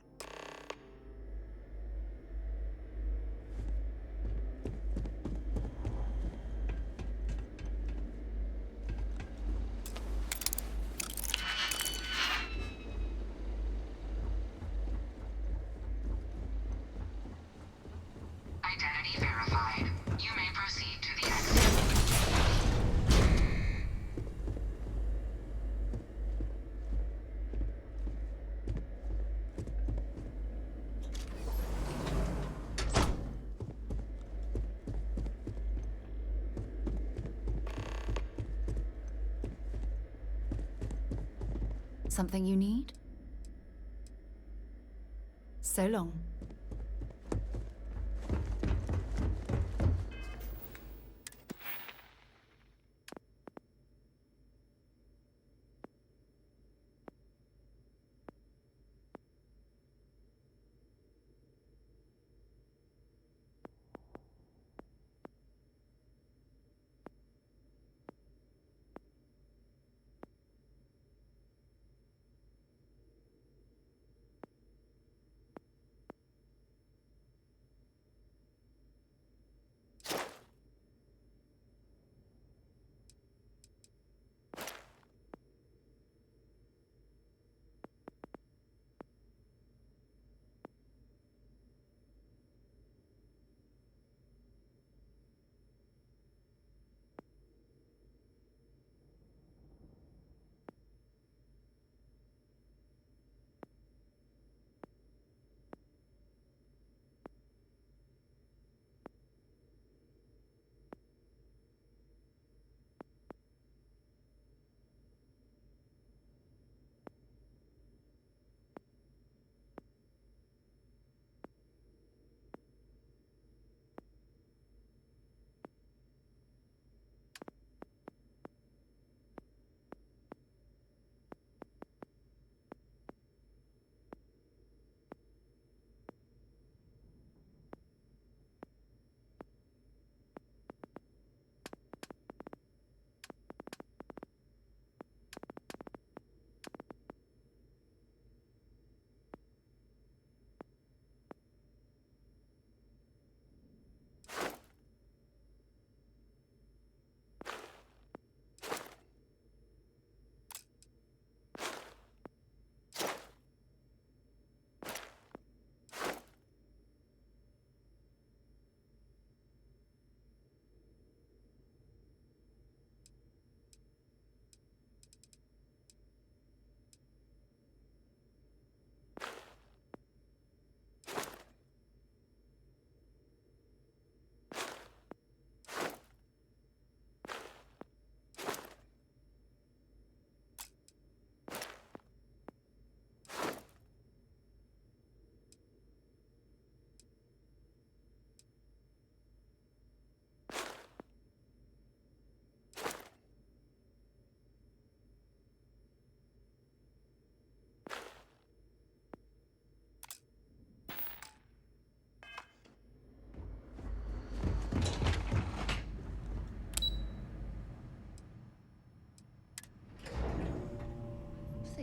Identity verified. You may proceed to the exit. Something you need? So long.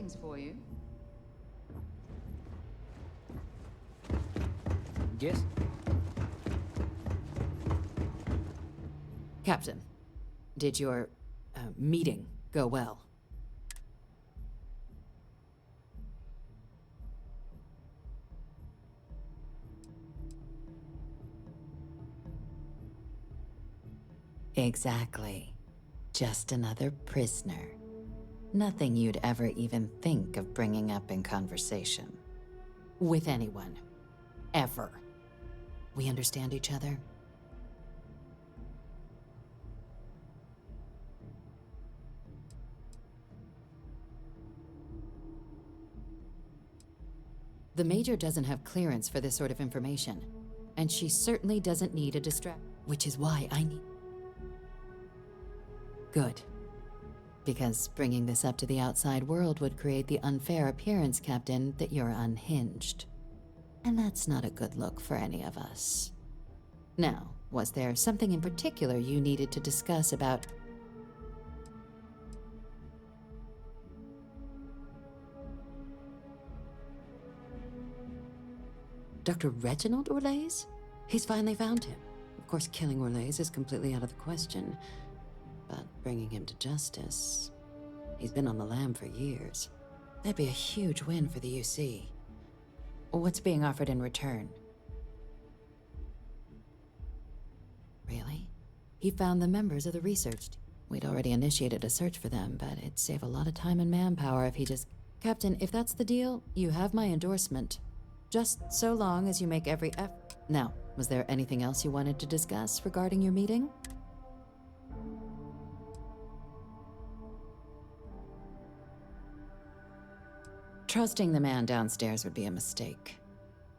things for you. Yes? Captain, did your meeting go well? Exactly. Just another prisoner. Nothing you'd ever even think of bringing up in conversation. With anyone. Ever. We understand each other? The Major doesn't have clearance for this sort of information, and she certainly doesn't need a which is why I need... Good. Because bringing this up to the outside world would create the unfair appearance, Captain, that you're unhinged. And that's not a good look for any of us. Now, was there something in particular you needed to discuss about... Dr. Reginald Orlaise? He's finally found him. Of course, killing Orlaise is completely out of the question. But bringing him to justice... He's been on the lam for years. That'd be a huge win for the UC. What's being offered in return? Really? He found the members of the research team. We'd already initiated a search for them, but it'd save a lot of time and manpower if he just... Captain, if that's the deal, you have my endorsement. Just so long as you make every effort. Now, was there anything else you wanted to discuss regarding your meeting? Trusting the man downstairs would be a mistake,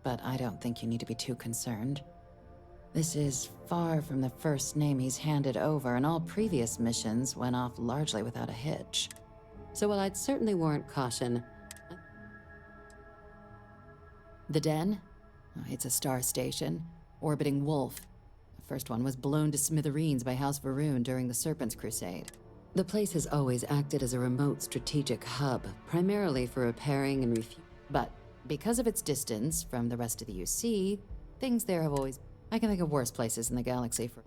but I don't think you need to be too concerned. This is far from the first name he's handed over, and all previous missions went off largely without a hitch. So while I'd certainly warrant caution... The Den? It's a star station, orbiting Wolf. The first one was blown to smithereens by House Varun during the Serpent's Crusade. The place has always acted as a remote strategic hub, primarily for repairing and But because of its distance from the rest of the UC, things there have always... I can think of worse places in the galaxy for...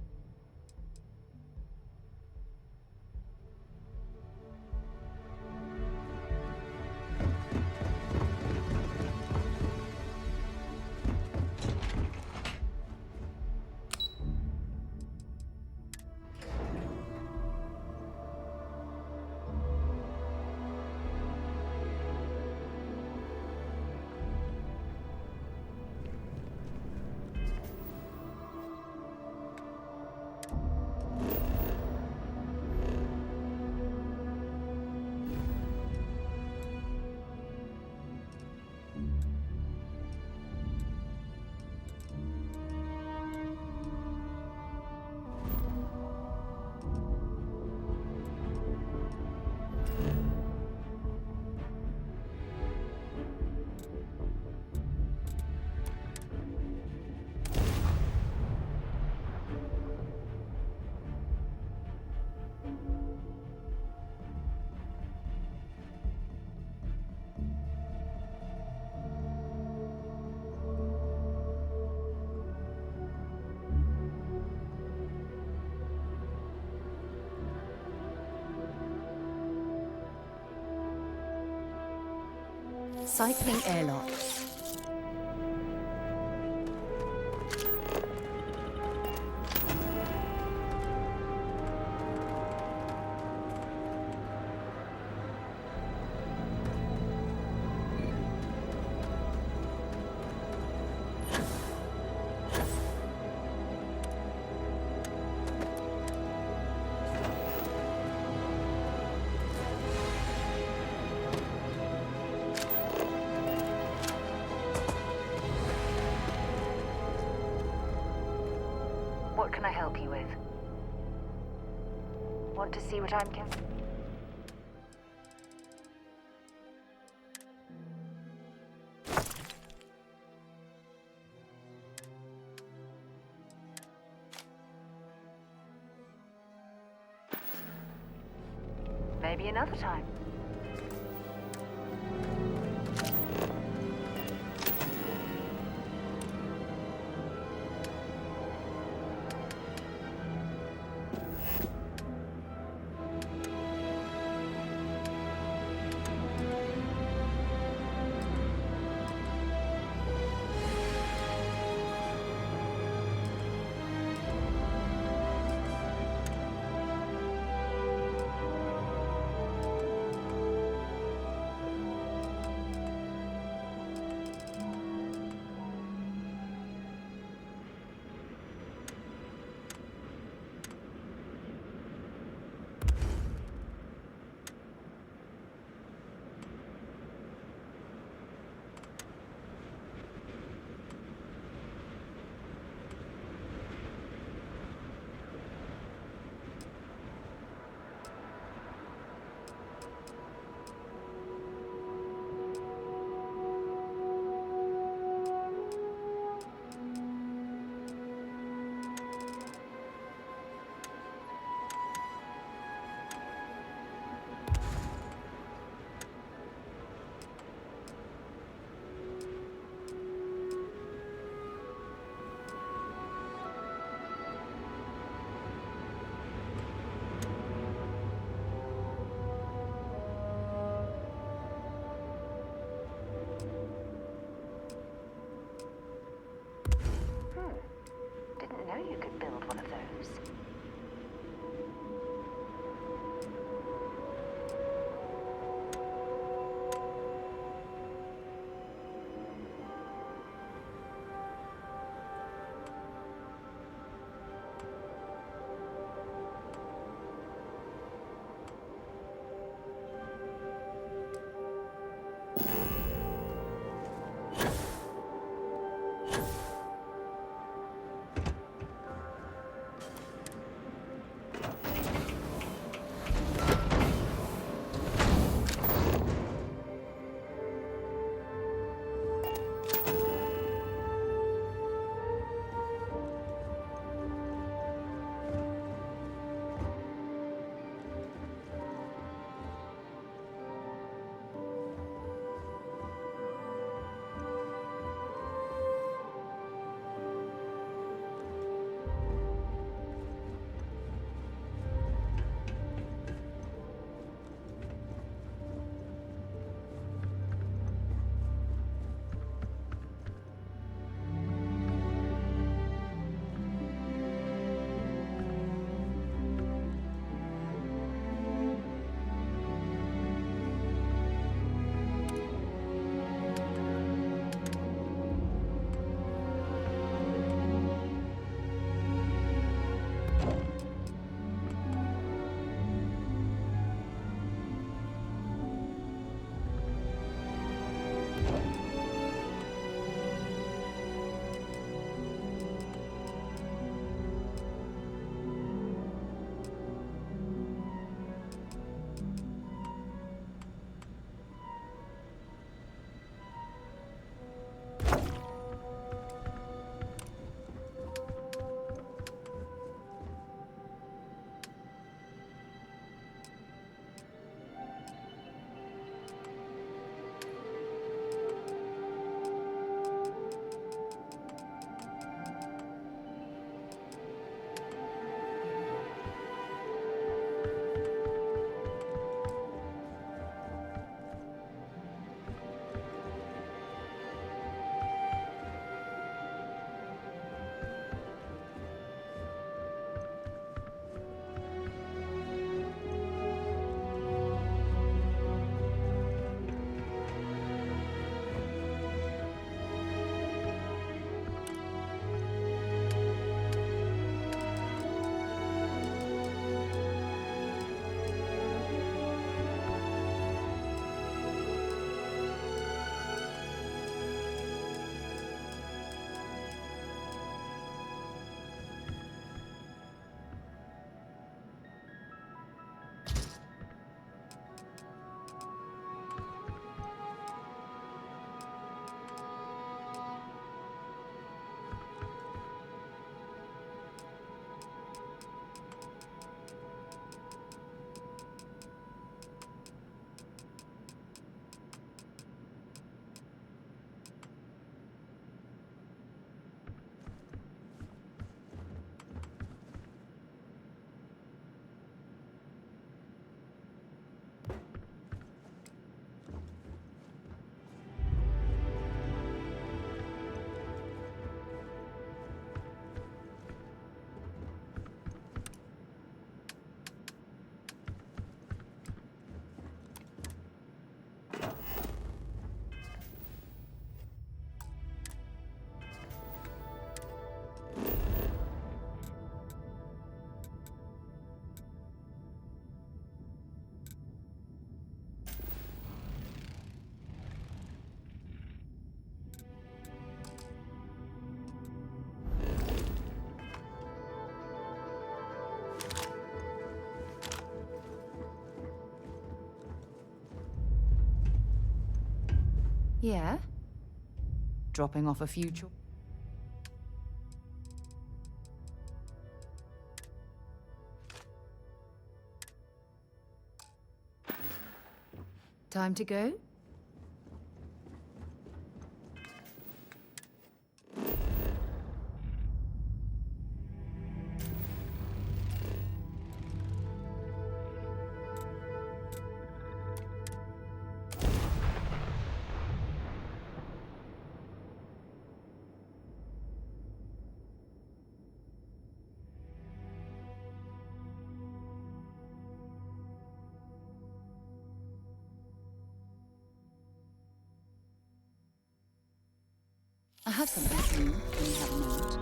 Cycling airlock. What can I help you with? Want to see what I'm Maybe another time. you could build one of those. Yeah? Dropping off a few Time to go? I have something for you when you have a moment.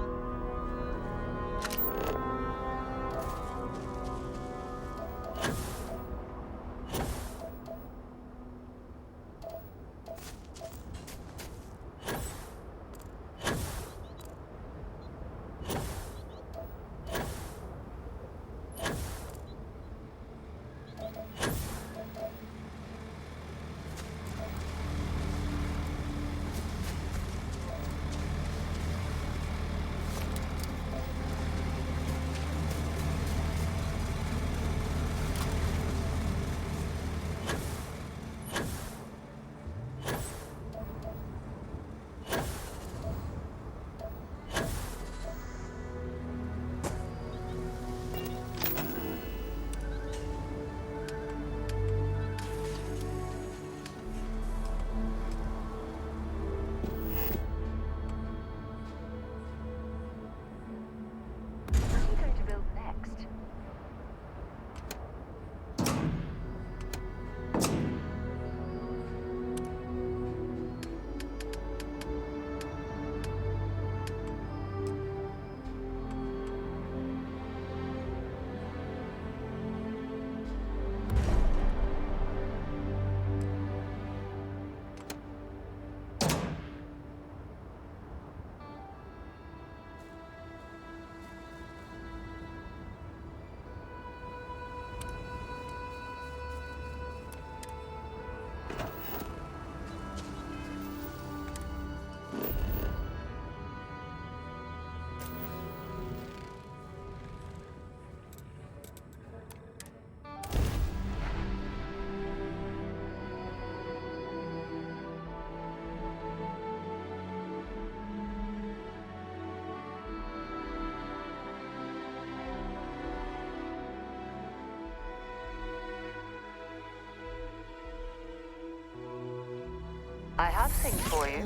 I have things for you.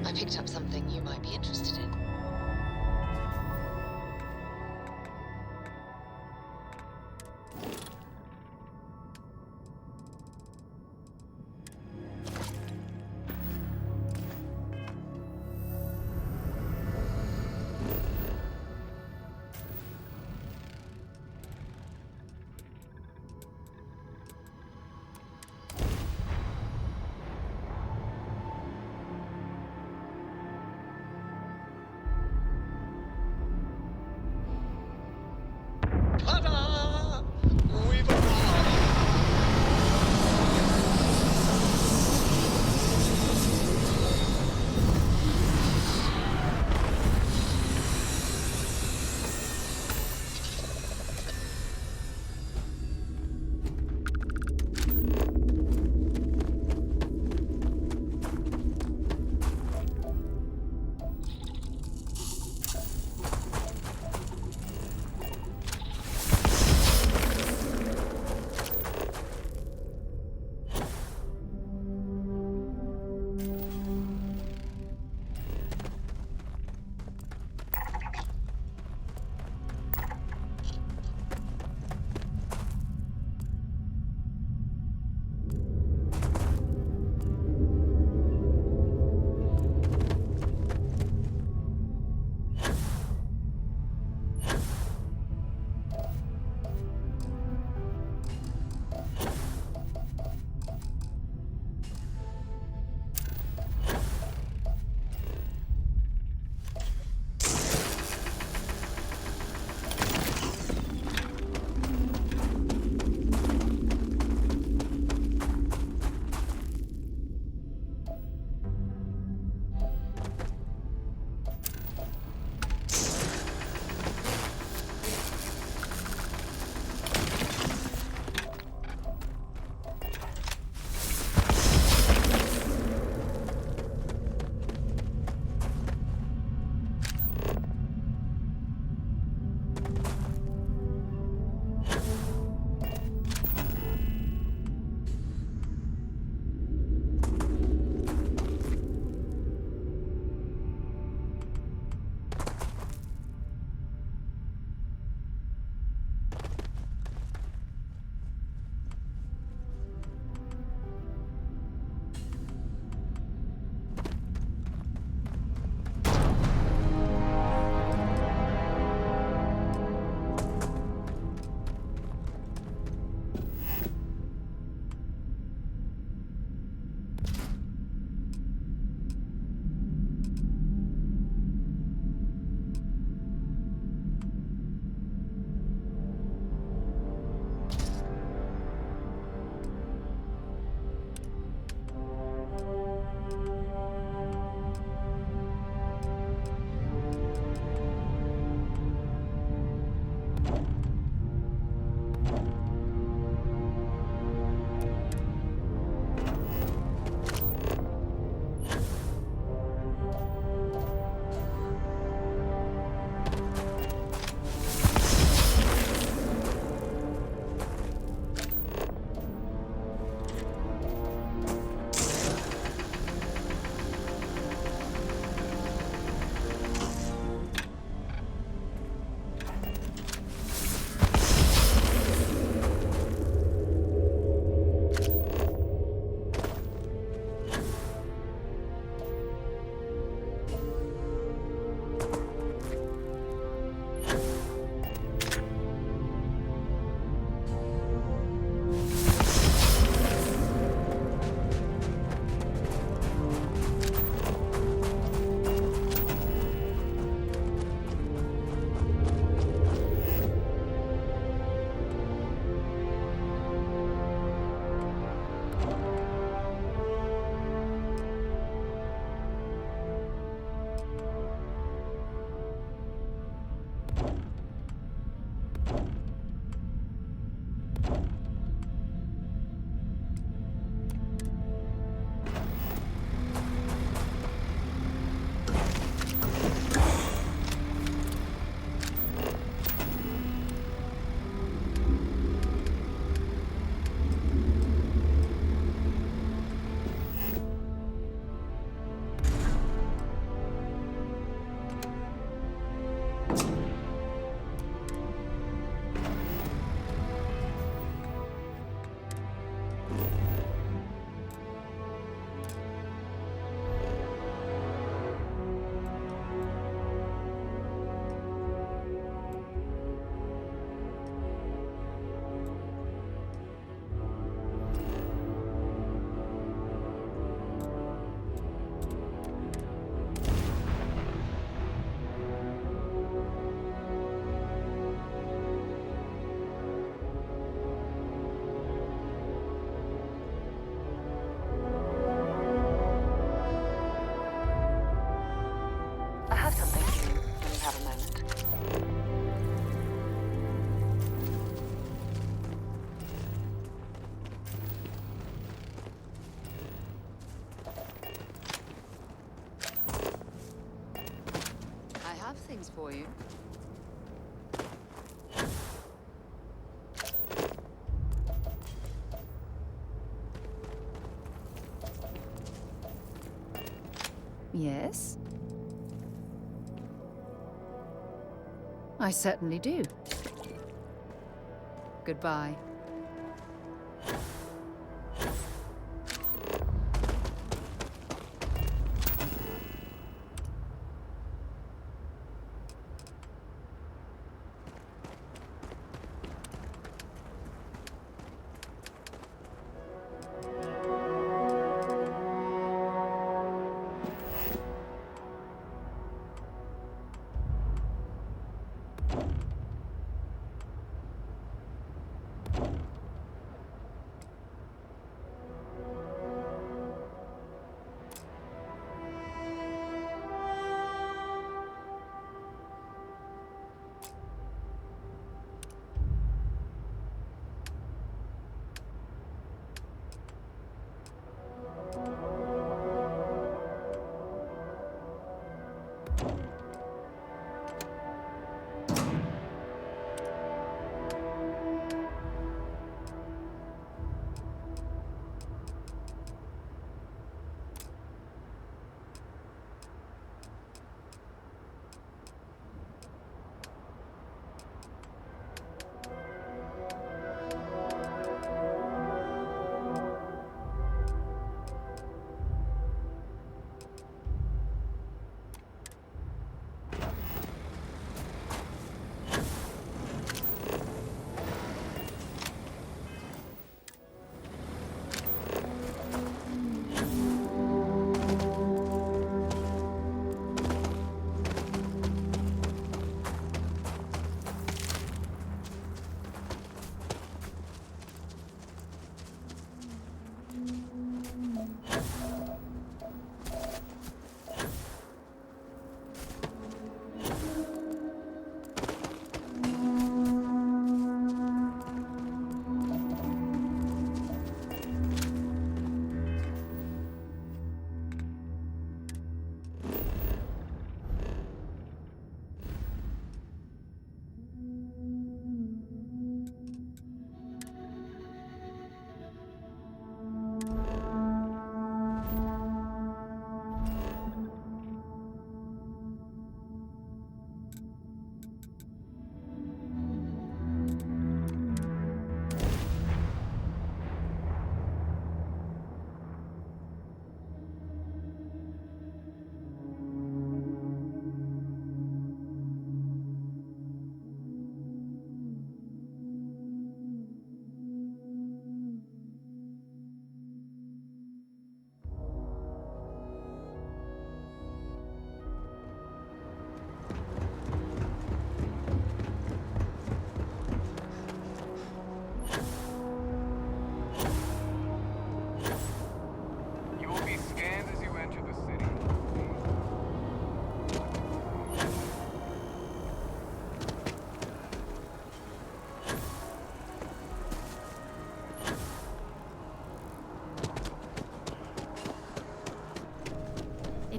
I picked up something you might be interested in. things for you. Yes? I certainly do. Goodbye.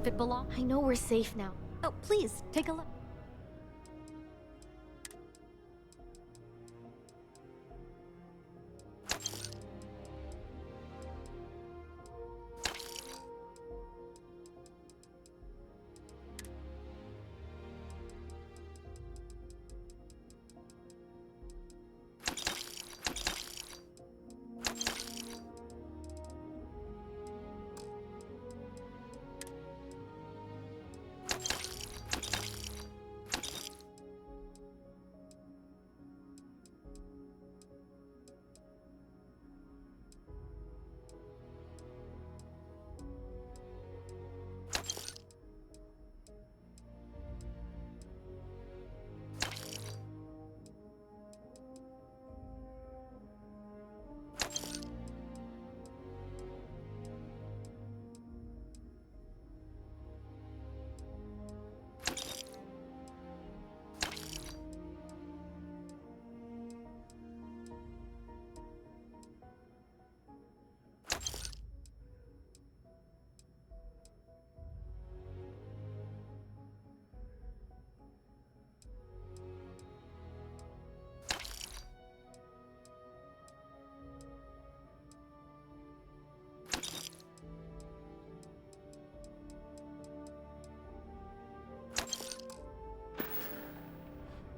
If it belongs, I know we're safe now. Oh, please, take a look.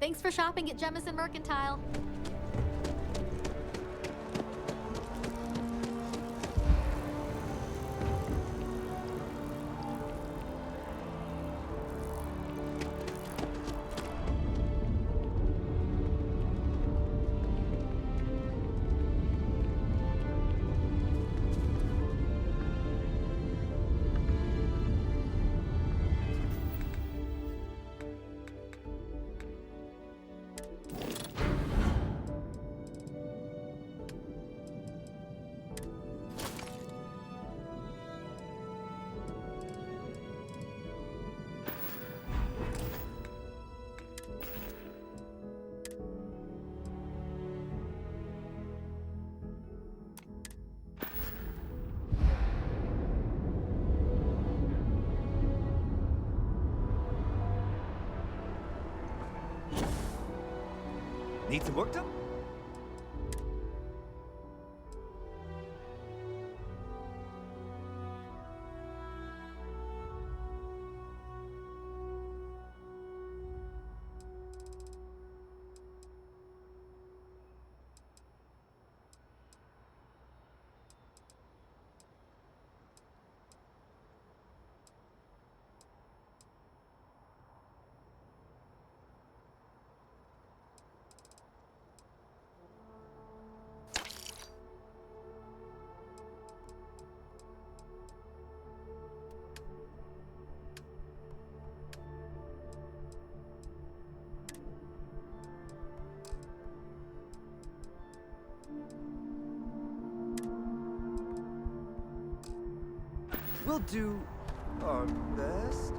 Thanks for shopping at Jemison Mercantile. Need some work done? We'll do our best.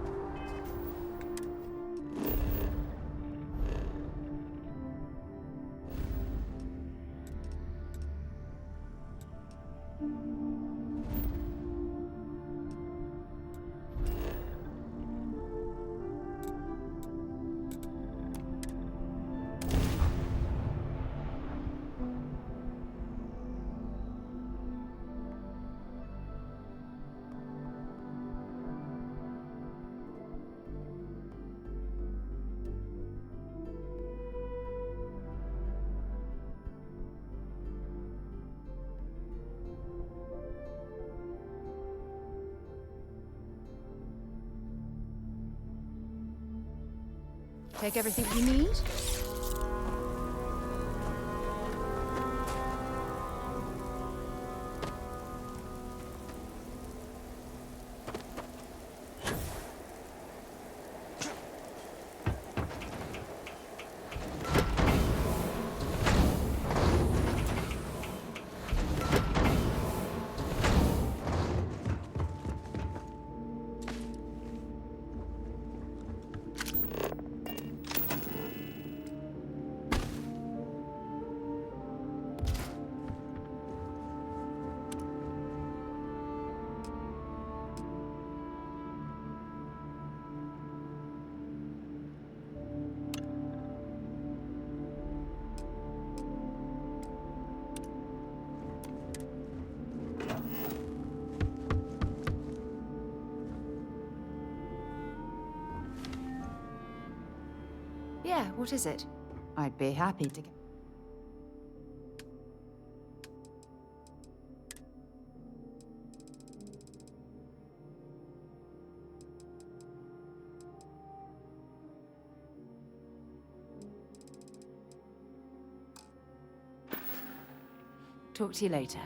Take everything you need? Yeah, what is it? I'd be happy to get... Talk to you later.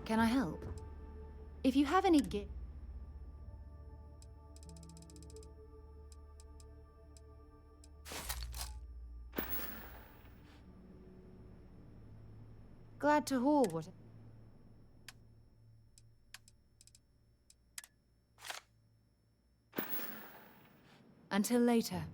Can I help? If you have any gi- Glad to haul what... Until later.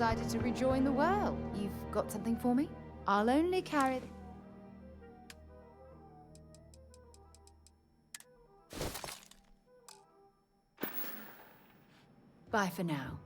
decided to rejoin the world. You've got something for me? I'll only carry... Bye for now.